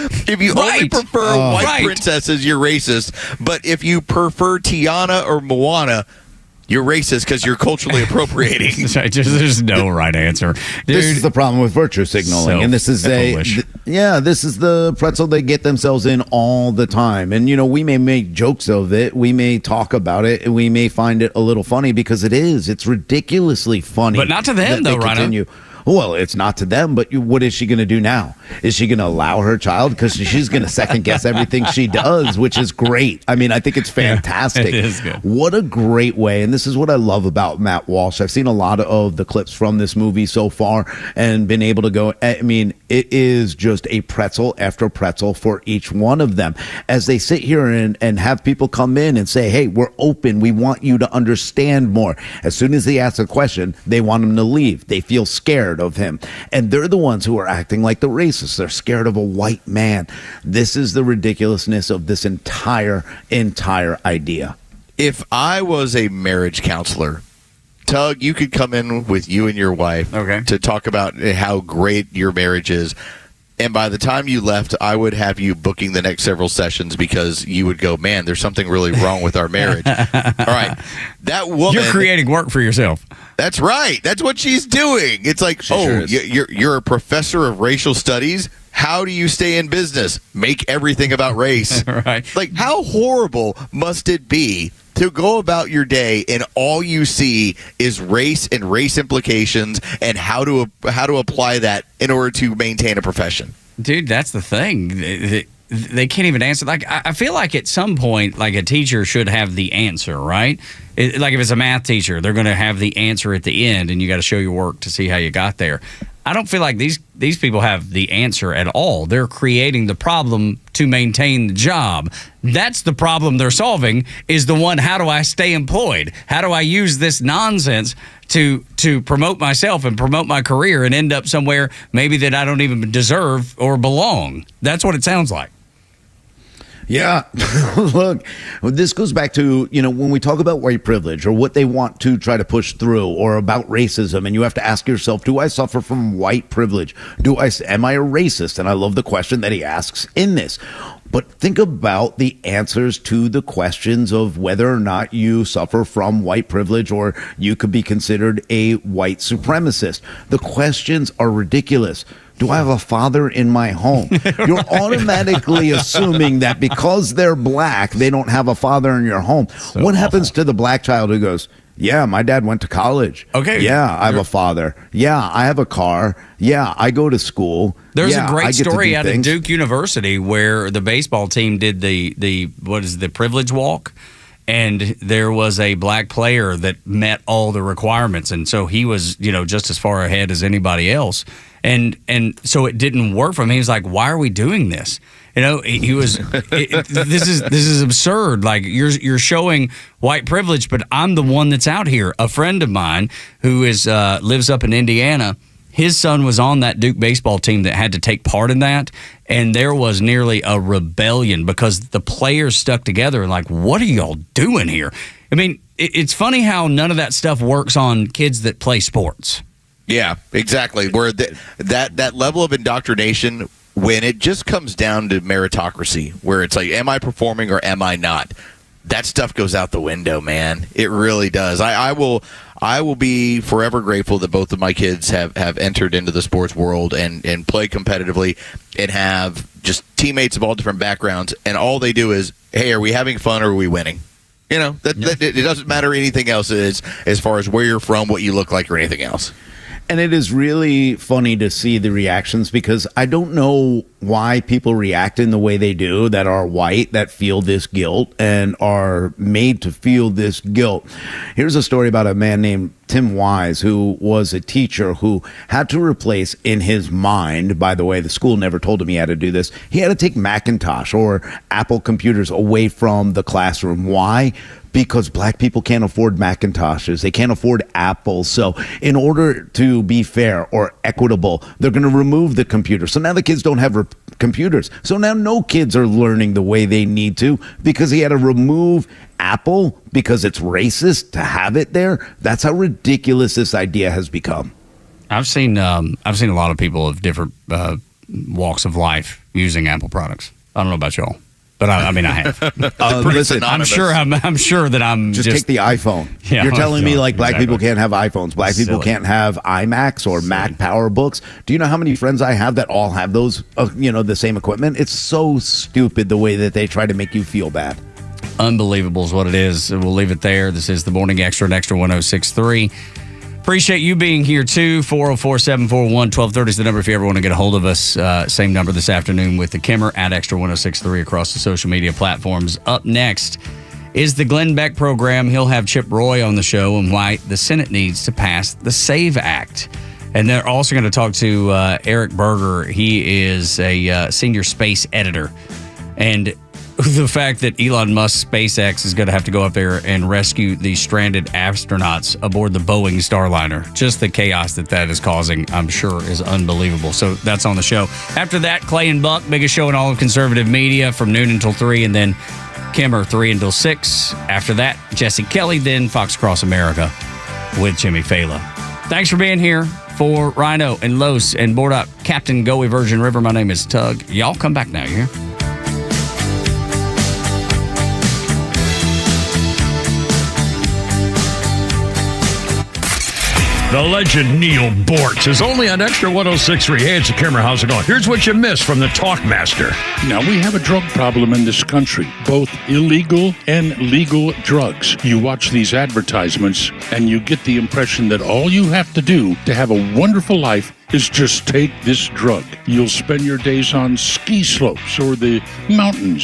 only prefer white princesses, you're racist. But if you prefer Tiana or Moana, you're racist because you're culturally appropriating. There's no right answer. Dude, this is the problem with virtue signaling, and this is this is the pretzel they get themselves in all the time. And we may make jokes of it, we may talk about it, and we may find it a little funny because it's ridiculously funny. But not to them, though, Rhino. Well, it's not to them, but what is she going to do now? Is she going to allow her child? Because she's going to second guess everything she does, which is great. I mean, I think it's fantastic. Yeah, it is good. What a great way. And this is what I love about Matt Walsh. I've seen a lot of the clips from this movie so far and been able to go, I mean, it is just a pretzel after pretzel for each one of them. As they sit here and have people come in and say, hey, we're open. We want you to understand more. As soon as they ask a question, they want them to leave. They feel scared of him, and they're the ones who are acting like the racists. They're scared of a white man. This is the ridiculousness of this entire idea. If I was a marriage counselor, Tug, you could come in with you and your wife to talk about how great your marriage is. And by the time you left, I would have you booking the next several sessions because you would go, man, there's something really wrong with our marriage. All right. That woman. You're creating work for yourself. That's right. That's what she's doing. It's like, sure you're a professor of racial studies. How do you stay in business? Make everything about race. Right. Like, how horrible must it be to go about your day and all you see is race and race implications and how to apply that in order to maintain a profession? Dude, that's the thing. They can't even answer. Like, I feel like at some point, like a teacher should have the answer, right? Like if it's a math teacher, they're going to have the answer at the end, and you got to show your work to see how you got there. I don't feel like these people have the answer at all. They're creating the problem to maintain the job. That's the problem they're solving, is the one, how do I stay employed? How do I use this nonsense to promote myself and promote my career and end up somewhere maybe that I don't even deserve or belong? That's what it sounds like. Yeah. Look, this goes back to, when we talk about white privilege or what they want to try to push through, or about racism, and you have to ask yourself, do I suffer from white privilege? Am I a racist? And I love the question that he asks in this. But think about the answers to the questions of whether or not you suffer from white privilege or you could be considered a white supremacist. The questions are ridiculous. Do I have a father in my home? You're automatically assuming that because they're black, they don't have a father in your home. What happens to the black child who goes, yeah, my dad went to college. Okay. Yeah, I have a father. Yeah, I have a car. Yeah, I go to school. There's a great story out of Duke University where the baseball team did the privilege walk. and there was a black player that met all the requirements, and so he was, just as far ahead as anybody else. And so it didn't work for him. He was like, "Why are we doing this?" He was. This is absurd. Like you're showing white privilege, but I'm the one that's out here. A friend of mine who lives up in Indiana. His son was on that Duke baseball team that had to take part in that, and there was nearly a rebellion because the players stuck together and like, what are y'all doing here? I mean, it's funny how none of that stuff works on kids that play sports. Yeah, exactly. Where that level of indoctrination, when it just comes down to meritocracy, where it's like, am I performing or am I not? That stuff goes out the window, man. It really does. I will be forever grateful that both of my kids have entered into the sports world and play competitively and have just teammates of all different backgrounds. And all they do is, hey, are we having fun or are we winning? It doesn't matter anything else as far as where you're from, what you look like, or anything else. And it is really funny to see the reactions because I don't know why people react in the way they do that are white, that feel this guilt and are made to feel this guilt. Here's a story about a man named Tim Wise, who was a teacher who had to replace in his mind, by the way, the school never told him he had to do this. He had to take Macintosh or Apple computers away from the classroom. Why? Because black people can't afford Macintoshes. They can't afford Apples. So in order to be fair or equitable, they're going to remove the computer. So now the kids don't have computers. So now no kids are learning the way they need to because he had to remove Apple because it's racist to have it there. That's how ridiculous this idea has become. I've seen a lot of people of different walks of life using Apple products. I don't know about y'all. But I have. Listen, I'm sure that I'm just take the iPhone. Yeah, You're telling me like black exactly. people can't have iPhones, black people can't have iMacs or Mac PowerBooks. Do you know how many friends I have that all have those? The same equipment. It's so stupid the way that they try to make you feel bad. Unbelievable is what it is. We'll leave it there. This is the Morning Extra, Extra 106.3. Appreciate you being here, too. 404-741-1230 is the number if you ever want to get a hold of us. Same number this afternoon with the Kimmer at Extra 106.3 across the social media platforms. Up next is the Glenn Beck program. He'll have Chip Roy on the show and why the Senate needs to pass the SAVE Act. And they're also going to talk to Eric Berger. He is a senior space editor. And the fact that Elon Musk's SpaceX is going to have to go up there and rescue the stranded astronauts aboard the Boeing Starliner. Just the chaos that is causing, I'm sure, is unbelievable. So that's on the show. After that, Clay and Buck, biggest show in all of conservative media from noon until 3, and then Kimmer 3 until 6. After that, Jesse Kelly, then Fox Across America with Jimmy Fallon. Thanks for being here. For Rhino and Los and board up Captain Goey Virgin River, my name is Tug. Y'all come back now, you hear? The legend Neil Bortz is only on Extra 106.3. Hey, it's the Kimmer. How's it going? Here's what you missed from the Talkmaster. Now, we have a drug problem in this country, both illegal and legal drugs. You watch these advertisements, and you get the impression that all you have to do to have a wonderful life is just take this drug. You'll spend your days on ski slopes or the mountains.